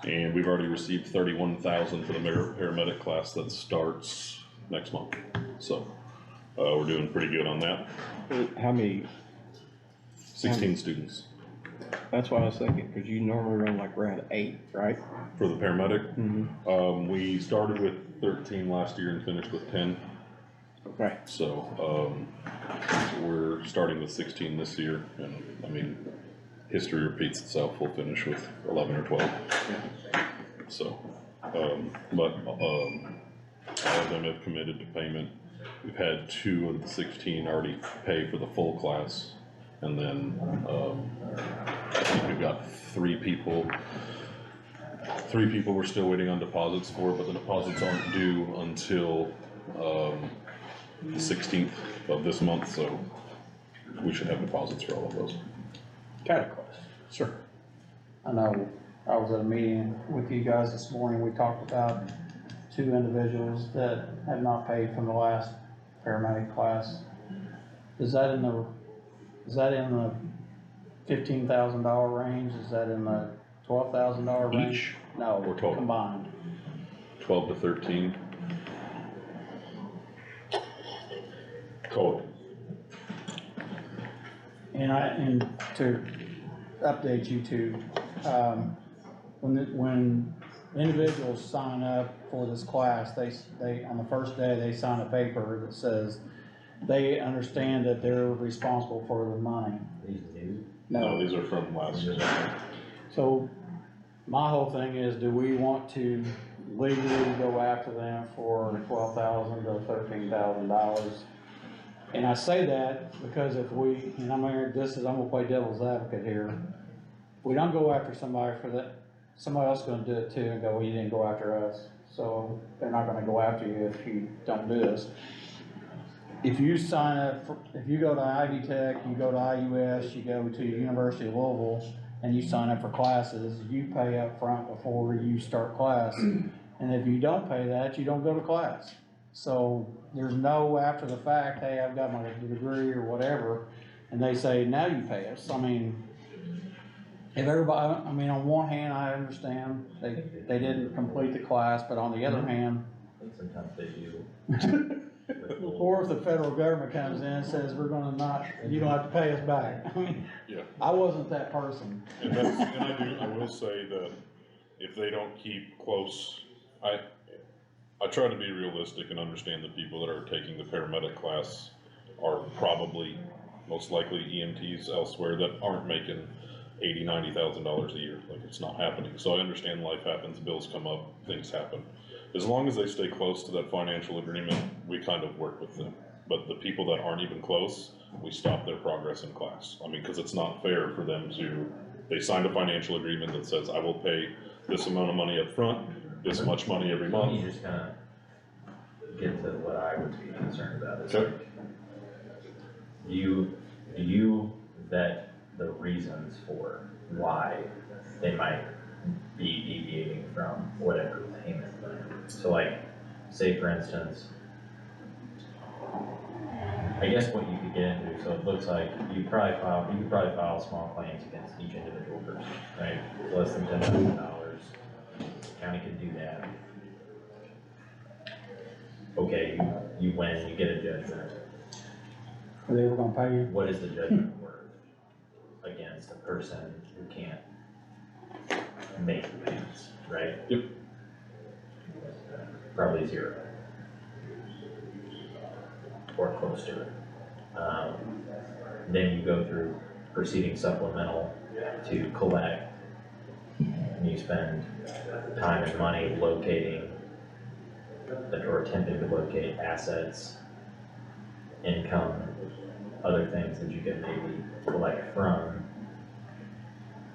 And we've already received 31,000 for the paramedic class that starts next month. So, we're doing pretty good on that. How many? 16 students. That's what I was thinking, cause you normally run like around 8, right? For the paramedic? We started with 13 last year and finished with 10. Okay. So, we're starting with 16 this year, and I mean, history repeats itself. We'll finish with 11 or 12. So, all of them have committed to payment. We've had 2 of the 16 already pay for the full class, and then I think we've got 3 people. 3 people we're still waiting on deposits for, but the deposits aren't due until the 16th of this month, so we should have deposits for all of those. Got a question. Sure. I know I was at a meeting with you guys this morning. We talked about 2 individuals that have not paid from the last paramedic class. Is that in the $15,000 range? Is that in the $12,000 range? Each? No, or total? Combined. 12 to 13. Total. And to update you too. When individuals sign up for this class, they, on the first day, they sign a paper that says they understand that they're responsible for the money. No, these are from last year. So, my whole thing is, do we want to legally go after them for $12,000 to $13,000? And I say that because if we, and I'm gonna play devil's advocate here. If we don't go after somebody for that, somebody else is gonna do it too and go, well, you didn't go after us. So, they're not gonna go after you if you don't do this. If you sign up for, if you go to Ivy Tech, you go to IUS, you go to University of Louisville, and you sign up for classes, you pay up front before you start class. And if you don't pay that, you don't go to class. So there's no after the fact, hey, I've got my degree or whatever, and they say, now you pay us. I mean, if everybody, I mean, on one hand, I understand they didn't complete the class, but on the other hand, Sometimes they do. or if the federal government comes in and says, we're gonna not, you don't have to pay us back. I mean, Yeah. I wasn't that person. And I will say that if they don't keep close, I try to be realistic and understand the people that are taking the paramedic class are probably most likely EMTs elsewhere that aren't making $80,000-$90,000 a year. Like, it's not happening. So I understand life happens, bills come up, things happen. As long as they stay close to that financial agreement, we kind of work with them. But the people that aren't even close, we stop their progress in class. I mean, because it's not fair for them to, they signed a financial agreement that says, I will pay this amount of money up front, this much money every month. You just kind of get to what I would be concerned about. Is Okay. like, do you vet the reasons for why they might be deviating from whatever payment plan? So like, say for instance, I guess what you could get into, so it looks like you could probably file small claims against each individual person, right? It's less than $10,000, the county could do that. Okay, you win, you get a judgment. Are they ever gonna pay you? What is the judgment worth against a person who can't make the payments, right? Yep. Probably zero. Or close to it. Then you go through proceeding supplemental to collect, and you spend time and money locating or attempting to locate assets, income, other things that you can maybe collect from.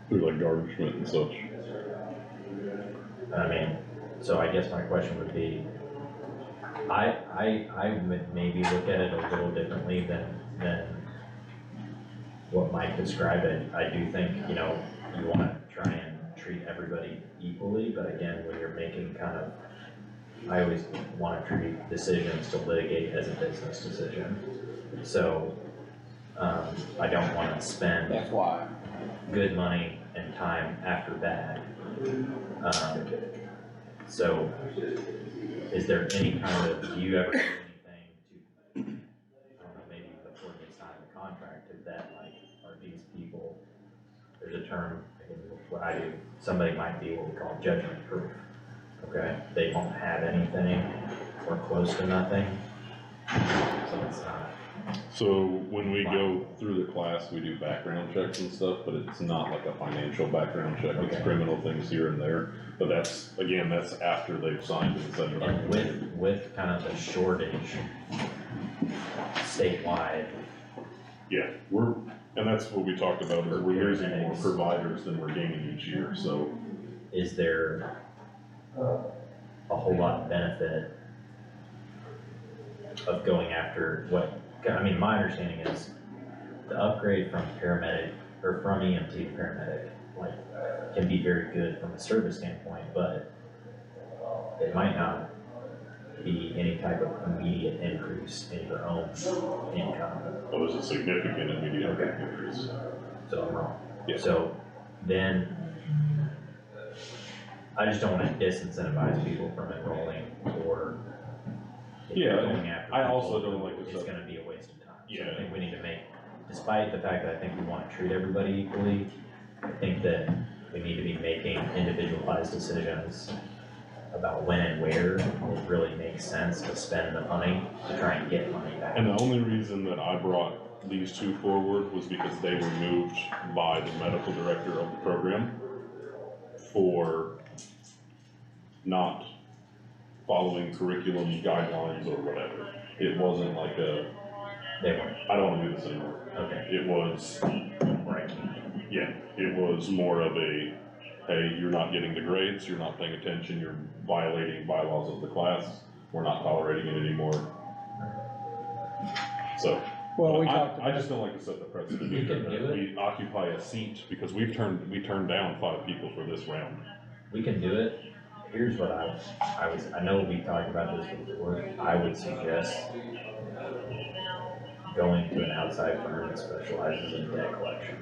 Through like garnishment and such. I mean, so I guess my question would be, I would maybe look at it a little differently than what Mike described. I do think, you know, you wanna try and treat everybody equally, but again, when you're making kind of, I always wanna treat decisions to litigate as a business decision. So, I don't wanna spend good money and time after bad. So, is there any kind of, do you ever do anything to, I don't know, maybe before they sign the contract, is that like, are these people, there's a term, in what I do, somebody might be what we call judgment proof, okay? They won't have anything or close to nothing, so it's not. So when we go through the class, we do background checks and stuff, but it's not like a financial background check. It's criminal things here and there. But that's, again, that's after they've signed and said. And with kind of the shortage statewide. Yeah, and that's what we talked about, is we're losing more providers than we're gaining each year, so. Is there a whole lot of benefit of going after what, I mean, my understanding is the upgrade from paramedic, or from EMT to paramedic, like, can be very good from a service standpoint, but it might not be any type of immediate increase in your own income. Oh, there's a significant immediate increase. So I'm wrong. Yeah. So then, I just don't wanna disincentivize people from enrolling, or if you're going after I also people, don't like it's this. gonna be a waste of time. So Yeah. I think we need to make, despite the fact that I think we wanna treat everybody equally, I think that we need to be making individualized decisions about when and where it really makes sense to spend the money to try and get money back. And the only reason that I brought these two forward was because they were moved by the medical director of the program for not following curriculum guidelines or whatever. It wasn't like a, They weren't. I don't wanna do this anymore. Okay. It was, Right. yeah, it was more of a, hey, you're not getting the grades, you're not paying attention, you're violating bylaws of the class, we're not tolerating it anymore. So, Well, we I talked about. just don't like to set the precedent. We can do it. We occupy a seat, because we turned down 5 people for this round. We can do it. Here's what I know we talked about this before. I would suggest going to an outside firm that specializes in debt collection.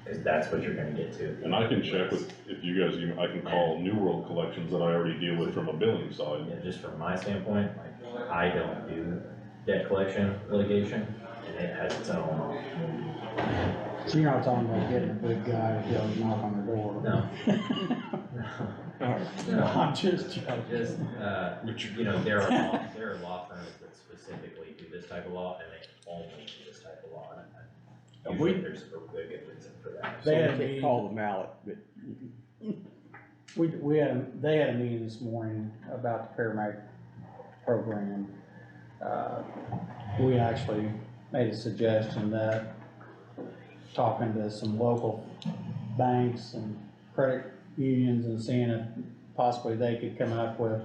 Cause that's what you're gonna get to. And I can check with, if you guys, I can call New World Collections that I already deal with from a billing side. Yeah, just from my standpoint, like, I don't do debt collection litigation, and it has its own. So you're not talking about getting a big guy to go knock on the door? No. No, I'm just joking. Just, you know, there are law firms that specifically do this type of law, and they only do this type of law, and usually there's a good reason for that. They had a So we meeting. can't call the mallet, but They had a meeting this morning about the paramedic program. We actually made a suggestion that talking to some local banks and credit unions and seeing if possibly they could come up with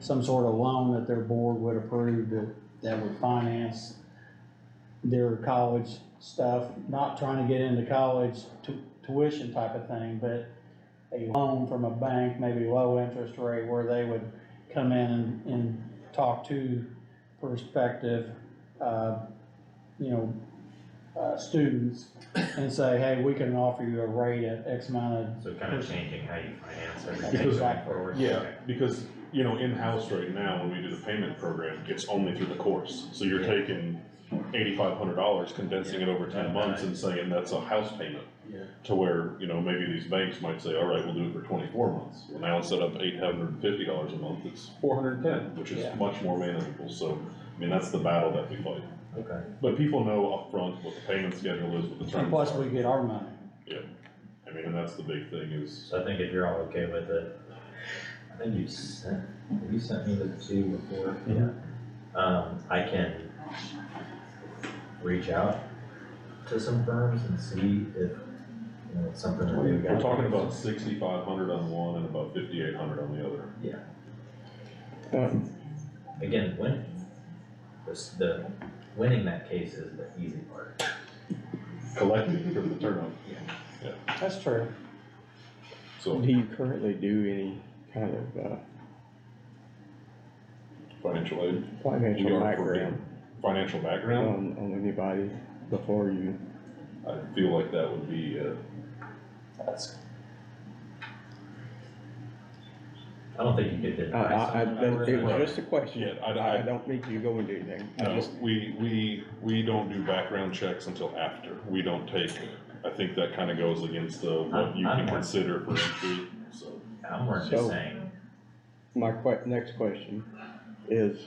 some sort of loan that their board would approve that would finance their college stuff, not trying to get into college tuition type of thing, but a loan from a bank, maybe low interest rate, where they would come in and talk to prospective, students and say, hey, we can offer you a rate at X amount of. So kind of changing how you finance everything Because, going forward. yeah, because, you know, in-house right now, when we do the payment program, it's only through the course. So you're taking $8,500, condensing it over 10 months and saying that's a house payment. To where, you know, maybe these banks might say, all right, we'll do it for 24 months. Well, now instead of $850 a month, it's $410, which is much more manageable. So, I mean, that's the battle that we fight. Okay. But people know upfront what the payment schedule is, what the terms Plus, are. we get our money. Yeah, I mean, and that's the big thing is. So I think if you're all okay with it, I think you sent me the two before. Yeah. I can reach out to some firms and see if, you know, it's something that they've got. We're talking about 6,500 on one and about 5,800 on the other. Yeah. Again, winning that case is the easy part. Collecting for the turnout. Yeah. That's true. So. do you currently do any kind of, Financial aid. financial We are background Financial background? on anybody before you? I feel like that would be, I don't think you could deny someone. It was just a question. Yeah, I don't need you to go into anything. no, we don't do background checks until after. We don't take, I think that kind of goes against what you can consider for entry, so. I'm more just saying. My next question is,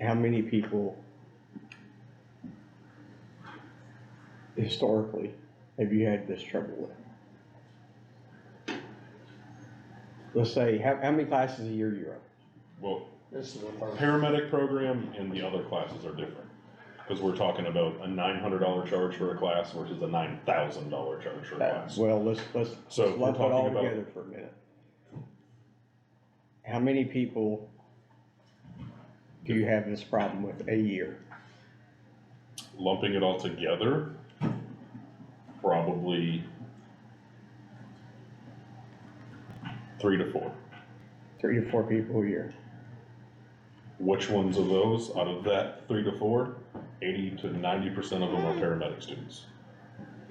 how many people historically have you had this trouble with? Let's say, how many classes a year you run? Well, paramedic program and the other classes are different. Because we're talking about a $900 charge for a class versus a $9,000 charge for a class. Well, let's So if we're lump it all talking about- together for a minute. How many people do you have this problem with a year? Lumping it all together, probably 3 to 4. 3 to 4 people a year. Which ones of those, out of that 3 to 4, 80 to 90% of them are paramedic students.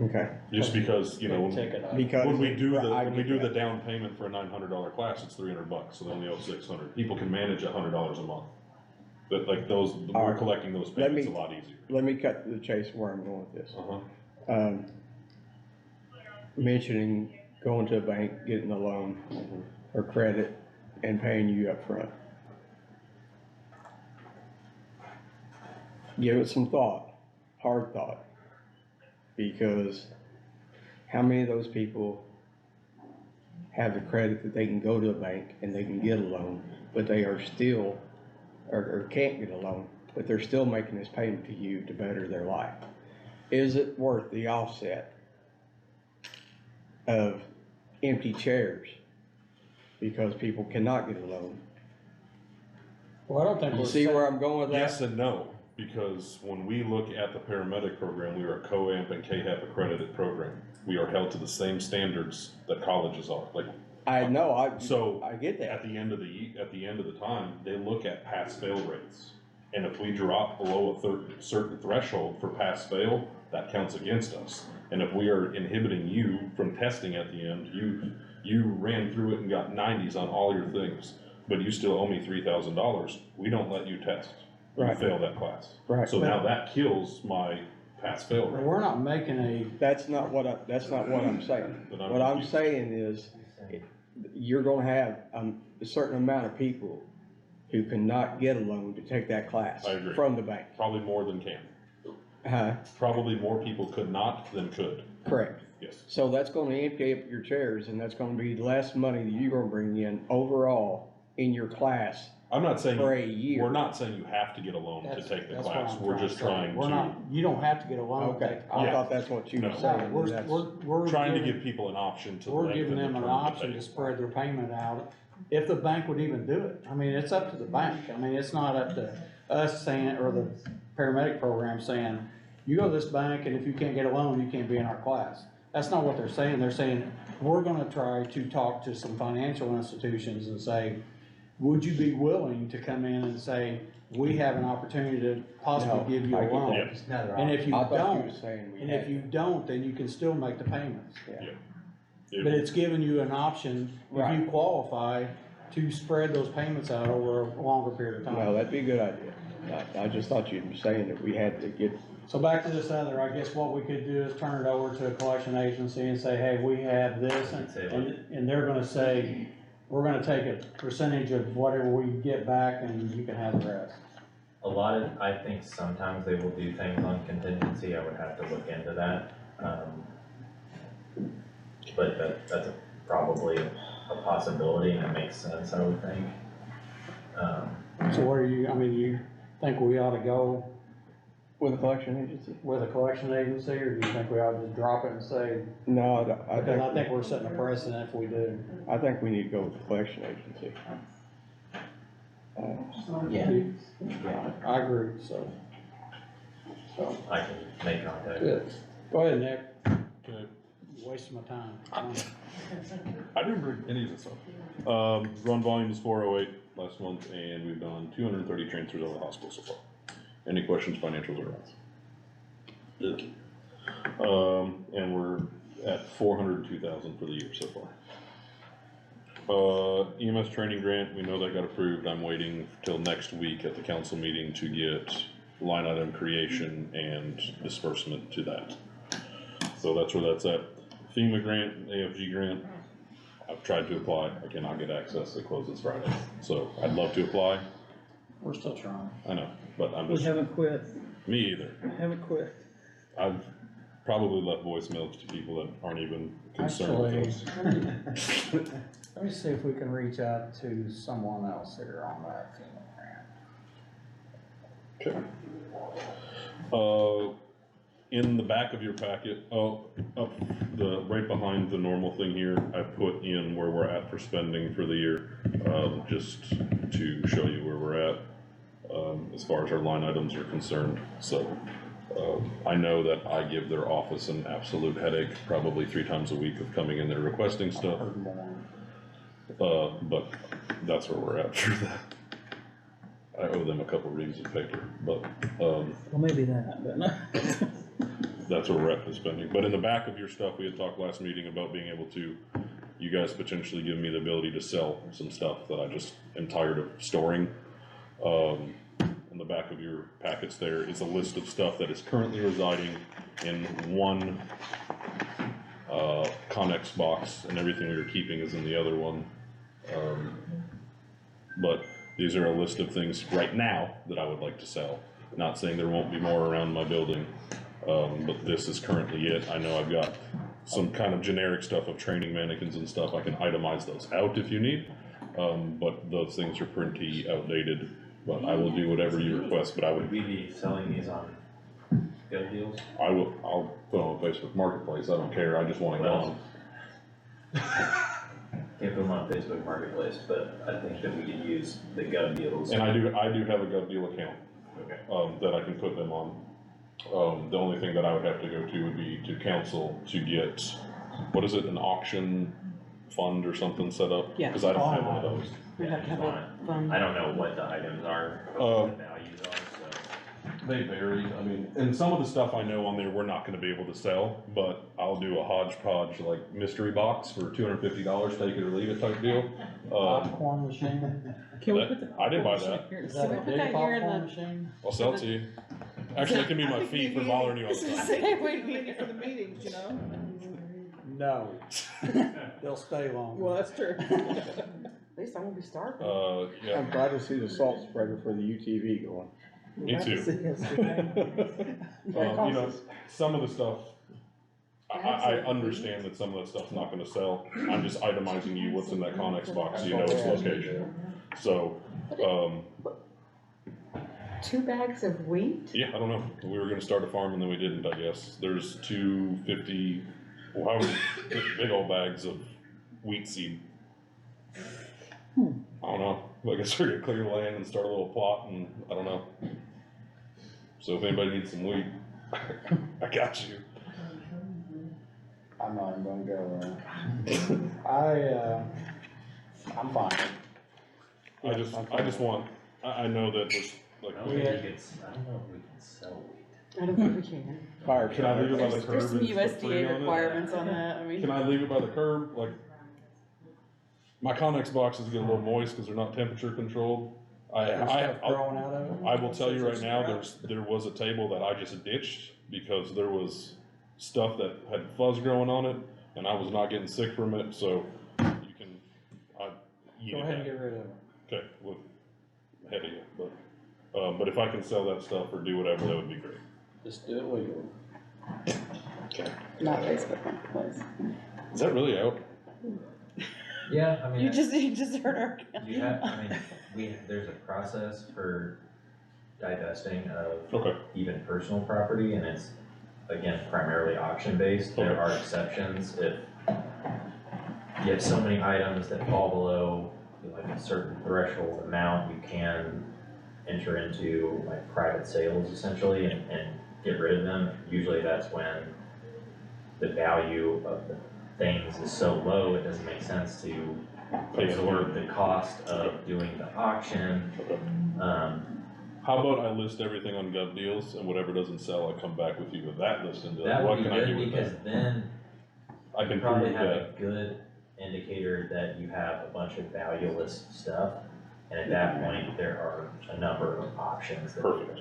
Okay. Just because, you know, when we do I get the down payment for a $900 class, it's $300, so they only owe $600. People can manage $100 a month. But like those, we're collecting those payments a lot easier. Let me cut to the chase where I'm going with this. mentioning going to a bank, getting a loan or credit and paying you up front. Give it some thought, hard thought, because how many of those people have the credit that they can go to a bank and they can get a loan, but they are still, or can't get a loan, but they're still making this payment to you to better their life? Is it worth the offset of empty chairs because people cannot get a loan? Well, I don't think. You see where I'm going with that? Yes and no, because when we look at the paramedic program, we are a COAMP and KHAP accredited program. We are held to the same standards that colleges are, like. I know, I get that. At the end of the time, they look at pass-fail rates. And if we drop below a certain threshold for pass-fail, that counts against us. And if we are inhibiting you from testing at the end, you ran through it and got 90s on all your things, but you still owe me $3,000, we don't let you test. You Right. fail that class. Right. So now that kills my pass-fail rate. We're not making a. That's not what I'm saying. But I'm What I'm confused. saying is, you're gonna have a certain amount of people who cannot get a loan to take that class I agree. from the bank. Probably more than can. Huh? Probably more people could not than could. Correct. Yes. So that's gonna empty up your chairs, and that's gonna be less money that you're gonna bring in overall in your class I'm not saying, for a year. we're not saying you have to get a loan to take the That's what class, I'm we're just to say. trying We're to. not, you don't have to get a loan. Okay, I thought that's what you were No. saying. We're Trying to giving- give people an option to. We're lengthen giving the them an term to option pay. to spread their payment out, if the bank would even do it. I mean, it's up to the bank. I mean, it's not up to us saying, or the paramedic program saying, you go to this bank and if you can't get a loan, you can't be in our class. That's not what they're saying. They're saying, we're gonna try to talk to some financial institutions and say, would you be willing to come in and say, we have an opportunity to possibly No, give you I a get loan? that. It's another And if you option. I thought you don't, were saying we and had if you don't, then you can still make the payments. Yeah. But it's giving you an option, if Right. you qualify, to spread those payments out over a longer period of time. No, that'd be a good idea. I just thought you were saying that we had to get, So back to this other, I guess what we could do is turn it over to a collection agency and say, hey, we have this, and they're gonna say, we're gonna take a percentage of whatever we get back and you can have the rest. A lot of, I think sometimes they will do things on contingency, I would have to look into that. But that's probably a possibility and it makes sense, I would think. So where you, I mean, you think we ought to go with a collection agency? With a collection agency, or do you think we ought to just drop it and say? No, Because I think we're setting a precedent if we do. I think we need to go with the collection agency. Yeah. I agree, so. I can make contact. Good. Go ahead, Nick. Okay. Wasting my time. I didn't bring any of this up. Run volume is 408 last month, and we've done 230 transfers out of the hospital so far. Any questions, financials or else? And we're at 402,000 for the year so far. EMS training grant, we know that got approved. I'm waiting till next week at the council meeting to get line item creation and disbursement to that. So that's where that's at. FEMA grant, AFG grant, I've tried to apply. I cannot get access. It closes Friday. So I'd love to apply. We're still trying. I know, but I'm We just. haven't quit. Me either. Haven't quit. I've probably left voicemails to people that aren't even concerned with us. Actually, let me see if we can reach out to someone else here on that FEMA grant. Okay. In the back of your packet, right behind the normal thing here, I put in where we're at for spending for the year, just to show you where we're at, as far as our line items are concerned. So, I know that I give their office an absolute headache, probably 3 times a week of coming in there requesting stuff. But that's where we're at for that. I owe them a couple reams of paper, but, Well, maybe that, but no. that's where we're at for spending. But in the back of your stuff, we had talked last meeting about being able to, you guys potentially give me the ability to sell some stuff that I just am tired of storing. In the back of your packets there is a list of stuff that is currently residing in one Connex box, and everything we were keeping is in the other one. But these are a list of things right now that I would like to sell. Not saying there won't be more around my building, but this is currently it. I know I've got some kind of generic stuff of training mannequins and stuff. I can itemize those out if you need, but those things are pretty outdated. But I will do whatever you request, but I would we be selling these on Gov Deals? I'll put on Facebook Marketplace, I don't care, I just want it gone. Can't put them on Facebook Marketplace, but I think that we could use the Gov Deals. And I do have a Gov Deal account. Okay. That I can put them on. The only thing that I would have to go to would be to council to get, what is it, an auction fund or something set up? Yeah. Cause I don't have one of those. We have to have a fund. I don't know what the items are, or what the values are, so. They vary, I mean, and some of the stuff I know on there, we're not gonna be able to sell, but I'll do a hodgepodge, like, mystery box for $250, take it or leave it type deal. Popcorn machine? Can we put the? I didn't buy that. Here, Is that a put big that here in popcorn the- machine? I'll sell it to you. Actually, it can be my fee for bothering you all the time. Say, wait, we need it for the meetings, you know? No. They'll stay long. Well, that's true. At least I won't be starving. Yeah, I'm glad to see the salt spreader for the UTV going. me too. You know, some of the stuff, I understand that some of that stuff's not gonna sell. I'm just itemizing you what's in that Connex box, so you know its location. So, 2 bags of wheat? yeah, I don't know. We were gonna start a farm and then we didn't, I guess. There's 250, well, however, big old bags of wheat seed. I don't know. I guess we're gonna clear the land and start a little plot and I don't know. So if anybody needs some wheat, I got you. I'm not even gonna go there. I'm fine. I just want, I know that there's, like, I don't think we could, I don't know if we can sell wheat. I don't think we can. Fire can I leave it by the curb? There's some and put free USDA on it? requirements on that, I mean. Can I leave it by the curb? Like, my Connex boxes get a little moist because they're not temperature controlled. There's stuff growing out of it? I will tell you right now, there was a table that I just ditched because there was stuff that had fuzz growing on it and I was not getting sick from it, so you can, Go ahead and get rid of it. Okay, well, ahead of you, but if I can sell that stuff or do whatever, that would be great. Just do it legally. Okay. Not Facebook Marketplace. Is that really out? Yeah, I mean. You just heard our. You have, I mean, there's a process for divesting of Okay. even personal property, and it's, again, primarily auction-based. There are exceptions if you have so many items that fall below like a certain threshold amount, you can enter into like private sales essentially and get rid of them. Usually that's when the value of the things is so low, it doesn't make sense to absorb the cost of doing the auction. How about I list everything on Gov Deals and whatever doesn't sell, I come back with you with that list and That what would be can I do good with because that? then I can probably prove have that. a good indicator that you have a bunch of valueless stuff. And at that point, there are a number of options. That Perfect.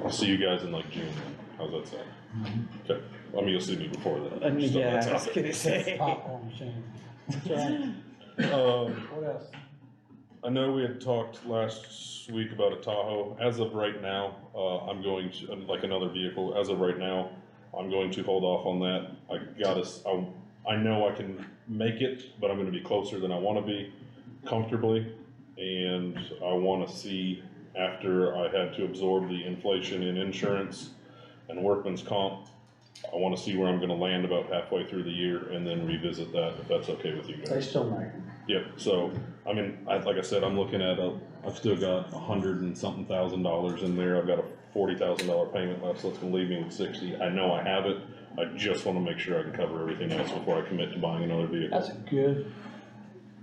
I'll see you guys in like June then. How's that sound? Okay. I mean, you'll see me before then. Just Yeah, that's I was out gonna there. say. Popcorn machine. That's right. What else? I know we had talked last week about a Tahoe. As of right now, I'm going to, like another vehicle, as of right now, I'm going to hold off on that. I know I can make it, but I'm gonna be closer than I wanna be comfortably. And I wanna see, after I had to absorb the inflation in insurance and workman's comp, I wanna see where I'm gonna land about halfway through the year and then revisit that, if that's okay with you guys. They still make them. Yep, so, I mean, like I said, I'm looking at I've still got $100 and something thousand in there, I've got a $40,000 payment left, so it's gonna leave me with 60. I know I have it, I just wanna make sure I can cover everything else before I commit to buying another vehicle. That's a good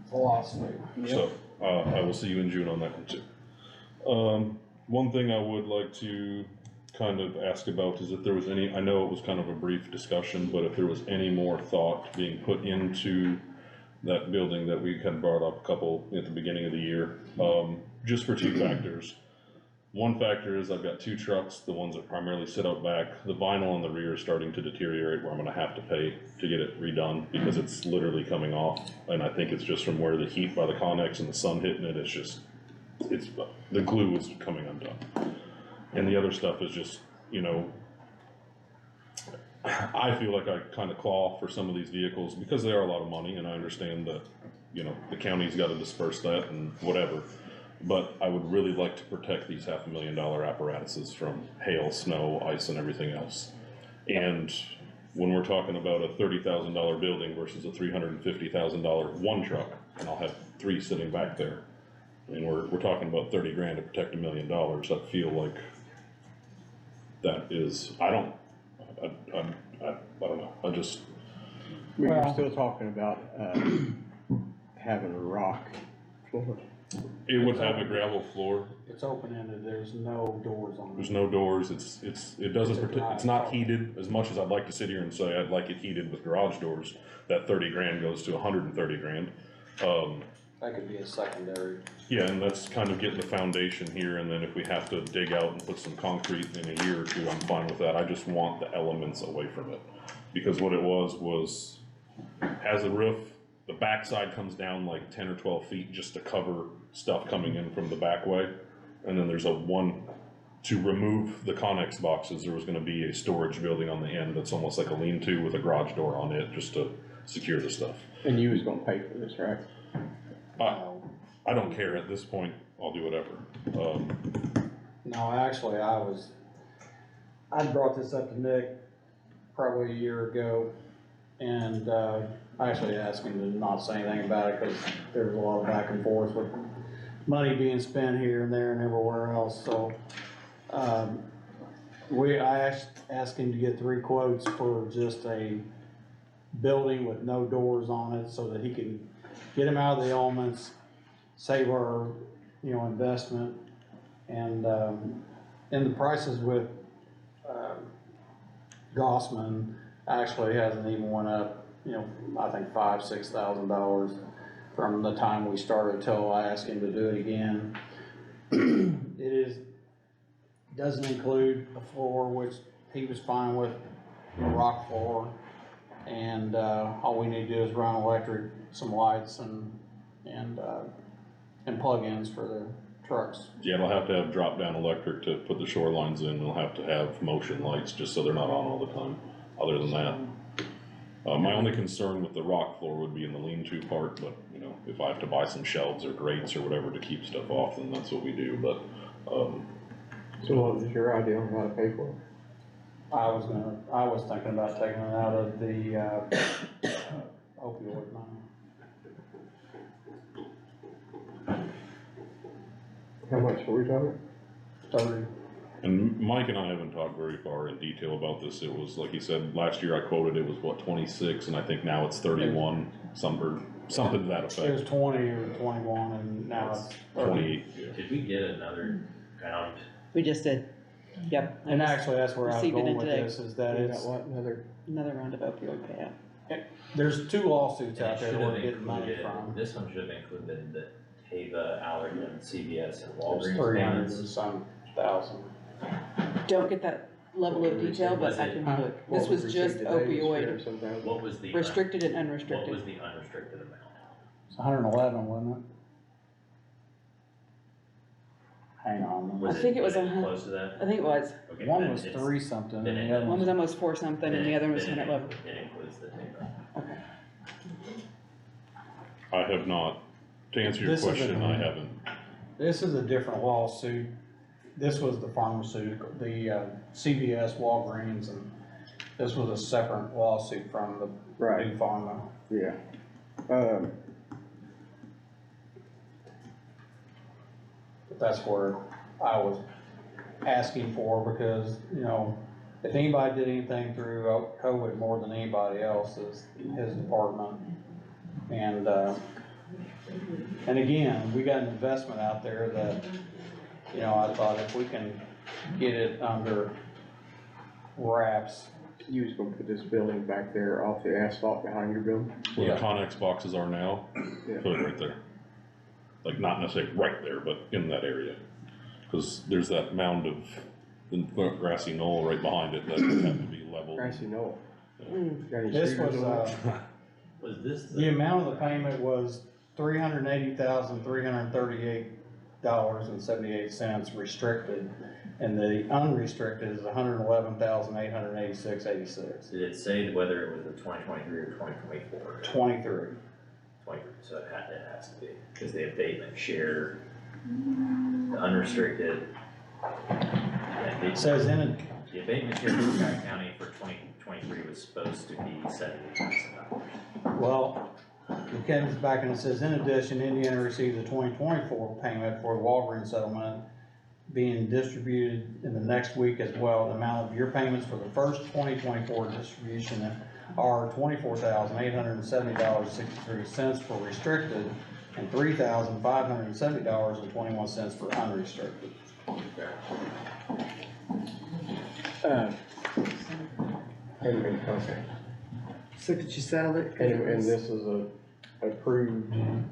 philosophy. So, I will see you in June on that one too. One thing I would like to kind of ask about is if there was any, I know it was kind of a brief discussion, but if there was any more thought being put into that building that we had brought up a couple at the beginning of the year, just for two factors. one factor is I've got 2 trucks, the ones that primarily sit out back. The vinyl on the rear is starting to deteriorate where I'm gonna have to pay to get it redone because it's literally coming off. And I think it's just from where the heat by the Connex and the sun hitting it, it's, the glue is coming undone. And the other stuff is just, you know, I feel like I kind of claw for some of these vehicles because they are a lot of money, and I understand that, you know, the county's got to disperse that and whatever. But I would really like to protect these $500,000 apparatuses from hail, snow, ice, and everything else. And when we're talking about a $30,000 building versus a $350,000 one truck, and I'll have 3 sitting back there, and we're talking about 30 grand to protect $1 million. I feel like that is, I don't know, I just. We were still talking about, having a rock floor. It would have a gravel floor. It's open-ended, there's no doors on it. There's no doors, it doesn't protect, it's not heated, as much as I'd like to sit here and say I'd like it heated with garage doors, that 30 grand goes to 130 grand. That could be a secondary. Yeah, and that's kind of getting the foundation here, and then if we have to dig out and put some concrete in a year or two, I'm fine with that. I just want the elements away from it. Because what it was, has a roof, the backside comes down like 10 or 12 feet just to cover stuff coming in from the back way. And then there's to remove the Connex boxes, there was gonna be a storage building on the end that's almost like a lean-to with a garage door on it, just to secure the stuff. And you was gonna pay for this, right? I don't care at this point, I'll do whatever. No, actually, I brought this up to Nick probably a year ago, and, I actually asked him to not say anything about it, cause there was a lot of back and forth with money being spent here and there and everywhere else, so. I asked him to get 3 quotes for just a building with no doors on it, so that he can get him out of the elements, save our, investment, and the prices with, Gossman actually hasn't even went up, I think $5,000–6,000 from the time we started till I asked him to do it again. Doesn't include a floor, which he was fine with, a rock floor, and all we need to do is run electric, some lights, and plug-ins for the trucks. Yeah, it'll have to have drop-down electric to put the shore lines in, it'll have to have motion lights, just so they're not on all the time. Other than that, my only concern with the rock floor would be in the lean-to part, but, if I have to buy some shelves or grates or whatever to keep stuff off, then that's what we do, but, So what was your idea on how to pay for it? I was thinking about taking it out of the, opioid money. How much were we talking? 30. and Mike and I haven't talked very far in detail about this. It was, like he said, last year I quoted it was what, 26, and I think now it's 31, something to that effect. It was 20 or 21, and now it's 28. Yeah. Did we get another count? We just did, yep. And actually, that's where I was Received it going in with today. this, is that You it's, got what, Another round of opioid payout. there's 2 lawsuits And out it there should that have we're getting money included, from. this one should have included the Teva, Allergan, CVS, and It's Walgreens 300 payments. and some thousand. Don't get that level of detail, but I can look. This was just opioid, What was the? restricted and What unrestricted. was the unrestricted amount? It's 111, wasn't it? Hang on. Was I think it was close to that? I think it was. Okay, One then was it's- 3 something, then and it- the other One was one almost 4 something and the other one was then 111. It includes the Teva. Okay. I have not, to answer your This is question, a- I haven't. This is a different lawsuit. This was the pharmaceutical, the CVS, Walgreens, and this was a separate lawsuit from the big pharma. Yeah. But that's where I was asking for, because, if anybody did anything through COVID more than anybody else, is his department. And again, we got an investment out there that, I thought if we can get it under wraps. You was gonna put this building back there off the asphalt behind your building? Where the Connex boxes are now, Yeah. put it right there. Like, not necessarily right there, but in that area. Cause there's that mound of the grassy knoll right behind it that would have to be leveled. Grassy knoll. This was, Was this the amount of the payment was $380,338.78 restricted, and the unrestricted is $111,886.86. Did it say whether it was the 2023 or 2024? 23. 23, so it has to be, because the abatement share, the unrestricted. It says in it, The abatement share for Scott County for 2023 was supposed to be $70,000. well, it comes back and it says, in addition, Indiana received the 2024 payment for the Walgreens settlement being distributed in the next week as well. The amount of your payments for the first 2024 distribution are $24,870.63 for restricted and $3,570.21 for unrestricted. Okay. So could you settle it? And this is a approved way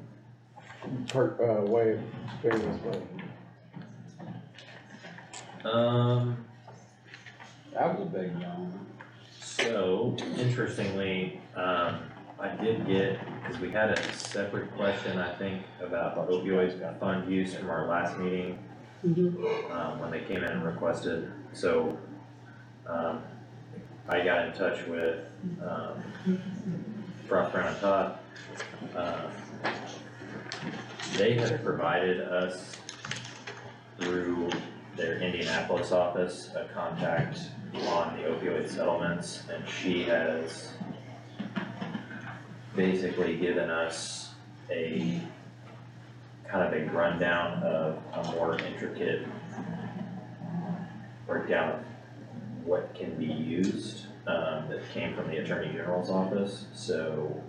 of spending this money. That was a big yawn. So, interestingly, I did get, because we had a separate question, I think, about the opioid fund use from our last meeting, when they came in and requested, so, I got in touch with, Frost Brown and Todd. They have provided us through their Indianapolis office a contact on the opioid settlements, and she has basically given us a kind of a rundown of a more intricate breakdown of what can be used, that came from the Attorney General's office, so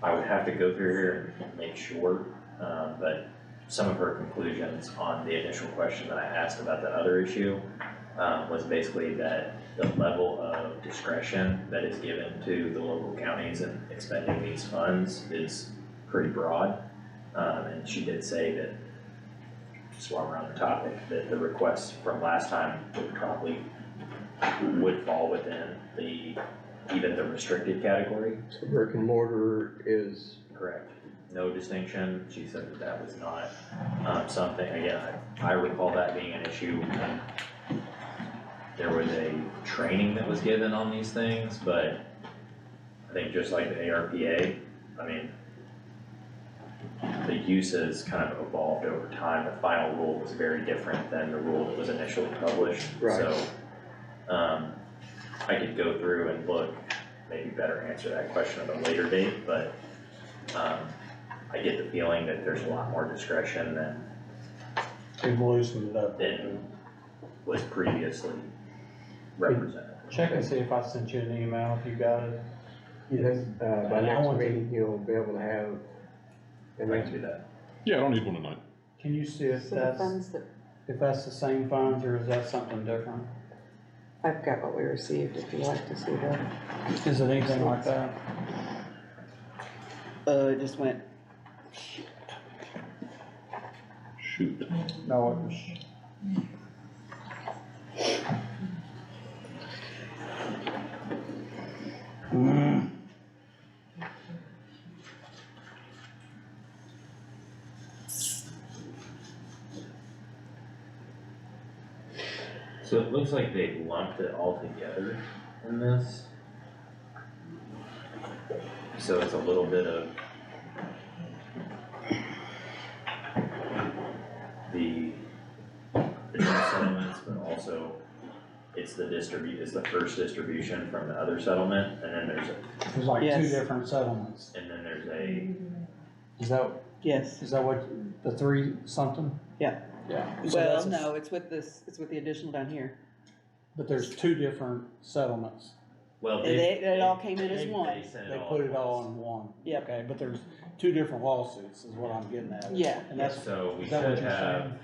I would have to go through here and make sure, but some of her conclusions on the initial question that I asked about the other issue, was basically that the level of discretion that is given to the local counties in expending these funds is pretty broad. And she did say that, just while we're on the topic, that the requests from last time would fall within even the restricted category. So brick and mortar is. Correct. No distinction. She said that that was not, something, again, I recall that being an issue. There was a training that was given on these things, but I think just like the ARPA, I mean, the use has kind of evolved over time. The final rule was very different than the rule that was initially published. Right. So, I could go through and look, maybe better answer that question at a later date, but, I get the feeling that there's a lot more discretion they've loosened it up. than was previously represented. Check and see if I sent you an email, if you got it. By next meeting, you'll be able to have. I can do that. Yeah, I don't need one tonight. Can you see if So the that's, funds that, if that's the same funds, or is that something different? I've got what we received, if you'd like to see that. Is it anything like that? It just went, Shoot. No, it was. So it looks like they lumped it all together in this. So it's a little bit of the new settlements, but also it's the first distribution from the other settlement, and then There's like two Yes. different settlements. and then there's a, yes, Is that what, the three something? yeah. Yeah. So Well, that's a- no, it's with this, it's with the additional down here. But there's two different settlements. well, It all came in as they one. sent They it put at it all once. in one. Yep. Okay, but there's two different lawsuits is what I'm getting at. Yeah. And that's, So we is that what should you're have saying?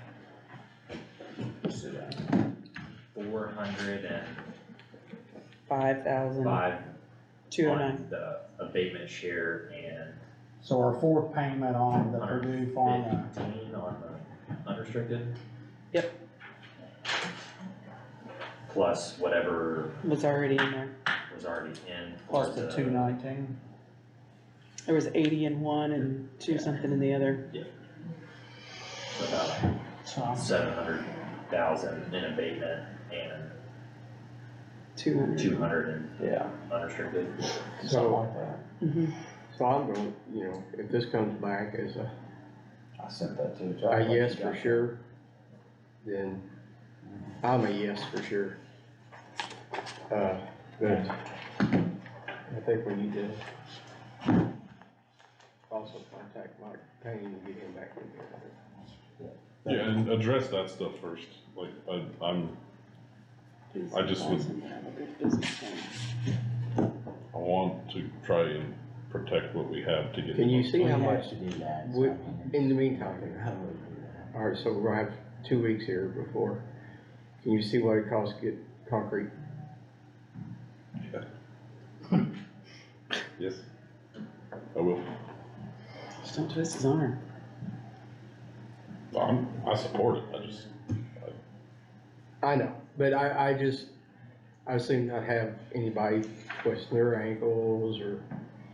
5 5,209. on the abatement share and So our fourth payment on the Purdue Farm, 115 on the unrestricted. Yep. Plus whatever Was already in there. was already in. plus the 219. There was 80 in one and two something in the other. So about 700,000 in abatement and 200 in unrestricted. So, Mm-hmm. so I'm going, you know, if this comes back as a I sent that to you. a yes for sure, then I'm a yes for sure. But I think we need to also contact Mike Payne and get him back in here. Yeah, and address that stuff first, like, I just would, I want to try and protect what we have to get. Can you see how much, to do that. we, in the meantime, alright, so we're gonna have 2 weeks here before, can you see what it costs to get concrete? Yes, I will. Just don't twist his arm. I support it, I just, I know, but I assume not have anybody twisting their ankles or,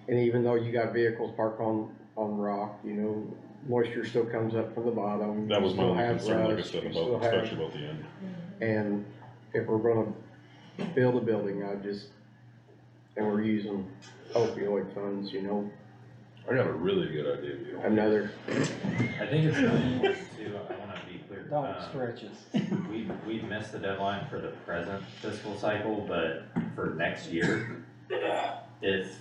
and even though you got vehicles parked on rock, you know, moisture still comes up from the bottom. that was my You still only have concern, like I rust, said, you about, still have- especially about the end. And if we're gonna build a building, and we're using opioid funds, you know, I got a really good idea, you know. another, I think it's really important too, I wanna be clear. Don't stretch us. We've missed the deadline for the present fiscal cycle, but for next year, if,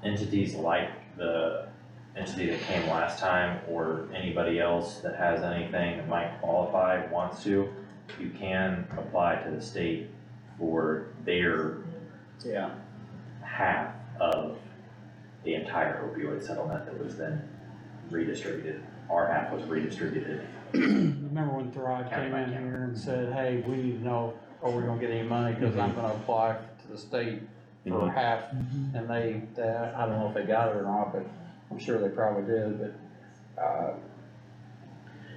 entities like the entity that came last time, or anybody else that has anything that might qualify, wants to, you can apply to the state for their half of the entire opioid settlement that was then redistributed. Our half was redistributed. Remember when Thrive came in here and said, hey, we need to know, are we gonna get any money, cause I'm gonna apply to the state for half, and they, I don't know if they got it or not, but I'm sure they probably did, but,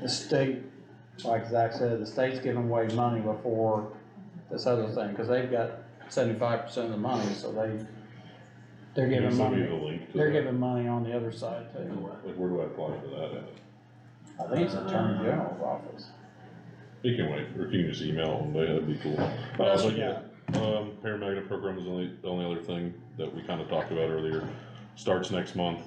the state, like Zach said, the state's giving away money before this other thing, cause they've got 75% of the money, so they're Can you giving send me money, the link to they're that? giving money on the other side too. Like, where do I apply for that at? I think it's Attorney General's office. You can wait, or if you can just email them, that'd be cool. What else But you yeah, paramedic program is the only other thing that we kinda talked about earlier, starts next month.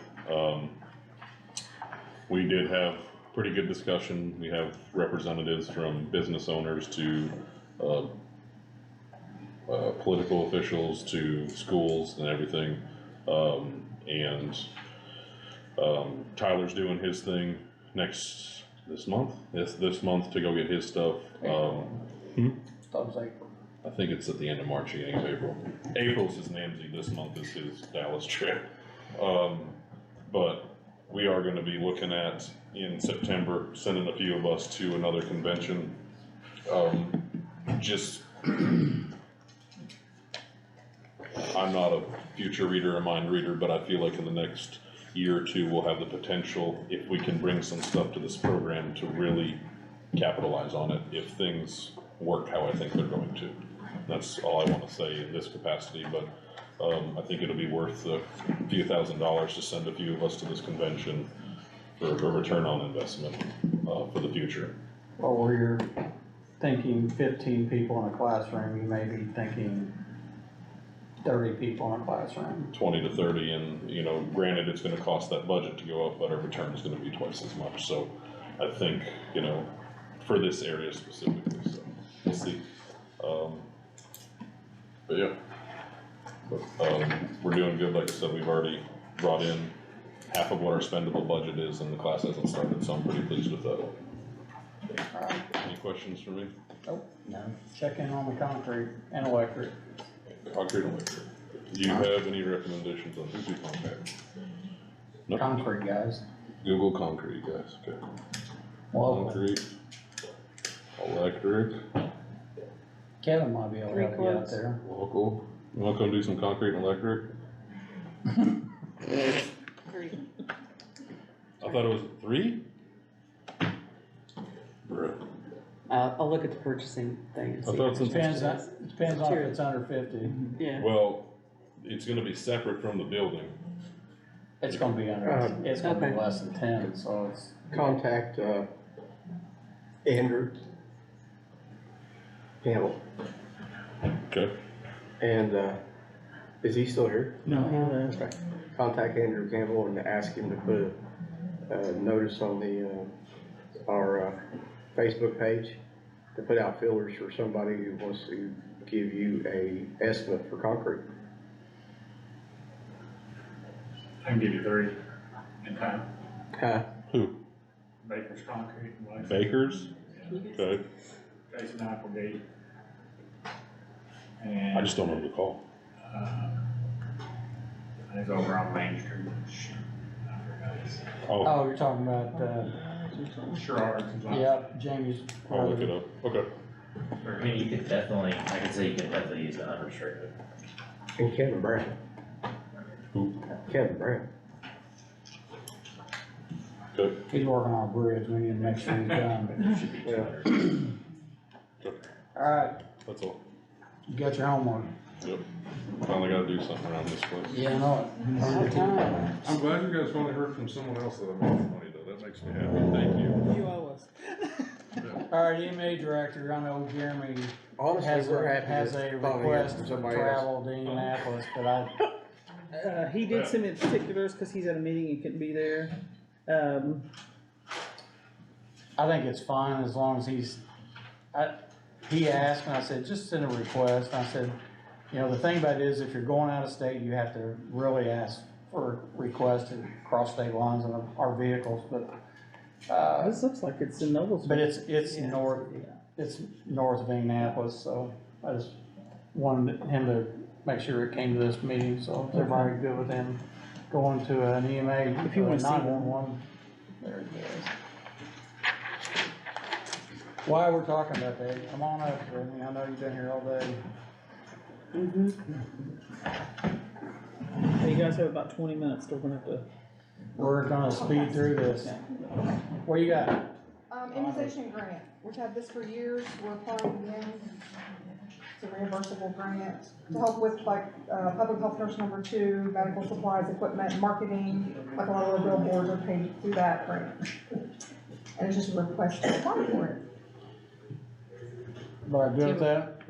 We did have pretty good discussion, we have representatives from business owners to, political officials to schools and everything. Tyler's doing his thing this month to go get his stuff. I think it's at the end of March, beginning of April. April's his Namsy, this month is his Dallas trip. But we are gonna be looking at, in September, sending a few of us to another convention. I'm not a future reader or mind reader, but I feel like in the next year or two, we'll have the potential, if we can bring some stuff to this program, to really capitalize on it if things work how I think they're going to. That's all I wanna say in this capacity, but I think it'll be worth a few $1,000s to send a few of us to this convention for a return on investment for the future. Well, where you're thinking 15 people in a classroom, you may be thinking 30 people in a classroom. 20 to 30, and, you know, granted, it's gonna cost that budget to go up, but our return is gonna be twice as much, so I think, you know, for this area specifically, so we'll see. But yeah, we're doing good. Like I said, we've already brought in half of what our spendable budget is, and the class hasn't started, so I'm pretty pleased with that. Any questions for me? Nope, no. Check in on the concrete and electric. Concrete and electric. Do you have any recommendations on who to contact? Nope. Concrete guys. Google concrete guys, okay. Local. Concrete, electric. Kevin might be able to help you out there. Local. You wanna come do some concrete and electric? thought it was 3? I'll look at the purchasing thing and I see. thought since Depends on if it's under 50. Yeah. Well, it's gonna be separate from the building. It's gonna be under, it's gonna be less than 10, so it's. Contact, Andrew Campbell. Okay. And, is he still here? No, he left. Okay. Contact Andrew Campbell and ask him to put a notice on the, our, Facebook page to put out fillers for somebody who wants to give you a estimate for concrete. I can give you 3 in time. Huh? Who? Baker's Concrete. and Lexington. Bakers? Okay. Jason Applegate. I And, just don't know who to call. and it's over on Main Street. Shoot, I forgot his- Oh, you're talking about, Sherrard. yep, Jamie's. I'll look it up. Okay. I mean, you could definitely, I could say you could definitely use the unrestricted. And Kevin Brown. Who? Kevin Brown. Good. He's working on a bridge, we need to make sure he's done. Yeah. Alright, That's all. you got your homework. Yep. Finally gotta do something around this place. Yeah, I know it. I'm glad you guys finally heard from someone else that I'm making money though. That makes me happy. Thank you. You owe us. Alright, EMA director, I know Jeremy Honestly, has we're a, happy has to a finally hear request from to somebody else. travel to Indianapolis, but He did send me the particulars, cause he's at a meeting, he couldn't be there. I think it's fine as long as he asked and I said, just send a request. And I said, you know, the thing about it is if you're going out of state, you have to really ask for requests to cross state lines on our vehicles, but, This looks like it's in Noblesville. but it's north of Indianapolis, so I just wanted him to make sure it came to this meeting, so if everybody good with him going to an EMA, If you wanna see them. 911, there it is. While we're talking about that, come on up, Brittany, I know you've been here all day. Hey, you guys have about 20 minutes, so we're gonna have to. We're gonna speed through this. What you got? Immunization grant, we've had this for years, we're applying again. It's a reimbursable grant to help with like, public health nurse number 2, medical supplies, equipment, marketing, like a lot of the billboards are paid through that grant. And it's just a request to apply for it. Everybody good with that?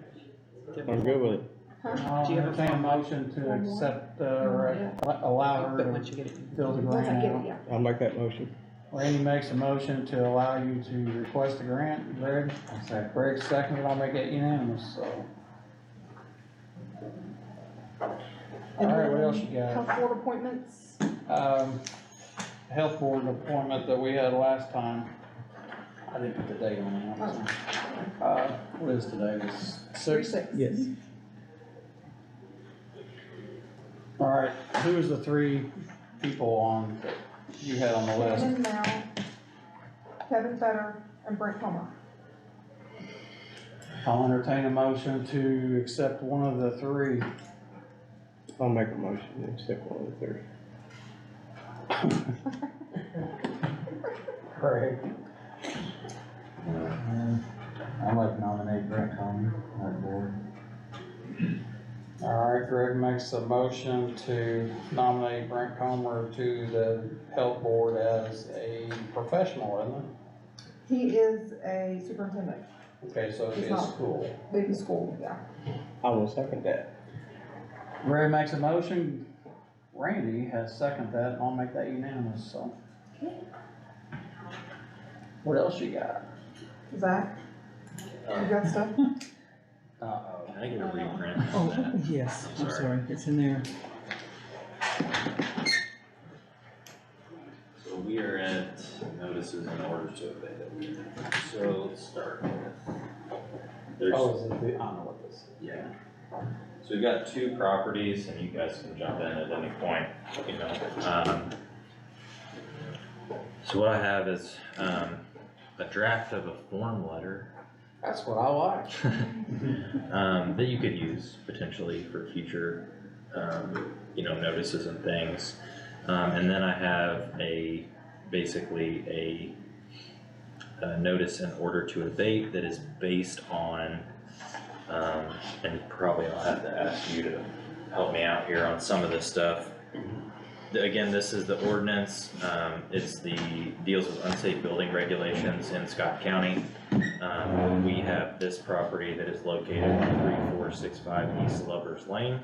I'm good with it. I'll entertain a motion to accept, or allow her to fill the Once I get it, grant yeah. out. I'll make that motion. Randy makes a motion to allow you to request a grant. Greg? Greg seconded, I'll make it unanimous, so. And All right, what then else you got? Health board appointments, Health board appointment that we had last time. I didn't put the date on that. What is today, it's 6? Yes. All right, who was the 3 people on, that you had on the list? Shannon Mount, Kevin Fetter, and Brent Comer. I'll entertain a motion to accept one of the 3. I'll make a motion to accept one of the 3. Craig. I'd like to nominate Brent Comer on that board. All right, Greg makes a motion to nominate Brent Comer to the health board as a professional, isn't He is a superintendent, it? Okay, so He's it's not. school. baby school, yeah. I will second that. Greg makes a motion, Randy has seconded that, and I'll make that unanimous, so. What else you got? Zach, you got stuff? Can I get a reprint? Oh, yes, I'm sorry, it's in there. So we are at notices and orders to abate. So let's start with. There's, Oh, is it the, I don't know what this is. yeah. So we've got 2 properties and you guys can jump in at any point, you know. So what I have is, a draft of a form letter. That's what I like. That you could use potentially for future, you know, notices and things. And then I have a basically a notice in order to abate that is based on, and probably I'll have to ask you to help me out here on some of this stuff. Again, this is the ordinance, it's deals with unsafe building regulations in Scott County. We have this property that is located on 3465 East Lovers Lane.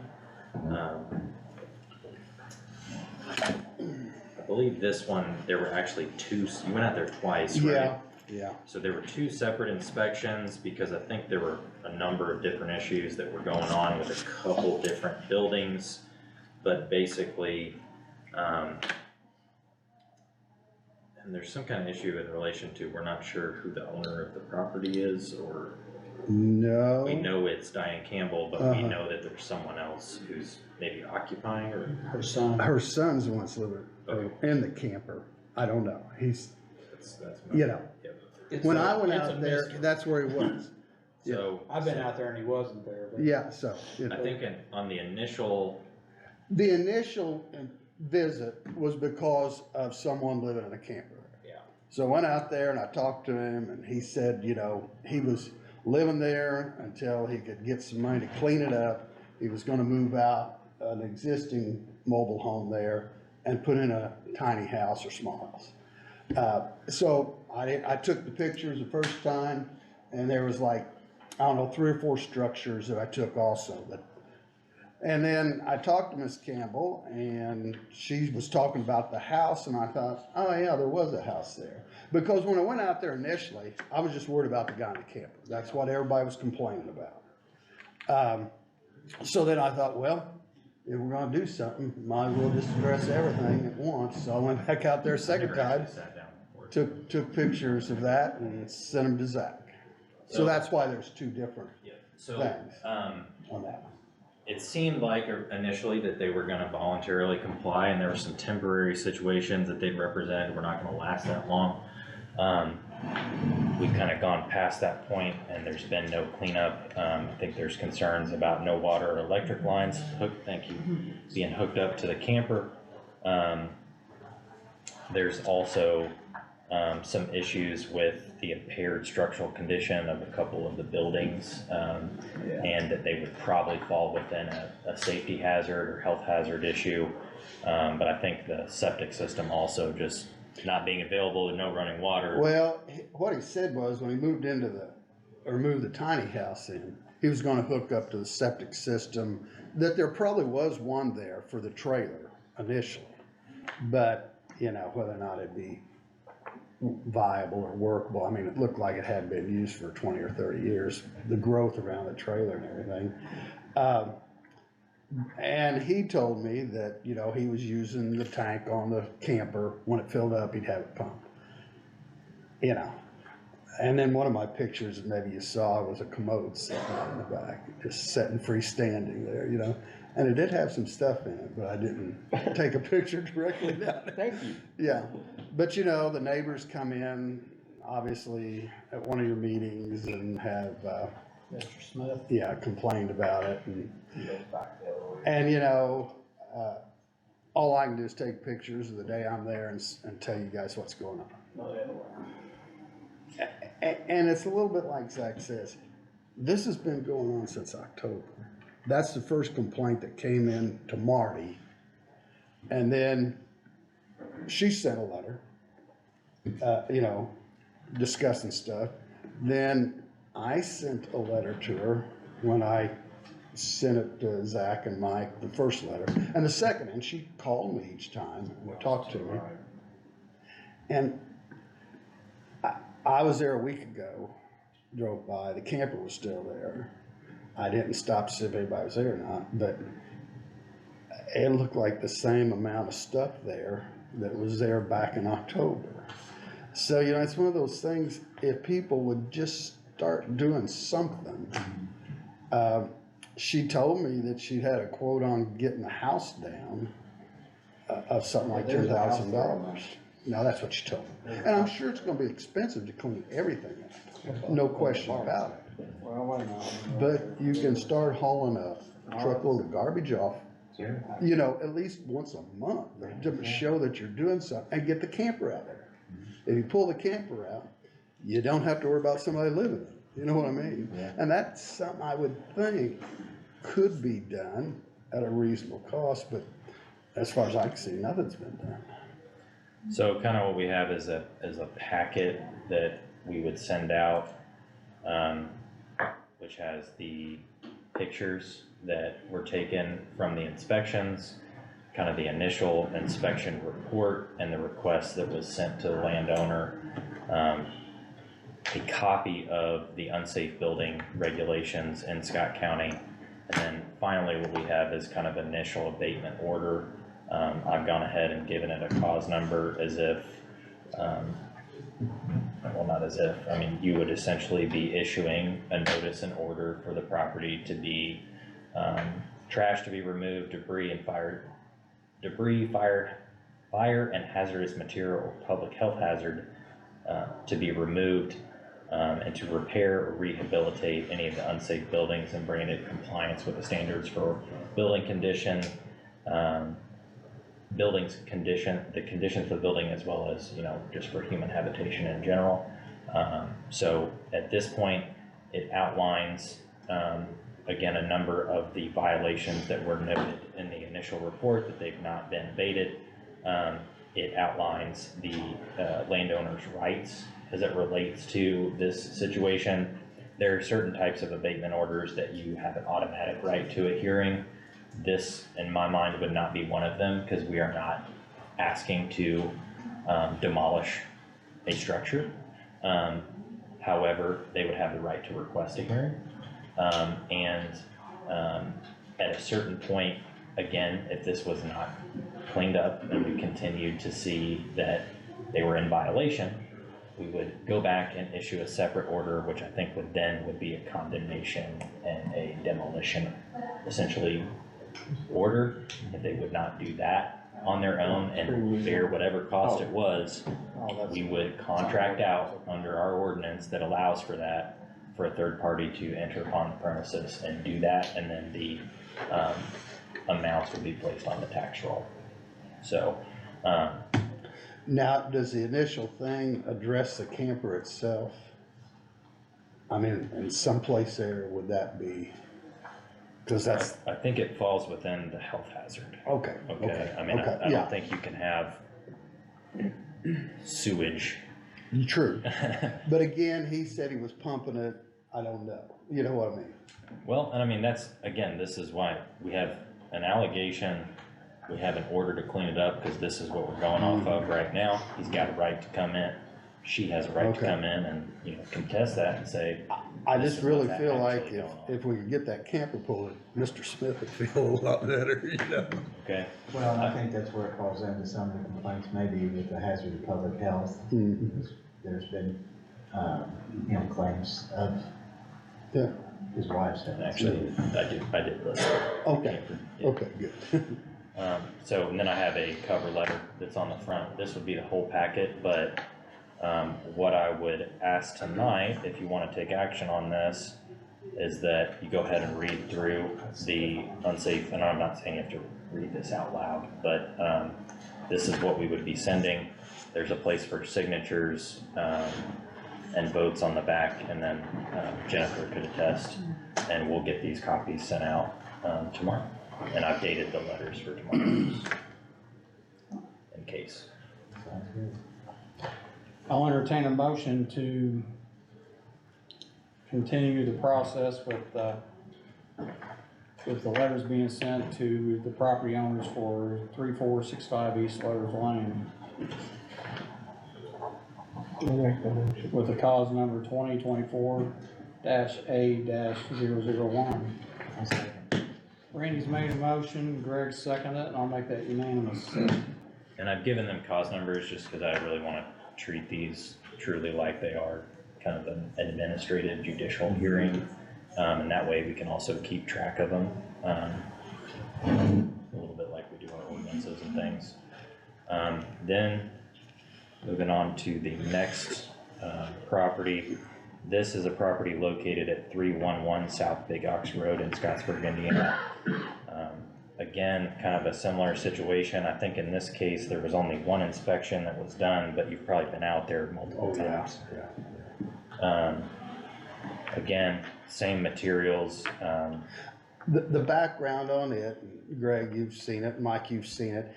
I believe this one, there were actually two, you went out there twice, right? Yeah. So there were two separate inspections because I think there were a number of different issues that were going on with a couple different buildings. But basically, and there's some kind of issue in relation to, we're not sure who the owner of the property is, or No. we know it's Diane Campbell, but we know that there's someone else who's maybe occupying, or Her son's the one that's living in the camper. I don't know. He's, that's you know, Yep. when I went out there, that's where he was. So I've been out there and he wasn't there, but. Yeah, so. I think on the initial, The initial visit was because of someone living in a camper. Yeah. So I went out there and I talked to him and he said, you know, he was living there until he could get some money to clean it up. He was gonna move out an existing mobile home there and put in a tiny house or small house. So I took the pictures the first time and there was like, I don't know, 3 or 4 structures that I took also, but and then I talked to Miss Campbell and she was talking about the house and I thought, oh yeah, there was a house there. Because when I went out there initially, I was just worried about the guy in the camper. That's what everybody was complaining about. So then I thought, well, if we're gonna do something, might as well just address everything at once. So I went back out there a second time, took pictures of that and sent them to Zach. So that's why there's 2 different things on that. It seemed like initially that they were gonna voluntarily comply, and there were some temporary situations that they'd represented were not gonna last that long. We've kind of gone past that point and there's been no cleanup. I think there's concerns about no water or electric lines being hooked up to the camper. There's also some issues with the impaired structural condition of a couple of the buildings, and that they would probably fall within a safety hazard or health hazard issue. But I think the septic system also just not being available with no running water. Well, what he said was when he moved moved the tiny house in, he was gonna hook up to the septic system, that there probably was one there for the trailer initially. But, you know, whether or not it'd be viable or workable, I mean, it looked like it hadn't been used for 20 or 30 years, the growth around the trailer and everything. And he told me that, you know, he was using the tank on the camper. When it filled up, he'd have it pumped. You know, and then one of my pictures that maybe you saw was a commode sitting out in the back, just sitting freestanding there, you know. And it did have some stuff in it, but I didn't take a picture directly down there. Thank you. Yeah, but you know, the neighbors come in, obviously, at one of your meetings and have, Mr. Smith. yeah, complained about it and you know, all I can do is take pictures of the day I'm there and tell you guys what's going on. And it's a little bit like Zach says, this has been going on since October. That's the first complaint that came in to Marty. And then she sent a letter, you know, discussing stuff. Then I sent a letter to her when I sent it to Zach and Mike, the first letter. And the second, and she called me each time and talked to me. And I was there a week ago, drove by, the camper was still there. I didn't stop to see if anybody was there or not, but it looked like the same amount of stuff there that was there back in October. So, you know, it's one of those things, if people would just start doing something. She told me that she had a quote on getting the house down of something like $10,000. No, that's what she told me. And I'm sure it's gonna be expensive to clean everything up, no question about it. But you can start hauling a truckload of garbage off, you know, at least once a month, to show that you're doing something, and get the camper out there. If you pull the camper out, you don't have to worry about somebody living in it, you know what I mean? Yeah. And that's something I would think could be done at a reasonable cost, but as far as I can see, nothing's been done. So kind of what we have is a packet that we would send out, which has the pictures that were taken from the inspections, kind of the initial inspection report and the request that was sent to the landowner, a copy of the unsafe building regulations in Scott County, and then finally what we have is kind of initial abatement order. I've gone ahead and given it a cause number as if, well, not as if, I mean, you would essentially be issuing a notice and order for the property to be, trash to be removed, fire and hazardous material, public health hazard, to be removed, and to repair or rehabilitate any of the unsafe buildings and bring it into compliance with the standards for building condition, the conditions of the building, as well as, you know, just for human habitation in general. So at this point, it outlines, again, a number of the violations that were noted in the initial report that they've not been abated. It outlines the landowner's rights as it relates to this situation. There are certain types of abatement orders that you have an automatic right to a hearing. This, in my mind, would not be one of them, because we are not asking to demolish a structure. However, they would have the right to request a hearing. At a certain point, again, if this was not cleaned up and we continued to see that they were in violation, we would go back and issue a separate order, which I think would be a condemnation and a demolition, essentially, order. If they would not do that on their own and bear whatever cost it was, we would contract out under our ordinance that allows for that, for a third party to enter upon the premises and do that, and then the amounts would be placed on the tax roll. So, now, does the initial thing address the camper itself? I mean, in some place there, would that be, because that's. I think it falls within the health hazard. Okay. Okay, I mean, I don't think you can have sewage. True, but again, he said he was pumping it, I don't know, you know what I mean? Well, and I mean, that's, again, this is why we have an allegation, we have an order to clean it up, because this is what we're going off of right now. He's got a right to come in, she has a right to come in and, you know, contest that and say. I just really feel like if we could get that camper pulled, Mr. Smith would feel a lot better, you know? Okay. Well, I think that's where it falls into some of the complaints, maybe with the hazard of public health. There's been, you know, claims of his wife's. Actually, I did list. Okay, okay, good. So, and then I have a cover letter that's on the front. This would be the whole packet, but what I would ask tonight, if you want to take action on this, is that you go ahead and read through the unsafe, and I'm not saying you have to read this out loud, but this is what we would be sending. There's a place for signatures and votes on the back, and then Jennifer could attest, and we'll get these copies sent out tomorrow. And I've dated the letters for tomorrow, in case. I'll entertain a motion to continue the process with the letters being sent to the property owners for 3465 East Letters Lane. With the cause number 2024-A-001. Randy's made a motion, Greg seconded it, and I'll make that unanimous. And I've given them cause numbers just because I really want to treat these truly like they are kind of an administrative judicial hearing. And that way we can also keep track of them, a little bit like we do our ordinances and things. Then moving on to the next property. This is a property located at 311 South Big Ox Road in Scottsburg, Indiana. again, kind of a similar situation. I think in this case, there was only one inspection that was done, but you've probably been out there multiple times. Again, same materials, The background on it, Greg, you've seen it, Mike, you've seen it.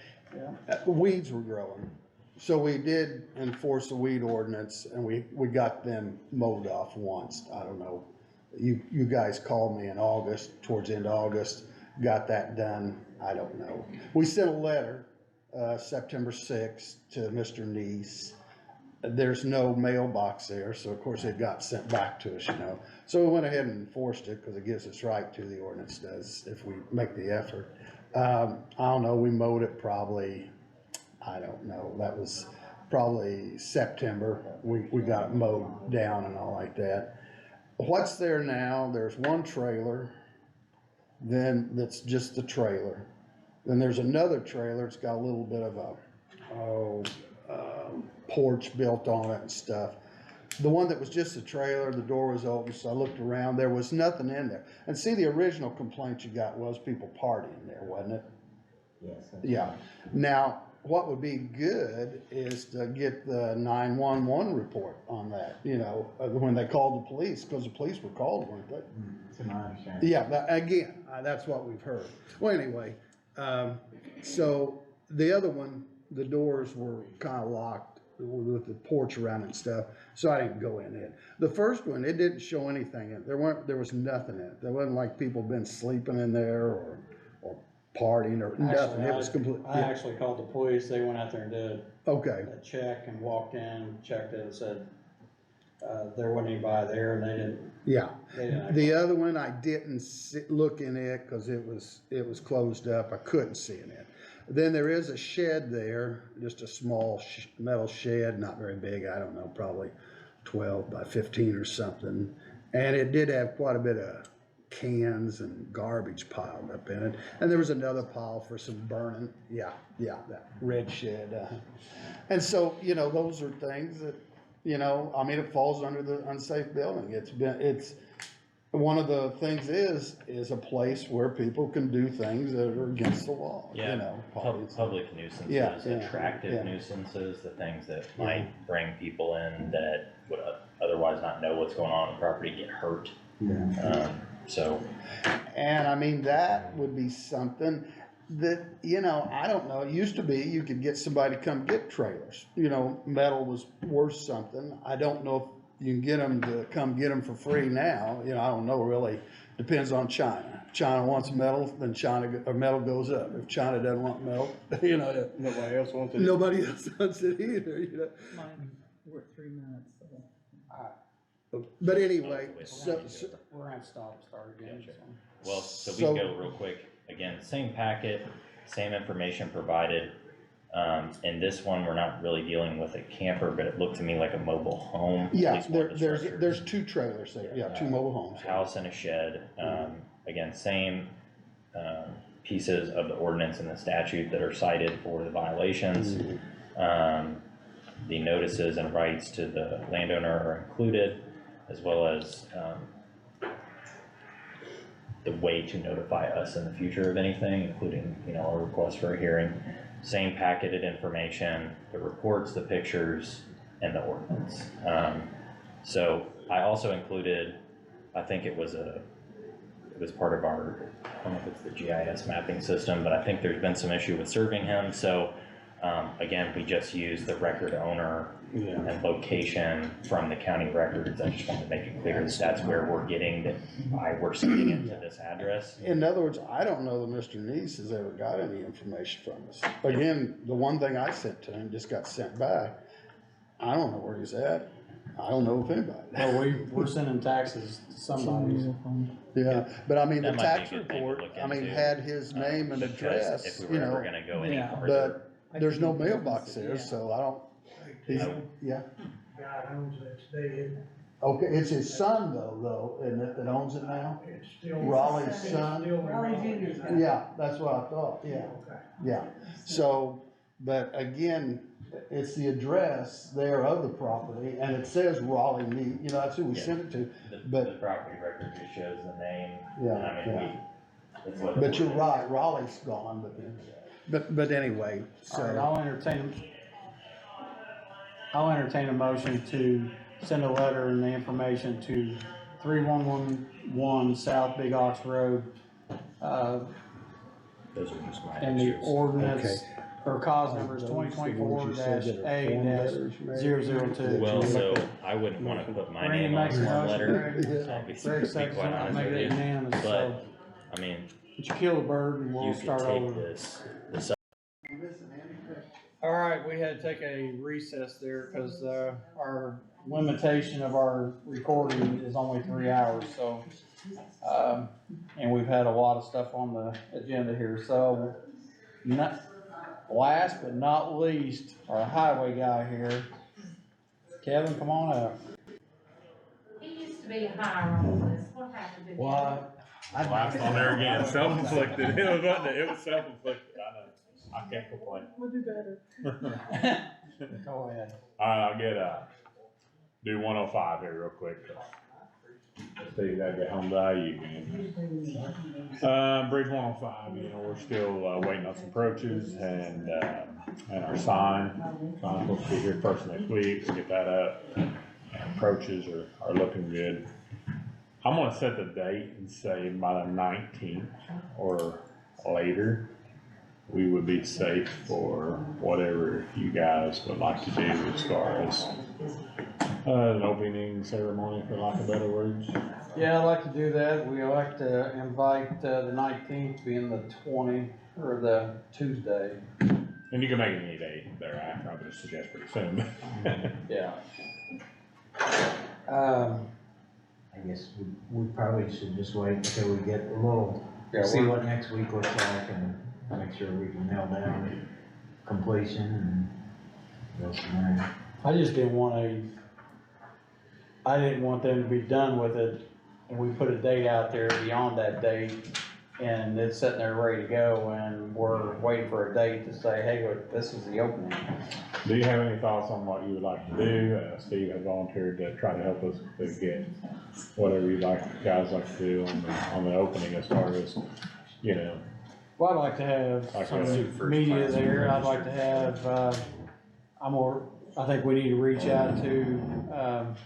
Weeds were growing. So we did enforce the weed ordinance and we got them mowed off once. I don't know. You guys called me in August, towards the end of August, got that done. I don't know. We sent a letter, September 6th to Mr. Neese. There's no mailbox there, so of course it got sent back to us, you know. So we went ahead and enforced it because it gives us right to, the ordinance does, if we make the effort. I don't know, we mowed it probably, I don't know, that was probably September. We got it mowed down and all like that. What's there now, there's one trailer, then that's just the trailer. Then there's another trailer, it's got a little bit of a, porch built on it and stuff. The one that was just a trailer, the door was open, so I looked around, there was nothing in there. And see, the original complaint you got was people partying there, wasn't it? Yes. Yeah. Now, what would be good is to get the 911 report on that, you know, when they called the police, because the police were called, weren't they? To my understanding. Yeah, again, that's what we've heard. Well, anyway, so the other one, the doors were kind of locked with the porch around it and stuff, so I didn't go in it. The first one, it didn't show anything in it. There was nothing in it. There wasn't like people been sleeping in there or partying or nothing. It was complete. I actually called the police. They went out there and did Okay. a check and walked in, checked it and said, there wasn't anybody there and they didn't. Yeah. They didn't. The other one, I didn't look in it because it was closed up. I couldn't see in it. Then there is a shed there, just a small metal shed, not very big, I don't know, probably 12 by 15 or something. And it did have quite a bit of cans and garbage piled up in it. And there was another pile for some burning, that red shed. And so, you know, those are things that, you know, I mean, it falls under the unsafe building. It's one of the things is a place where people can do things that are against the law, you know. Public nuisances, Yeah, attractive nuisances, the things that might bring people in that would otherwise not know what's going on in the property, get hurt. And I mean, that would be something that, you know, I don't know, it used to be you could get somebody to come get trailers. You know, metal was worth something. I don't know if you can get them to come get them for free now. You know, I don't know really. Depends on China. If China wants metal, then metal goes up. If China doesn't want metal, you know. Nobody else wants it. Nobody else wants it either, you know. We're at 3 minutes, so. But anyway, We're gonna start again. Well, so we can go real quick. Again, same packet, same information provided. In this one, we're not really dealing with a camper, but it looked to me like a mobile home. Yeah, there's two trailers there, yeah, two mobile homes. House and a shed. Again, same pieces of the ordinance and the statute that are cited for the violations. The notices and rights to the landowner are included, as well as the way to notify us in the future of anything, including, you know, a request for a hearing. Same packeted information, the reports, the pictures, and the ordinance. So I also included, I think it was part of our, I don't know if it's the GIS mapping system, but I think there's been some issue with serving him. So again, we just use the record owner and location from the county records. I just wanted to make it clear that that's where we're getting that we're sending it to this address. In other words, I don't know that Mr. Neese has ever got any information from us. Again, the one thing I sent to him just got sent back. I don't know where he's at. I don't know if anybody. Well, we're sending taxes to somebody. Yeah, but I mean, the That might be a tax good thing to report, look I mean, into, had his name and because address, if we you were know. ever gonna go any further. But there's no mailbox there, so I don't, yeah. God owns it, it's dead. Okay, it's his son though, isn't it, that owns it now? It's still. Raleigh's son? Raleigh Junior's. Yeah, that's what I thought, yeah, yeah. So, but again, it's the address there of the property, and it says Raleigh you know, that's who we sent it to, The but. property record just shows the name. Yeah, I mean, That's what the But you're board right, Raleigh's gone, but anyway, All right, so, I'll entertain a motion to send a letter and the information to 3111 South Big Ox Road, Those are just my and the extras. ordinance, or cause number is Those the ones you said that are form letters, maybe? 2024-A-002. Well, so I wouldn't wanna put my Randy name on makes a the motion, letter, Greg. I'll be Greg seconds, quite I'll honest make with it you. unanimous, so, But, I mean, but you kill the bird and you we'll could start take over. this All right, we had to take a recess there because, our limitation of our recording is only 3 hours, so. And we've had a lot of stuff on the agenda here, so, last but not least, our highway guy here. Kevin, come on up. He used to be higher on the list, what happened to him? What? Last on there again, self-inflicted, it was self-inflicted, I know, I can't complain. We'll do better. Go ahead. Alright, I'll do 105 here real quick. See, you gotta get home by you, man. Bridge 105, we're still, waiting on some approaches and our sign. Sign's supposed to be here first next week, so get that up. And approaches are looking good. I'm gonna set the date and say by the 19th or later, we would be safe for whatever you guys would like to do as far as an opening ceremony, for lack of better words. Yeah, I'd like to do that. We like to invite, the 19th being the 20, or the Tuesday. And you can make it any day thereafter, I would just suggest pretty soon. Yeah. I guess we probably should just wait until we get a little, Yeah, see we're- what next week looks like and make sure we can nail down completion and go from there. I just didn't want I didn't want them to be done with it, and we put a date out there beyond that date, and it's sitting there ready to go, and we're waiting for a date to say, hey, look, this is the opening. Do you have any thoughts on what you would like to do? Steve has volunteered to try to help us to get whatever you guys like to do on the opening as far as, Well, I'd like to have Like some a- media there, I'd like to have, I think we need to reach out to,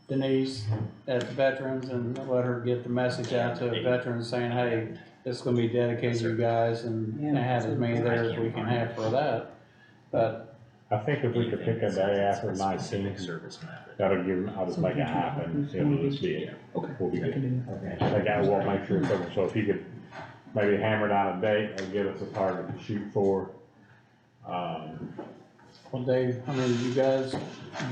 Denise at the Veterans and let her get the message out to the veterans saying, hey, this is gonna be dedicated to you guys and have as many there as we can have for that. But I think if we could pick a day after 19th, that'll give, I'll just make it happen, it'll just be, we'll be good. Okay. That guy will make sure it's open, so if he could maybe hammer down a date or give us a target to shoot for. what day, you guys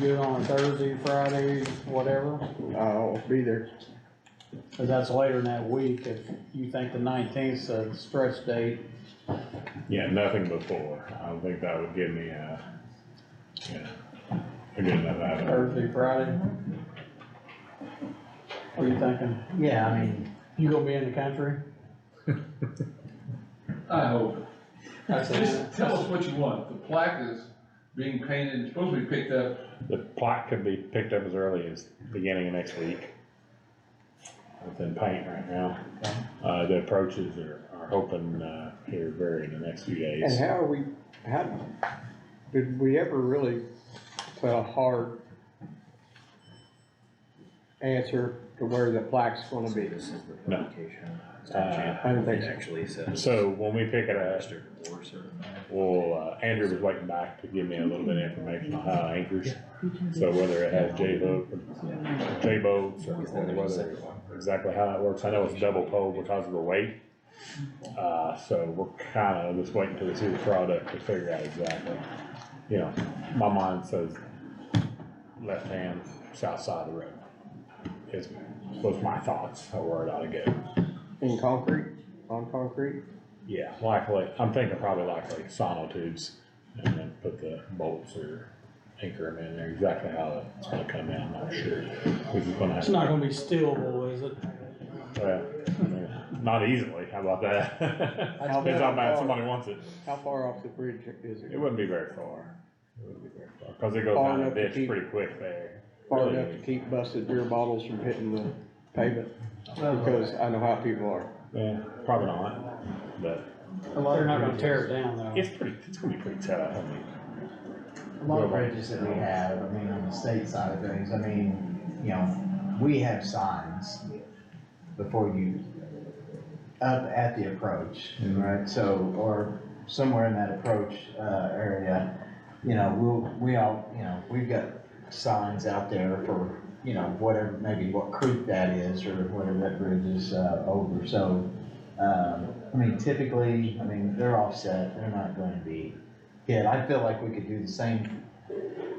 good on Thursday, Friday, whatever? I'll be there. Cause that's later in that week, if you think the 19th's a stretch date. Yeah, nothing before, I don't think that would give me a good enough avenue. Thursday, Friday? What are you thinking? Yeah, You gonna be in the country? I hope. That's it. Just tell us what you want. The plaque is being painted, it's supposed to be picked up. The plaque could be picked up as early as beginning of next week. It's in paint right now. The approaches are hoping, here very in the next few days. And did we ever really put a hard answer to where the plaque's gonna be? No. I don't think so. So when we pick it up, Andrew was waiting back to give me a little bit of information on how it anchors. So whether it has J-bolts or whether exactly how that works. I know it's double pole because of the weight. So we're kind of just waiting till we see the product to figure out exactly. My mind says left hand, south side of the road was my thoughts of where it ought to go. In concrete, on concrete? Yeah, likely, I'm thinking probably likely sonotubes, and then put the bolts or anchor them in there, exactly how it's gonna come in, I'm not sure. It's not gonna be stealable, is it? Well, not easily, how about that? Depends how bad somebody wants it. How far off the bridge is it? It wouldn't be very far, cause it goes Far down the enough to ditch keep- pretty quick there. Far Really enough to is. keep busted beer bottles from hitting the pavement, because I know how people are. Yeah, probably not, but. They're not gonna tear it down though. It's gonna be pretty tough, I mean. A lot of bridges that we have, I mean, on the state side of things, I mean, you know, we have signs before you, up at the approach, right? So, or somewhere in that approach, area, you know, we all, you know, we've got signs out there for, you know, whatever, maybe what creek that is, or whatever that bridge is, over, so, I mean, typically, I mean, they're offset, they're not going to be hit. I feel like we could do the same.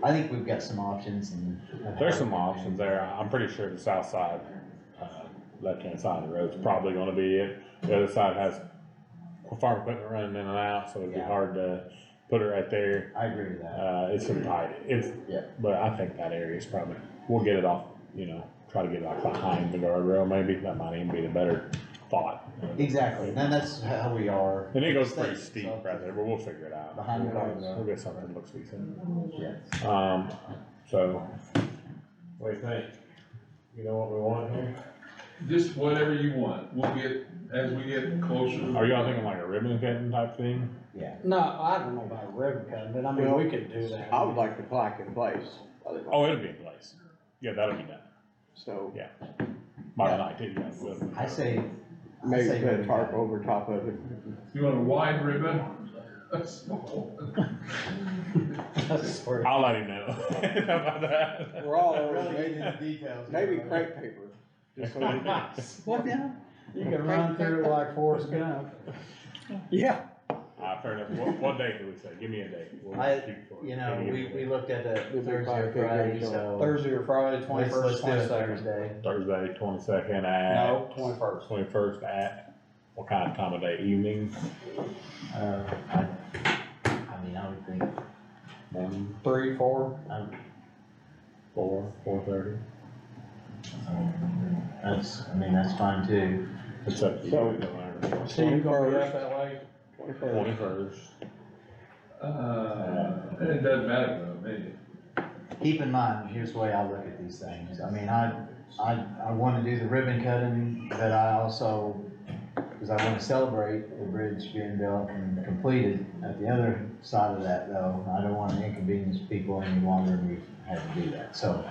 I think we've got some options and. There's some options there. I'm pretty sure the south side, left-hand side of the road is probably gonna be it. The other side has farm equipment running in and out, so it'd be hard to put it right there. I agree with that. It's some tight, but I think that area is probably, we'll get it off, you know, try to get it off behind the guardrail maybe. That might even be the better thought. Exactly, and that's how we are. And it goes pretty steep right there, but we'll figure it out. Behind the guardrail. We'll get something that looks decent. Yeah. So, what do you think? You know what we want here? Just whatever you want, we'll get, as we get closer. Are y'all thinking like a ribbon cutting type thing? Yeah. No, I don't know about ribbon cutting, but I mean, we could do that. I would like the plaque in place. Oh, it'll be in place. Yeah, that'll be done. So. Yeah. By the night, yeah. I say. Maybe put a tarp over top of it. You want a wide ribbon? A small one? I'll let him know. How about that? We're all over, Really maybe, getting into details. maybe crepe paper. Just so we can. What now? You can run through it like Forrest Gump. Yeah. Fair enough. What date do we say? Give me a date. We'll shoot for it. You know, Give me a we date. looked at the Thursday or Friday, so. Thursday or Friday, Let's 21st, do it 22nd. Thursday. Thursday, 22nd at? No, 21st. 21st at, what kind of time of day? Evening? I mean, I would think. Morning? 3, 4. 4:30? That's, I mean, that's fine too. It's up to you. So- It don't matter. So you gonna be up that way? 21st. It doesn't matter though, maybe. Keep in mind, here's the way I look at these things. I mean, I wanna do the ribbon cutting, but I also, cause I wanna celebrate the bridge being built and completed. At the other side of that though, I don't wanna inconvenience people any longer than we've had to do that, so,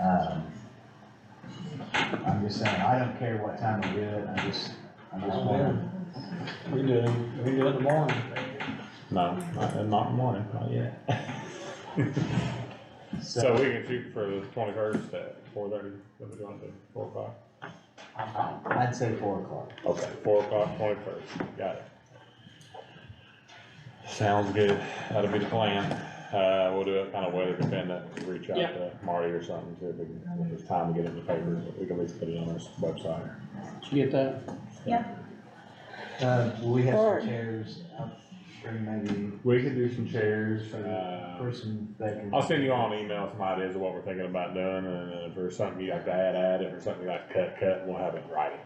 I'm just saying, I don't care what time we do it, I just wanna. We do it in the morning. No, not in the morning, not yet. So we can shoot for the 21st at 4:30, what do you want to do, 4 o'clock? I'd say 4 o'clock. Okay, 4 o'clock, 21st, got it. Sounds good, that'll be the plan. We'll do it kind of weather dependent, reach out to Marty or something, see if we can, if there's time to get it in the paper, but we can at least put it on our website. Did you get that? Yeah. We have some chairs up, bring maybe. We could do some chairs, Person that can. I'll send you all an email, some ideas of what we're thinking about doing, and then if there's something you like to add, if there's something you like to cut, we'll have it in writing.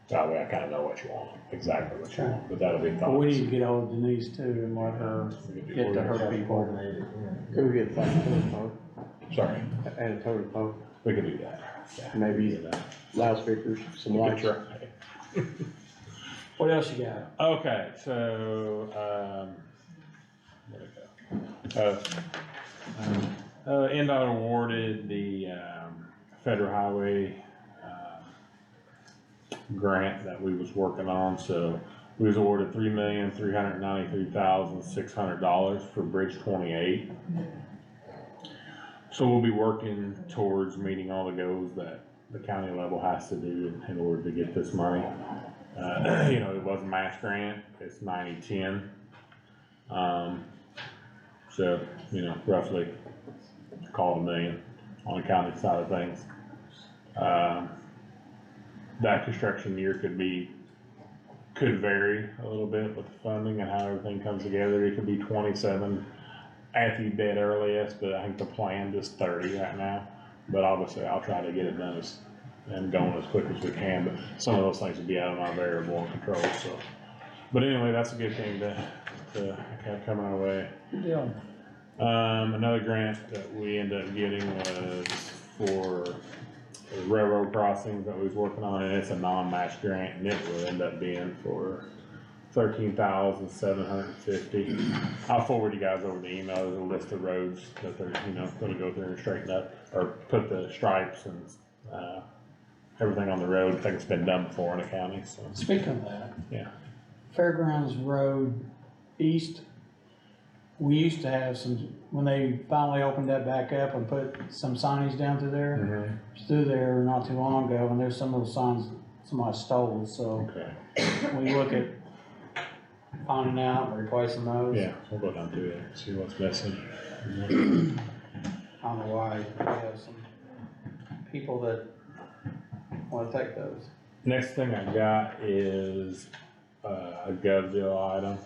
That way I kinda know what you want, exactly what you want, but that'll be But thoughts. we need to get hold of Denise too and let her get to her people. Could we get like a total post? Sorry, And a total post, we can do that. Yeah. maybe loudspeakers, some We lights. could try. What else you got? Okay, so, where'd it go? NDOT awarded the, federal highway, grant that we was working on, so we was awarded $3,393,600 for Bridge 28. So we'll be working towards meeting all the goals that the county level has to do in order to get this money. You know, it was a match grant, it's 90-10. So, you know, roughly call it $1 million on the county side of things. That construction year could vary a little bit with the funding and how everything comes together. It could be 27 at the dead earliest, but I think the plan is 30 right now. But obviously I'll try to get it done and going as quick as we can, but some of those things will be out of my variable control, so. But anyway, that's a good thing to have coming our way. Good deal. Another grant that we ended up getting was for railroad crossings that we was working on, and it's a non-match grant, and it will end up being for $13,750. I'll forward you guys over the email, there's a list of roads that they're, gonna go through and straighten up, or put the stripes and, everything on the road. I think it's been done before in the county, so. Speaking of that. Yeah. Fairgrounds Road East, we used to have some, when they finally opened that back up and put some signage down through there. It's through there not too long ago, and there's some of those signs somebody stole, so. Okay. We look at finding out, and replacing those. Yeah, we'll go down through there, see what's missing. I don't know why, we have some people that wanna take those. Next thing I got is a gov deal item.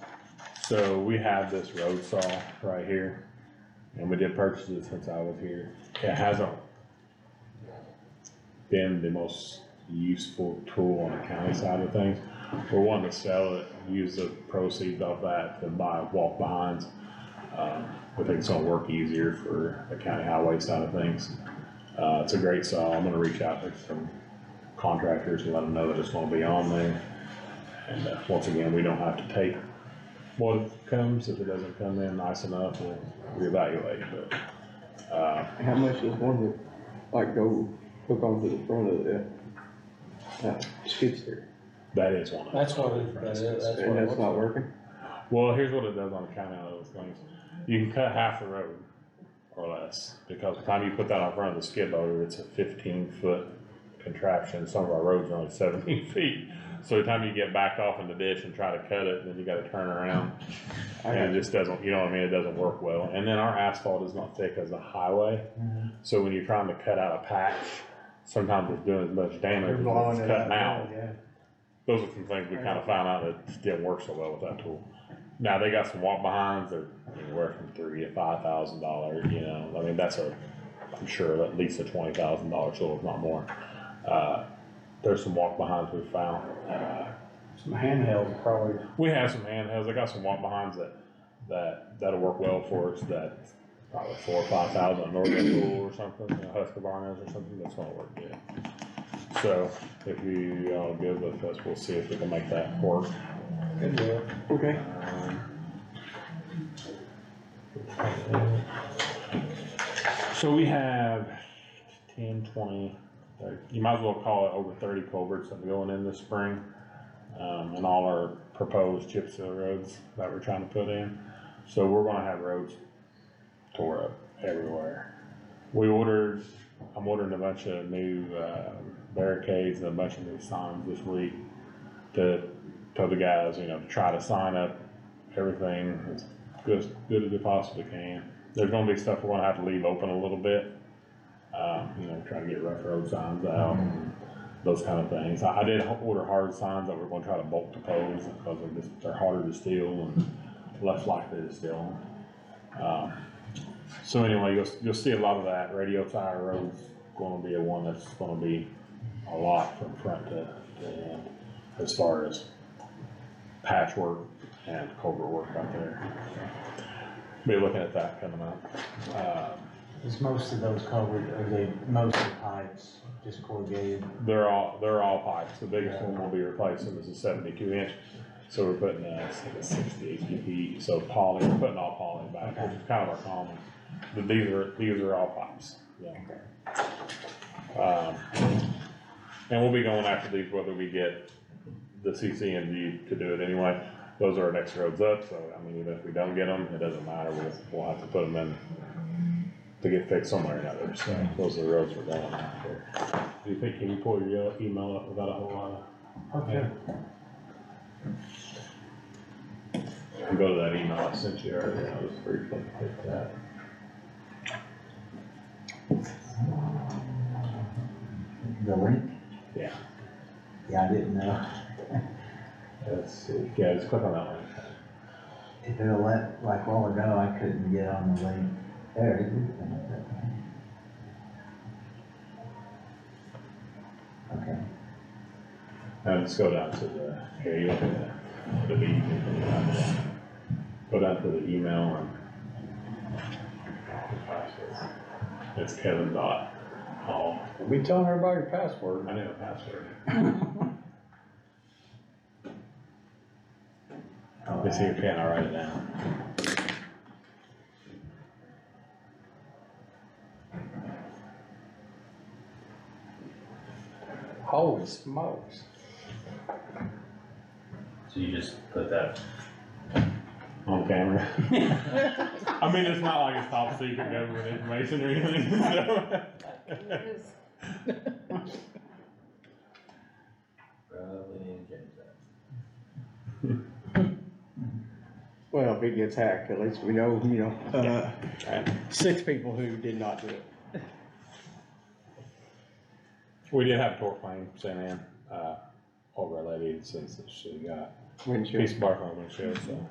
So we have this road saw right here, and we did purchase it since I was here. It hasn't been the most useful tool on the county side of things. We're wanting to sell it, use the proceeds of that to buy walk behinds. We think it's gonna work easier for the county highway side of things. It's a great saw. I'm gonna reach out to some contractors and let them know that it's gonna be on there. And once again, we don't have to take what comes. If it doesn't come in nice enough, we'll reevaluate, but, How much does one that, like, go hook onto the front of the, skid steer? that is one of them. That's what it is, that's what it And that's looks not like. working? Well, here's what it does on the county on those things. You can cut half the road or less, because by the time you put that on front of the skid loader, it's a 15-foot contraption. Some of our roads are only 17 feet. So the time you get backed off in the ditch and try to cut it, then you gotta turn around. And it just doesn't, you know what I mean, it doesn't work well. And then our asphalt is not thick as a highway. So when you're trying to cut out a patch, sometimes it's doing as much damage as it's cutting out. Those are some things we kinda found out that didn't work so well with that tool. Now, they got some walk behinds, they're anywhere from $3,000 to $5,000, I mean, that's I'm sure at least a $20,000 tool, if not more. There's some walk behinds we found. Some handhelds probably. We have some handhelds. I got some walk behinds that'll work well for us. That probably $4,000 or $5,000 an Oregon tool or something, Husqvarna's or something. That's gonna work good. So if you all good with us, we'll see if we can make that work. Good deal. Okay. So we have 10, 20, 30, you might as well call it over 30 culverts that are going in this spring. And all our proposed chip seal roads that we're trying to put in. So we're gonna have roads tore up everywhere. I'm ordering a bunch of new barricades and a bunch of new signs this week to tell the guys, to try to sign up everything as good as they possibly can. There's gonna be stuff we're gonna have to leave open a little bit. Try to get rough road signs out, and those kind of things. I did order hard signs that we're gonna try to bolt to poles because they're harder to steal and less likely to steal them. So anyway, you'll see a lot of that. Radio Tire Road's gonna be one that's gonna be a lot from front to end as far as patchwork and culvert work out there. Be looking at that coming up. Is most of those covered, are they mostly pipes, just corrugated? They're all pipes. The biggest one we'll be replacing is a 72 inch. So we're putting I think a 60 HDPE. So poly, we're putting all poly back, which is kind of our common. But these are all pipes. Yeah. And we'll be going after these whether we get the CCNG to do it anyway. Those are our next roads up. So I mean, even if we don't get them, it doesn't matter. We'll have to put them in to get fixed somewhere or another. So those are the roads we're going after. Do you think, can you pull your email up without a whole lot of? Okay. You go to that email I sent you earlier, I'll just briefly click that. The link? Yeah. Yeah, I didn't know. Let's see, yeah, just click on that link. If it'll let, like a while ago, I couldn't get on the link. There it is. Okay. Now just go down to the, here you look at the B, go down to the email and it's Kevin Oh, We telling everybody your password. I know a password. Let's see if you can, I'll write it down. Holy smokes. So you just put that, On camera. I mean, it's not like it's top secret government information or anything, so. probably need to change that. Well, if it gets hacked, at least we know, 6 people who did not do it. We did have a tort claim sent in, over a lady since she got Windshield. piece of bark on her windshield, so.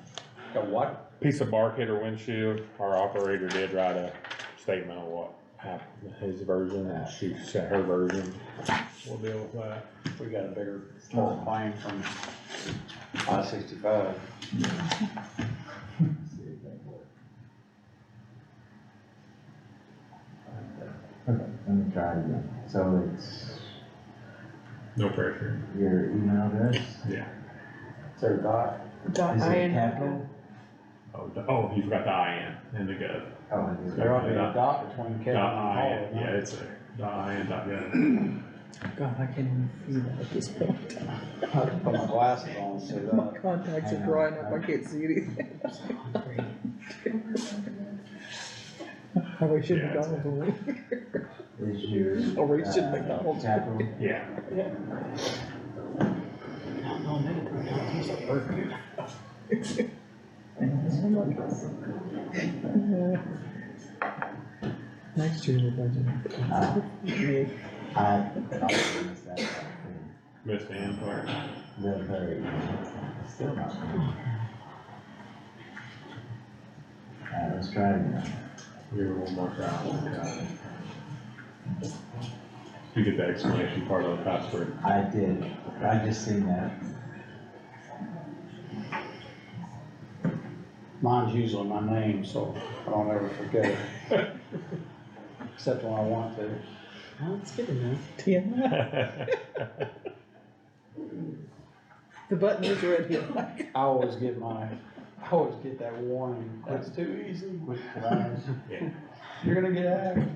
A what? Piece of bark hit her windshield, our operator did write a statement on what happened, his version, and she sent her version. We'll deal with that. We got a bigger tort claim from I-65. Okay, let me try it again. So it's No pressure. your email address? Yeah. So dot? Is it capital? Oh, you forgot the IN in the gov. Oh, it is. There ought to be a dot between Kevin and Dot Paul. IN, yeah, it's a IN dot gov. God, I can't even see that at this point. I have to put my glasses on, so My that. contacts are drying up, I can't see anything. I wish Yeah, McDonald's were. Is your, Or we should McDonald's. capital? Yeah. No, no, he's a burger. Next year we're budgeting. I missed that. Missed the N part. The very, still not. Alright, let's try it again. Give her one more try. You get the exclamation part of the password. I did, I just seen that. Mine's usually my name, so I don't ever forget it. Except when I want to. Oh, that's good enough. TMI. The button is ready. I always get that warning, that's too easy. Quick flash. Yeah. You're gonna get hacked.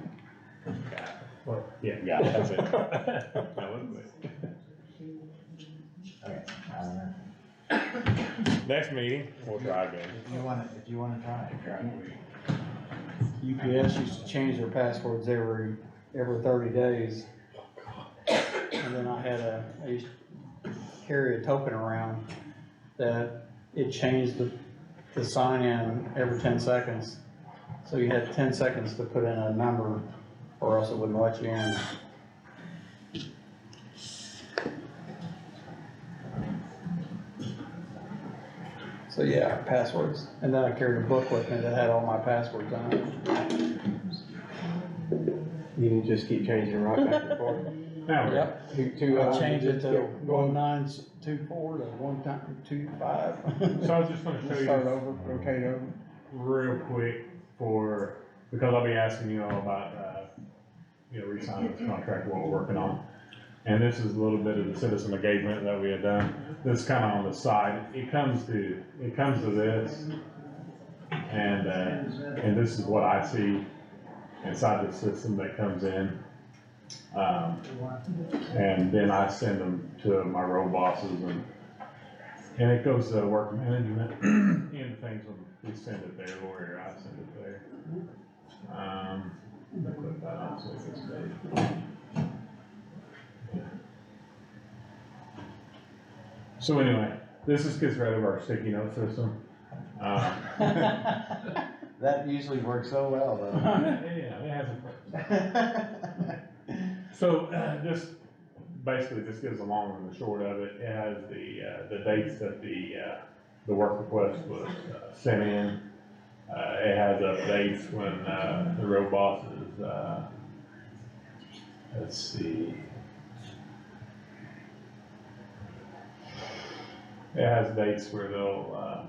Well, yeah, got it, that's it. That was it. Okay, Next meeting, we'll try again. if you wanna try it. UPS used to change their passwords every 30 days. And then I used to carry a token around that it changed the sign in every 10 seconds. So you had 10 seconds to put in a number or else it wouldn't let you in. So yeah, passwords. And then I carried a book with me that had all my passwords on it. You can just keep changing right back and forth. Now we're. Yep, to change it to 1924 to 1925. So I was just gonna show Start you over, rotate over. real quick because I'll be asking you all about, re-signing this contract, what we're working on. And this is a little bit of the citizen engagement that we had done. This is kind of on the side. It comes to this. And this is what I see inside the system that comes in. And then I send them to my row bosses and it goes to work management and things when we send it there or I send it there. Let me click that on so it gets paid. So anyway, this gets rid of our sticky note system. That usually works so well, though. Yeah, it hasn't. So, basically just gives the long and the short of it. It has the dates that the work request was sent in. It has updates when the road bosses, let's see. It has dates where they'll,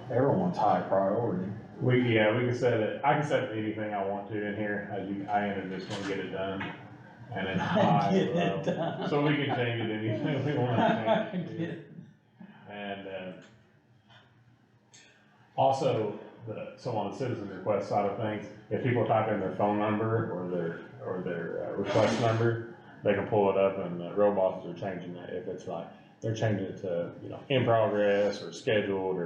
Everyone's high priority. We can set it, I can set anything I want to in here, I am just gonna get it done. And then Get it done. so we can change it anything we want to change it to. And, also, so on the citizen request side of things, if people type in their phone number or their request number, they can pull it up and the robots are changing it. If it's like, they're changing it to, in progress or scheduled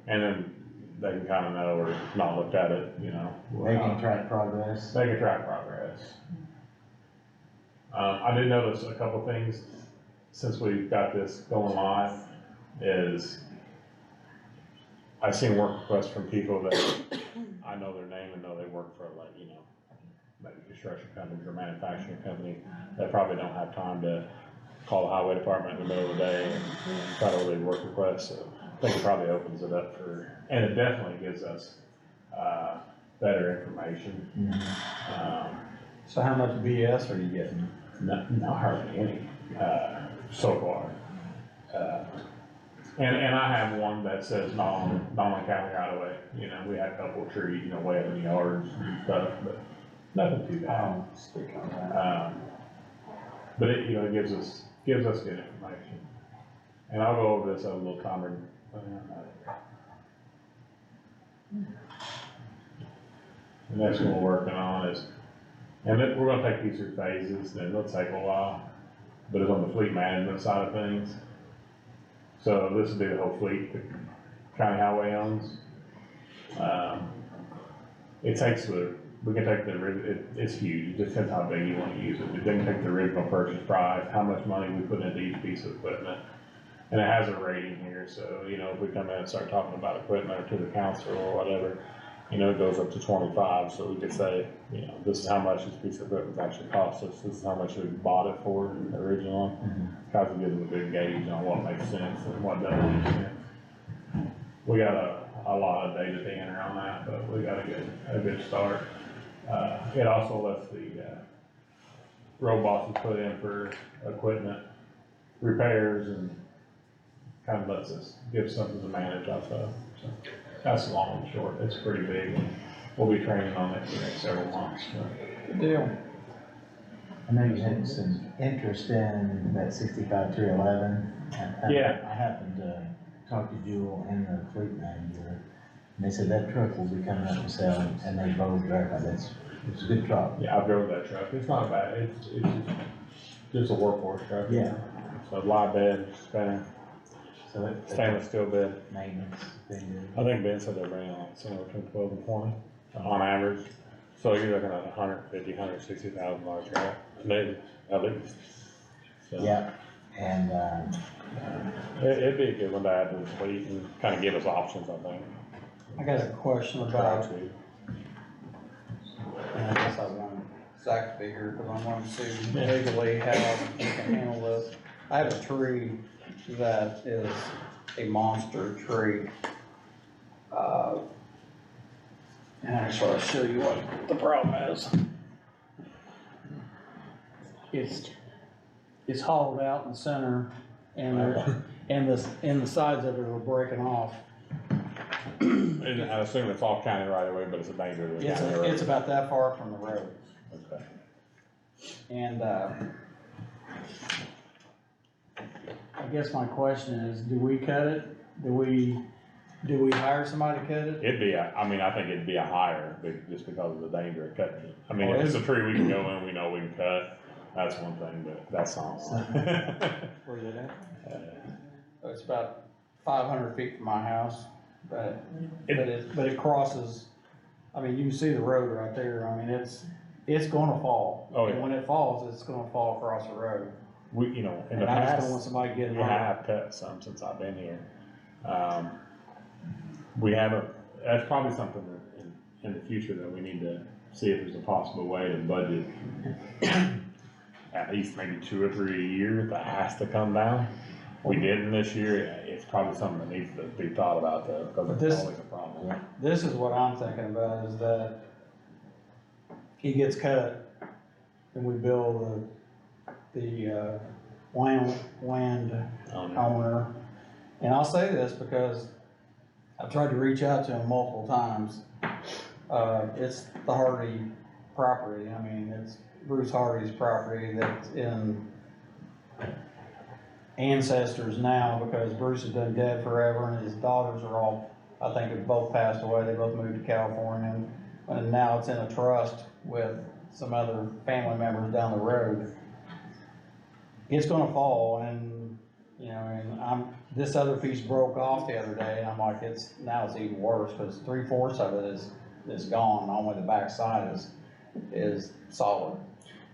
and then they can kind of know or not looked at it, They can track progress. They can track progress. I did notice a couple things since we've got this going live is I've seen work requests from people that I know their name and know they work for maybe construction companies or manufacturing company that probably don't have time to call the highway department in the middle of the day and try to relay work requests. So I think it probably opens it up and it definitely gives us, better information. So how much BS are you getting? Not hardly any, so far. And I have one that says not on county right away, we had a couple of trees, way up in the yards and stuff, but nothing too bad. But it, it gives us good information. And I'll go over this at a little timer. The next one we're working on is, and then we're gonna take these through phases, and it'll take a while, but it's on the fleet management side of things. So this will be the whole fleet the county highway owns. We can take it's huge, it just depends how big you wanna use it. We can take the original purchase price, how much money we put into each piece of equipment. And it has a rating here, so, if we come in and start talking about equipment or to the council or whatever, it goes up to 25, so we could say, this is how much this piece of equipment actually cost us, this is how much we bought it for originally. Kind of gives them a good gauge on what makes sense and what doesn't make sense. We got a lot of data to enter on that, but we got a good start. It also lets the, road bosses put in for equipment repairs and kind of lets us give something to manage off of. So that's long and short. It's pretty big. And we'll be training on it for the next several months. So. Good deal. I know you had some interest in that 65-311. Yeah. I happened to talk to Jewel and the fleet manager, and they said that truck will be coming up for sale, and they both verified it's a good truck. Yeah, I drove that truck. It's not bad. It's just a workhorse truck. Yeah. So live bed, spinner. So stainless steel bed. Maintenance, I think Ben said they're bringing like somewhere between 12 and 20 on average. So you're looking at $150,000-$160,000 truck, maybe at least. So, yeah, and it'd be a good one to add to the fleet and kind of give us options, I think. I got a question about, and I guess I want Zach to be here, because I want to see legally how we can handle this. I have a tree that is a monster tree. And I just want to show you what the problem is. It's hollowed out in the center, and the sides of it are breaking off. And I assume it's off county right away, but it's a danger to the county road. It's about that far from the road. Okay. And, I guess my question is, do we cut it? Do we hire somebody to cut it? I think it'd be a hire, just because of the danger of cutting it. I mean, if it's a tree we can go in, we know we can cut, that's one thing, but that's not one. Where's it at? It's about 500 feet from my house, but it crosses, I mean, you can see the road right there. I mean, it's gonna fall. Oh, yeah. And when it falls, it's gonna fall across the road. In the And I just don't want past, somebody getting we hurt. have cut some since I've been here. We haven't, that's probably something that in the future that we need to see if there's a possible way to budget at least maybe 2 or 3 a year that has to come down. We didn't this year. It's probably something that needs to be thought about though, because it's always a problem. This is what I'm thinking about, is that he gets cut and we bill the land owner. And I'll say this because I've tried to reach out to him multiple times. It's the Hardy property, I mean, it's Bruce Hardy's property that's in ancestors now, because Bruce has been dead forever, and his daughters are all, I think have both passed away, they both moved to California, and now it's in a trust with some other family members down the road. It's gonna fall, and, you know, and this other piece broke off the other day, and I'm like, now it's even worse, because 3/4 of it is gone, only the back side is solid.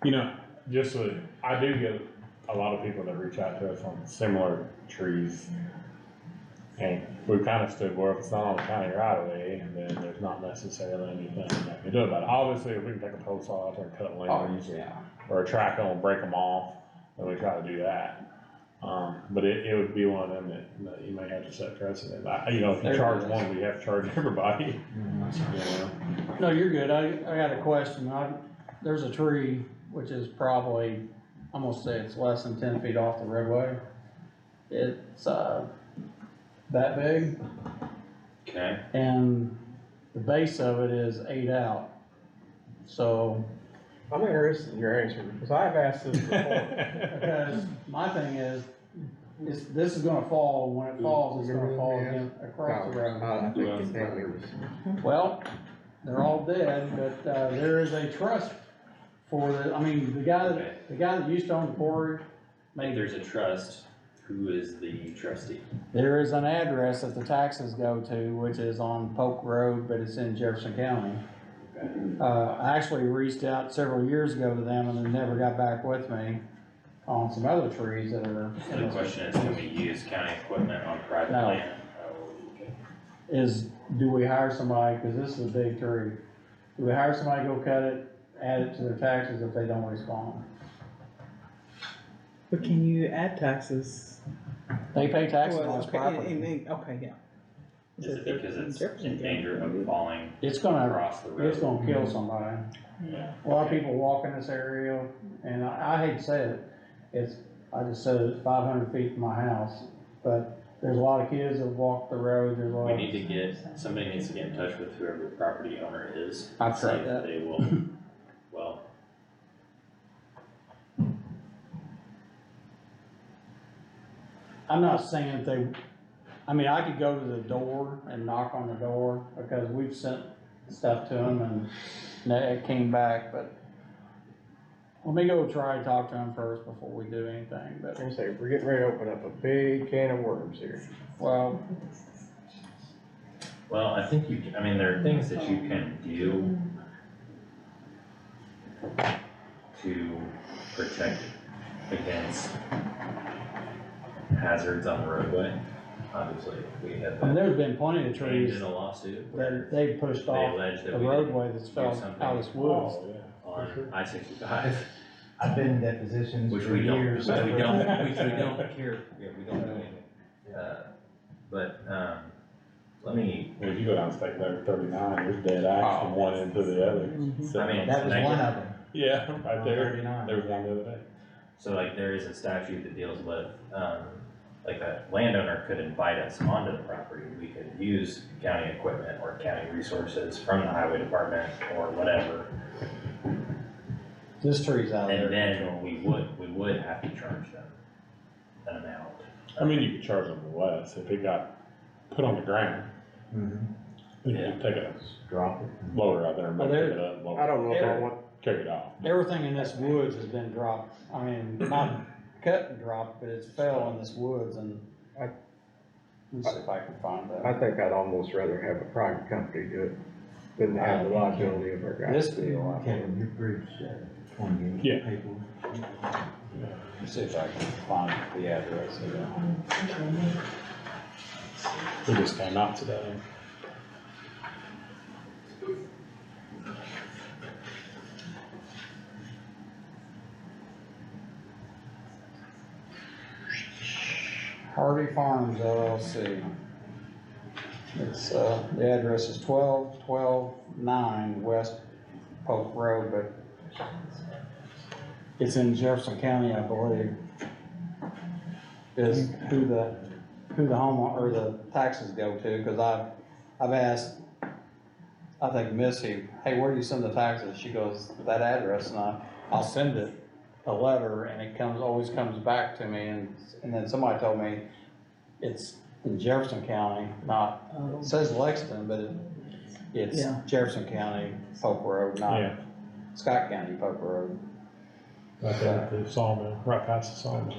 You know, just so, I do get a lot of people that reach out to us on similar trees. And we've kind of stood where if it's not on the county right away, and then there's not necessarily anything that we do about it. Obviously, if we can take a post saw out there and cut limbs, or a track on and break them off, then we try to do that. But it would be one of them that you may have to set precedent. You know, if you charge one, we have to charge everybody. You know? No, you're good, I got a question, there's a tree, which is probably, I'm gonna say it's less than 10 feet off the roadway. It's, that big, Okay. and the base of it is 8 out, so. I'm interested in your answer, because I've asked this before. Because my thing is this is gonna fall, when it falls, it's gonna fall again across the road. I think contaminators. Well, they're all dead, but, there is a trust for the, I mean, the guy that used to own the quarry, Maybe there's a trust, who is the trustee? there is an address that the taxes go to, which is on Polk Road, but it's in Jefferson County. I actually reached out several years ago to them, and they never got back with me on some other trees that are. So the question is, can we use county equipment on private No. land? Oh, okay. Do we hire somebody, cause this is a big tree, do we hire somebody to go cut it, add it to their taxes if they don't respond? But can you add taxes? They pay taxes Well, on this okay, property. Okay, yeah. Is it because it's in danger of falling It's gonna, across the road? it's gonna kill somebody. A lot of people walk in this area, and I hate to say it, I just said it's 500 feet from my house, but there's a lot of kids that walk the road, there's a lot We of. need to somebody needs to get in touch with whoever the property owner is. I've see tried if that. They will, well. I'm not saying I could go to the door and knock on the door, because we've sent stuff to them and it came back, but let me go try and talk to them first before we do anything, but. I'm saying, we're getting ready to open up a big can of worms here. Well, I think there are things that you can do to protect against hazards on the roadway. Obviously, we have. and there's been plenty of trees In a lawsuit that where they pushed they off allege that the we roadway didn't that's do fell something out of this woods. on I-65. I've been in depositions Which for we don't, years. which we don't care, yeah, we don't do anything. Let me. Well, if you go down State Road 39, there's dead ash from one end to the other. So- I mean, That was one of them. Yeah, right On there, 39. there was one the other day. So like there is a statute that deals with, like a landowner could invite us onto the property. We could use county equipment or county resources from the highway department or whatever. This tree's out there. And then we would have to charge them an amount. I mean, you could charge them less if it got put on the ground. You could take a Drop it. loader out there and pick it up. load I don't know if I it, want, Carry it off. Everything in this woods has been dropped, I mean, not cut and dropped, but it's fell in this woods, and let me see if I can find I that. think I'd almost rather have a private company do it than have the liability of our guys. This deal, Kevin, your bridge, 28 Yeah. people. let's see if I can find the address of that. We just came out today. Hardy Farms LLC. It's, the address is 12129 West Polk Road, but it's in Jefferson County, I believe. Is who the who the home, or the taxes go to, cause I've asked, I think Missy, hey, where do you send the taxes? She goes, that address, and I'll send it a letter, and it always comes back to me, and then somebody told me it's in Jefferson County, not, it says Lexington, but it's Yeah. Jefferson County, Polk Road, not Yeah. Scott County, Polk Road. Right there at the sawmill, right past the sawmill.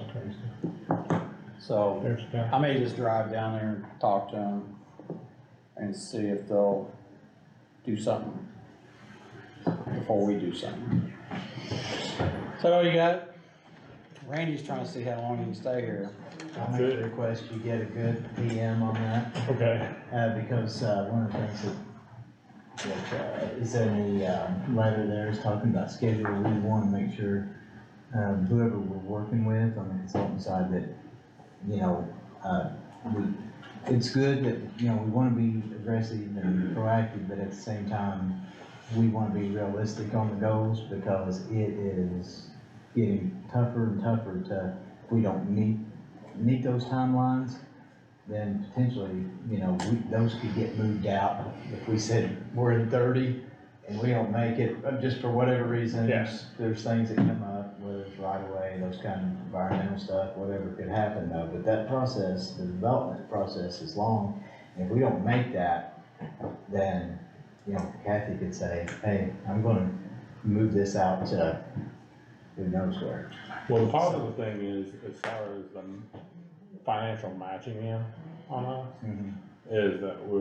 So, There's the guy. I may just drive down there and talk to them and see if they'll do something before we do something. Is that all you got? Randy's trying to see how long you can stay here. I'll make a request you get a good PM on that. Okay. Because, one of the things that is in the, letter there is talking about schedule. We wanna make sure, whoever we're working with on the consultant side that, you know, it's good that, you know, we wanna be aggressive and proactive, but at the same time, we wanna be realistic on the goals because it is getting tougher and tougher to, if we don't meet those timelines, then potentially, you know, those could get moved out. If we said we're in 30 and we don't make it, just for whatever reason, Yes. there's things that come up, whether it's right away, those kind of environmental stuff, whatever could happen though. But that process, the development process is long. And if we don't make that, then, you know, Kathy could say, hey, I'm gonna move this out to who knows where. Well, the positive thing is, as far as the financial matching in on us, is that we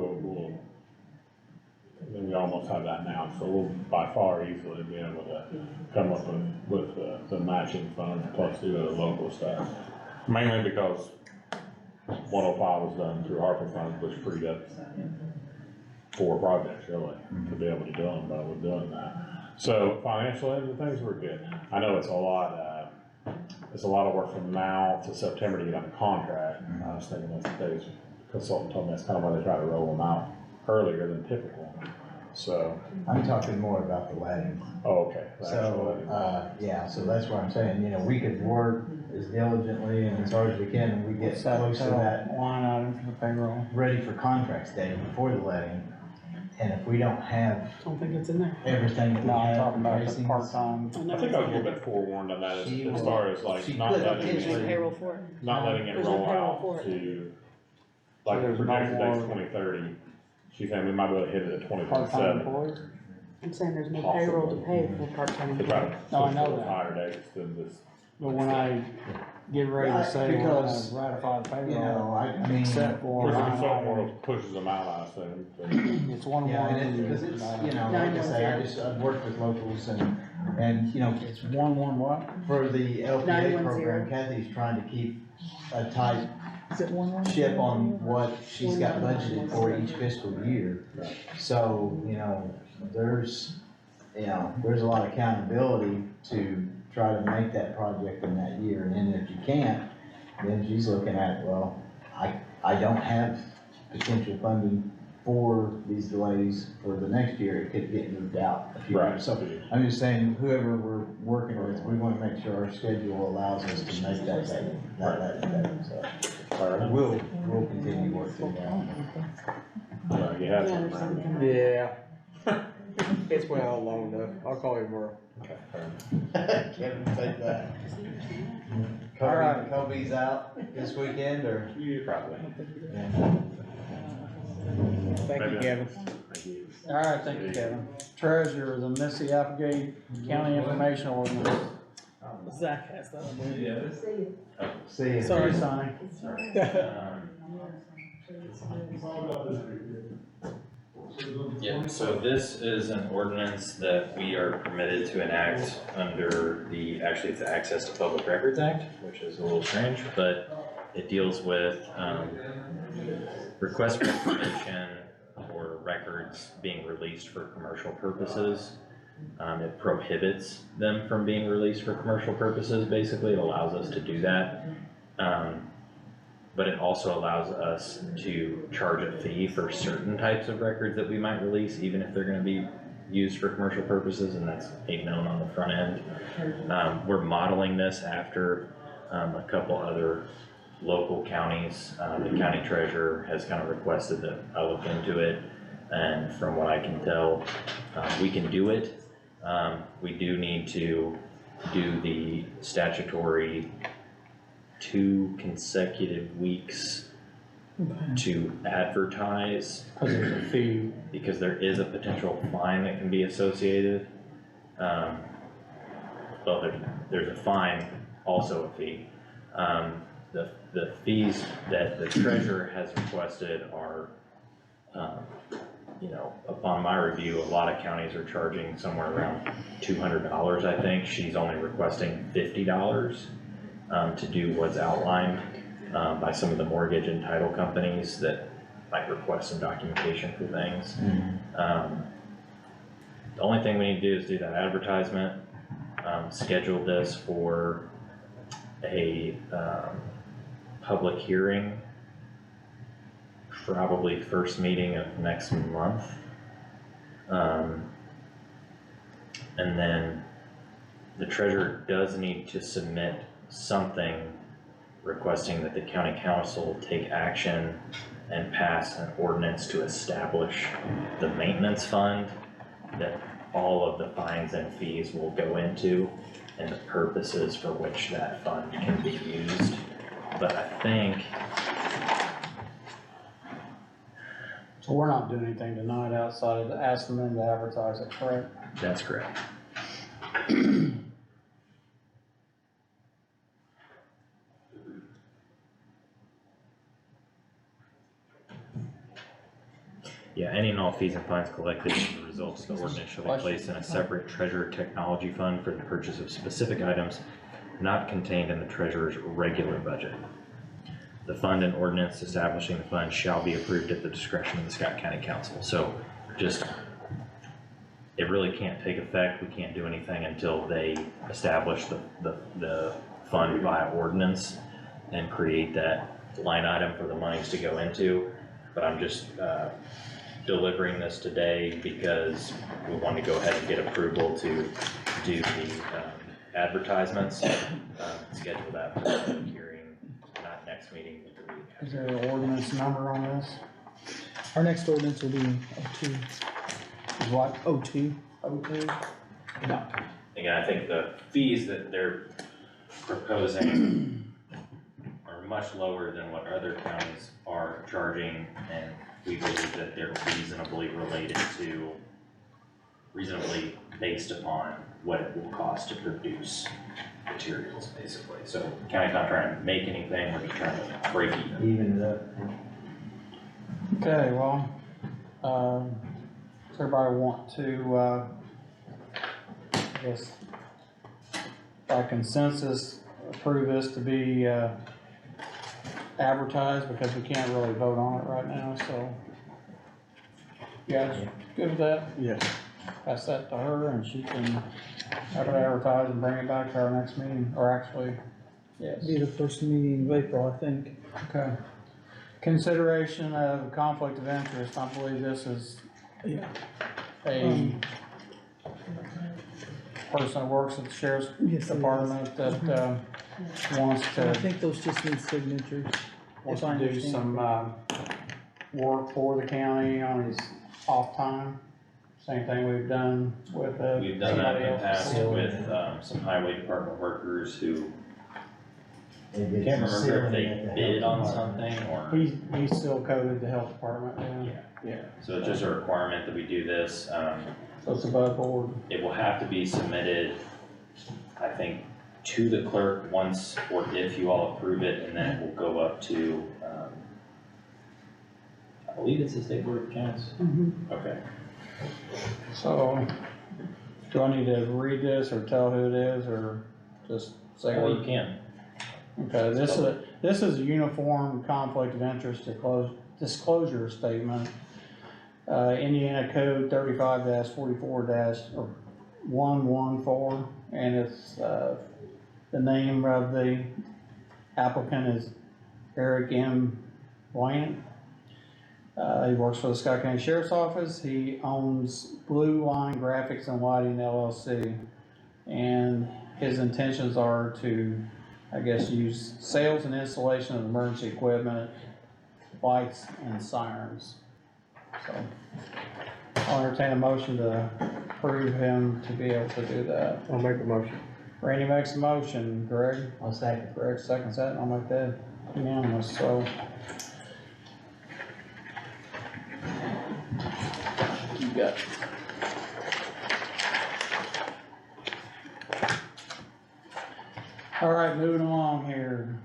almost have that now, so we'll by far easily be able to come up with the matching funds plus the other local stuff. Mainly because 105 was done through ARPA funds, which freed up 4 projects really, to be able to do them, but we're doing that. So financially, the things were good. I know it's a lot of work from now to September to get on the contract. I was thinking that today's consultant told me that's kind of why they try to roll them out earlier than typical. So. I'm talking more about the letting. Oh, okay. So, yeah, so that's what I'm saying, you know, we could work as diligently and as hard as we can, and we get close to that line item for the payroll. ready for contracts day before the letting. And if we don't have I don't think it's in there. everything that we No, I'm have talking in about the pricing. part-time. I think I was a little bit forewarned on that as far as like not letting it roll out to, like the projected date's 2030. She's saying we might be able to hit it at 2027. I'm saying there's no payroll to pay for part-time To try to employees. No, I push know those that. higher dates than this. But when I get ready to say we're Because, gonna ratify the you know, payroll, I mean, except for Or line consultant item, world pushes them out, I assume. it's one. yeah, and because it's, you know, like I say, I've worked with locals and, you know, It's 1 what? for the LPA 910. program, Kathy's trying to keep a tight Is it 1-1? ship on what she's got budgeted for each fiscal year. So, you know, there's a lot of accountability to try to make that project in that year, and then if you can't, then she's looking at, well, I don't have potential funding for these delays for the next year, it could get moved out a few years. So, I'm just saying, whoever we're working with, we wanna make sure our schedule allows us to make that date, so. We'll continue working that. You have some. Yeah. It's well long enough. I'll call you tomorrow. Kevin, take that. All right. Kobe's out this weekend, or? Probably. Thank you, Kevin. All right, thank you, Kevin. Treasurer, the Missy Applegate County Information Ordinance. Zach has that. See you. Sorry, Sonny. Yeah, so this is an ordinance that we are permitted to enact under actually it's the Access to Public Records Act, which is a little strange, but it deals with requests for information or records being released for commercial purposes. It prohibits them from being released for commercial purposes, basically. It allows us to do that. But it also allows us to charge a fee for certain types of records that we might release, even if they're gonna be used for commercial purposes, and that's made known on the front end. We're modeling this after a couple other local counties. The county treasurer has kind of requested that I look into it, and from what I can tell, we can do it. We do need to do the statutory 2 consecutive weeks to advertise. Because there's a fee. Because there is a potential fine that can be associated. Well, there's a fine, also a fee. The fees that the treasurer has requested are, you know, upon my review, a lot of counties are charging somewhere around $200, I think. She's only requesting $50 to do what's outlined by some of the mortgage and title companies that might request some documentation for things. The only thing we need to do is do that advertisement, schedule this for a public hearing, probably first meeting of next month. And then the treasurer does need to submit something requesting that the county council take action and pass an ordinance to establish the maintenance fund that all of the fines and fees will go into and the purposes for which that fund can be used. But I think, So we're not doing anything tonight outside of asking them to advertise it, correct? that's correct. Yeah, any and all fees and fines collected as a result of the ordinance shall be placed in a separate treasurer technology fund for the purchase of specific items not contained in the treasurer's regular budget. The fund and ordinance establishing the fund shall be approved at the discretion of the Scott County Council. So just, it really can't take effect. We can't do anything until they establish the fund via ordinance and create that line item for the monies to go into. But I'm just, delivering this today because we want to go ahead and get approval to do the advertisements, schedule that for the public hearing, not next meeting, but the week after. Is there an ordinance number on this? Our next ordinance will be 02. Is what? 02. 02? No. Again, I think the fees that they're proposing are much lower than what other counties are charging, and we believe that they're reasonably based upon what it will cost to produce materials, basically. So the county's not trying to make anything, we're just trying to break even. Even it up. Okay, well, does everybody want to, I guess, by consensus, approve this to be, advertised, because we can't really vote on it right now, so. You guys good with that? Yes. Pass that to her and she can have it advertised and bring it back to our next meeting, or actually, yes. Be the first meeting of April, I think. Okay. Consideration of conflict of interest, I believe this is a person that works at the sheriff's department that, wants I to, think those just need signatures. wants if I to do understand some, work for the county on his off time. Same thing we've done with, We've done that in the somebody else. past with, some highway department workers who, I They did can't some remember if sealing they at the bid health on department. something or. He's still coded the health department, yeah. Yeah, so it's just a requirement that we do this, So it's above board. it will have to be submitted, I think, to the clerk once, or if you all approve it, and then it will go up to, I believe it's the State Board of Accounts. Okay. So, do I need to read this or tell who it is, or just say? Well, you can. Okay, this is a uniform conflict of interest disclosure statement. Indiana Code 35-44-114, and it's, the name of the applicant is Eric M. Bryant. He works for the Scott County Sheriff's Office. He owns Blue Line Graphics and Lighting LLC. And his intentions are to I guess, use sales and installation of emergency equipment, lights and sirens. So I'll entertain a motion to approve him to be able to do that. I'll make a motion. Randy makes a motion, Greg? I'll second. Greg seconds that, and I'll make that unanimous, so. You got. All right, moving along here.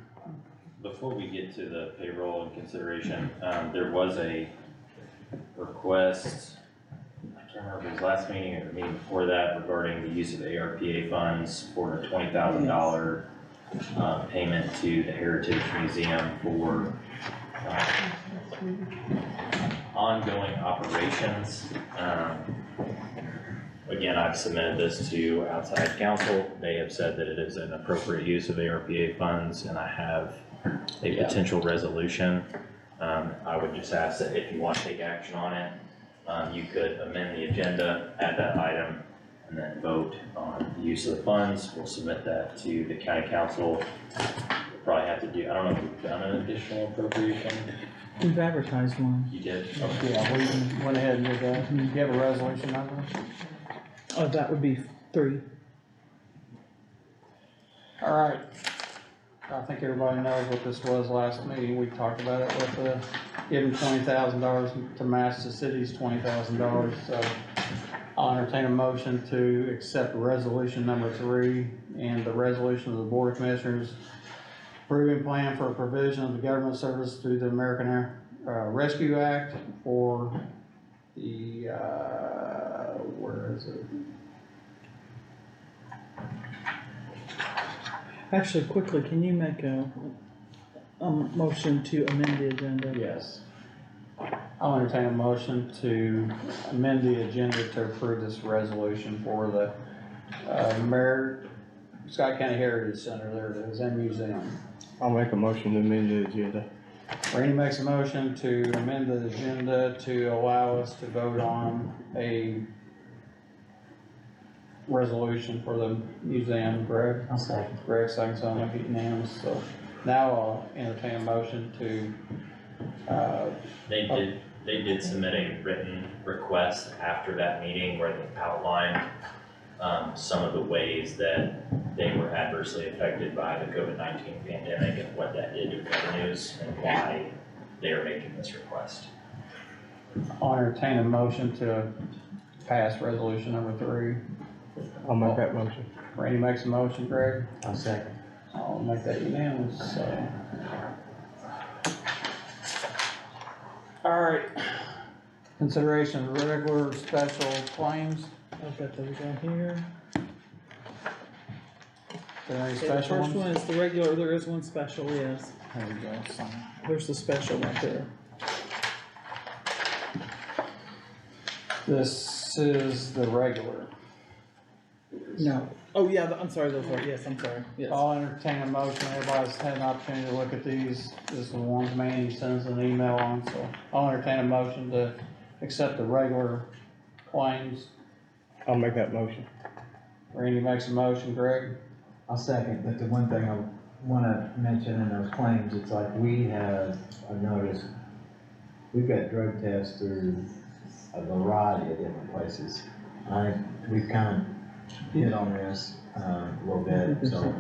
Before we get to the payroll and consideration, there was a request, I can't remember if it was last meeting or the meeting before that, regarding the use of ARPA funds for a $20,000 payment to the Heritage Museum for ongoing operations. Again, I've submitted this to outside counsel. They have said that it is an appropriate use of ARPA funds, and I have a potential resolution. I would just ask that if you want to take action on it, you could amend the agenda, add that item, and then vote on the use of the funds. We'll submit that to the county council. We'll probably have to do, I don't know if we've done an additional appropriation. We've advertised one. You did? Okay, yeah, we went ahead and did that. Do you have a resolution number? Oh, that would be 3. All right. I think everybody knows what this was last meeting. We talked about it with giving $20,000 to match the city's $20,000. So I'll entertain a motion to accept resolution number 3 and the resolution of the Board of Commissioners approving plan for a provision of the government service through the American Rescue Act for the, where is it? Actually, quickly, can you make a motion to amend the agenda? Yes. I'll entertain a motion to amend the agenda to approve this resolution for the, Scott County Heritage Center, there it is, and museum. I'll make a motion to amend the agenda. Randy makes a motion to amend the agenda to allow us to vote on a resolution for the museum. Greg? I'll second. Greg seconds, I'll make it unanimous, so now I'll entertain a motion to, They did submit a written request after that meeting where they outlined some of the ways that they were adversely affected by the COVID-19 pandemic and what that did to revenues and why they are making this request. I'll entertain a motion to pass resolution number 3. I'll make that motion. Randy makes a motion, Greg? I'll second. I'll make that unanimous, so. All right. Consideration of regular special claims. I've got those out here. Are there any Okay, the special first ones? one is the regular, there is one special, yes. There we go, sign. There's the special right there. This is the regular. No. Oh, yeah, I'm sorry, those are, yes, I'm sorry, yes. I'll entertain a motion, everybody's had an opportunity to look at these, this is the ones Mandy sends an email on, so I'll entertain a motion to accept the regular claims. I'll make that motion. Randy makes a motion, Greg? I'll second, but the one thing I wanna mention in those claims, it's like I've noticed, we've got drug tests through a variety of different places. We've kind of hit on this, a little bit, so,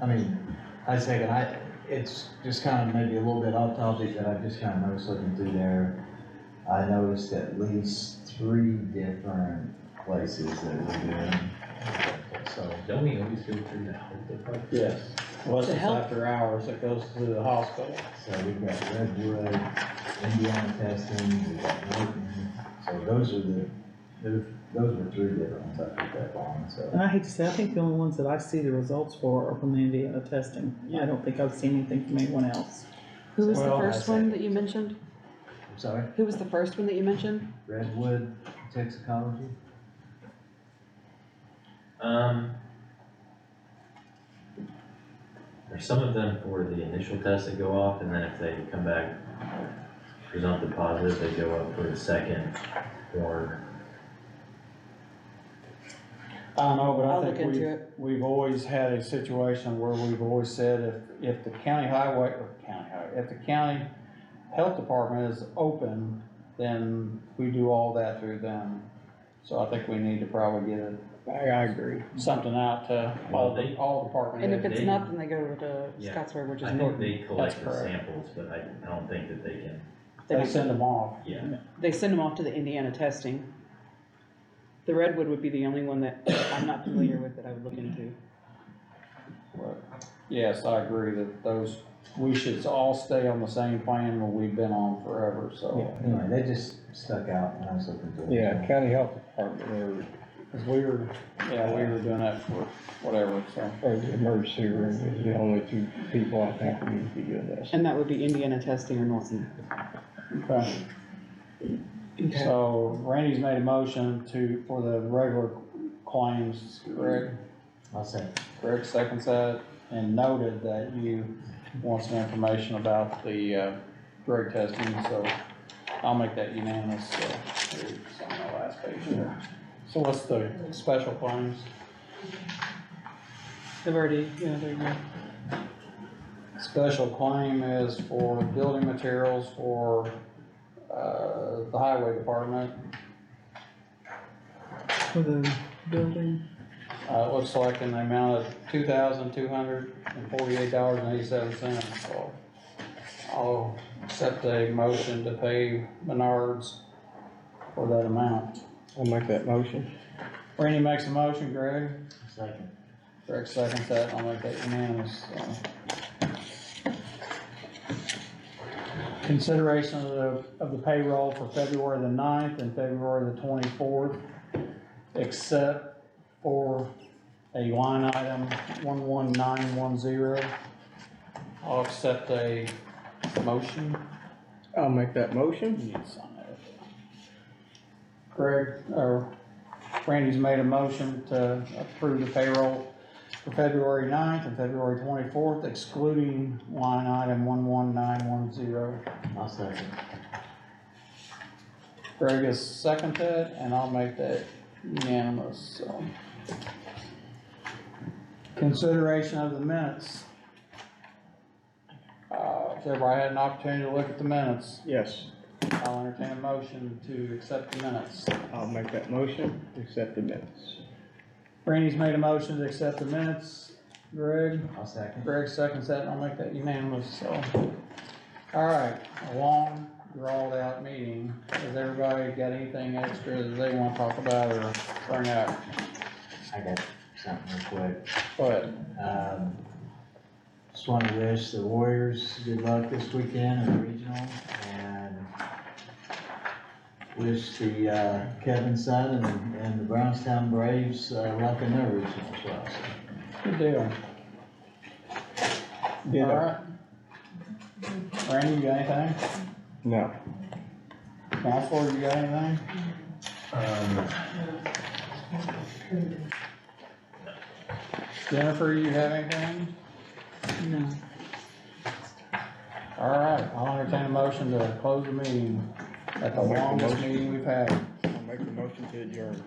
I mean, it's just kind of maybe a little bit off topic, but I just kind of noticed looking through there, I noticed at least 3 different places that we're doing, so. Don't we always go through the health department? Yes. Unless The it's health- after hours, it goes to the hospital. So we've got Redwood, Indiana testing, we've got Norton, so those were 3 different ones I picked up on, so. And I hate to say, I think the only ones that I see the results for are from the Indiana testing. I don't think I've seen anything from anyone else. Who was the Well, first one that you mentioned? I'm sorry? Who was the first one that you mentioned? Redwood Toxicology? There's some of them for the initial test that go off, and then if they come back presumptive positive, they go up for the second or. I don't know, but I'll I look think into it. we've always had a situation where we've always said if the county highway, if the county health department is open, then we do all that through them. So I think we need to probably get I agree. something out to all departments. And if it's They- not, then they go to Yeah. Scottsburg, which is I think Norton. they collect the correct. samples, but I don't think that they can, They send them off. yeah. They send them off to the Indiana testing. The Redwood would be the only one that I'm not familiar with that I would look into. But, yes, I agree that those, we should all stay on the same plan that we've been on forever, so. Anyway, they just stuck out when I was looking through it. Yeah, county health department, Cause we were doing that for whatever, so. or the emergency room is the only two people I think we need to be doing this. And that would be Indiana testing or Norton. Okay. So Randy's made a motion for the regular claims, Greg? I'll say. Greg seconds that and noted that you want some information about the, drug testing, so I'll make that unanimous, so it's on the last page there. So what's the special claims? They've already, yeah, there you go. Special claim is for building materials for, the highway department. For the building. It looks like in the amount of $2,248.87, so I'll accept a motion to pay Menards for that amount. I'll make that motion. Randy makes a motion, Greg? Second. Greg seconds that, I'll make that unanimous, so. Consideration of the payroll for February the 9th and February the 24th, except for a line item 11910. I'll accept a motion. I'll make that motion. You need to sign that. Greg, or Randy's made a motion to approve the payroll for February 9th and February 24th, excluding line item 11910. I'll second. Greg has seconded, and I'll make that unanimous, so. Consideration of the minutes. Has everybody had an opportunity to look at the minutes? Yes, I'll entertain a motion to accept the minutes. I'll make that motion, accept the minutes. Randy's made a motion to accept the minutes. Greg? I'll second. Greg seconds that, and I'll make that unanimous, so. All right, a long, drawn-out meeting. Has everybody got anything extra that they want to talk about or bring up? I got something real quick. Go ahead. Just want to wish the Warriors good luck this weekend in the regional, and wish the Kevin Sutton and the Brownstown Braves luck in their regional as well. Good deal. Yeah. All right. Randy, you got anything? No. Counselor, you got anything? Jennifer, you have anything? No. All right, I'll entertain a motion to close the meeting at the I'll make the longest motion. meeting we've had. I'll make the motion to adjourn.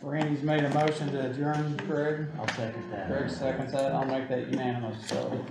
Randy's made a motion to adjourn, Greg. I'll second that. Greg seconds that, I'll make that unanimous, so.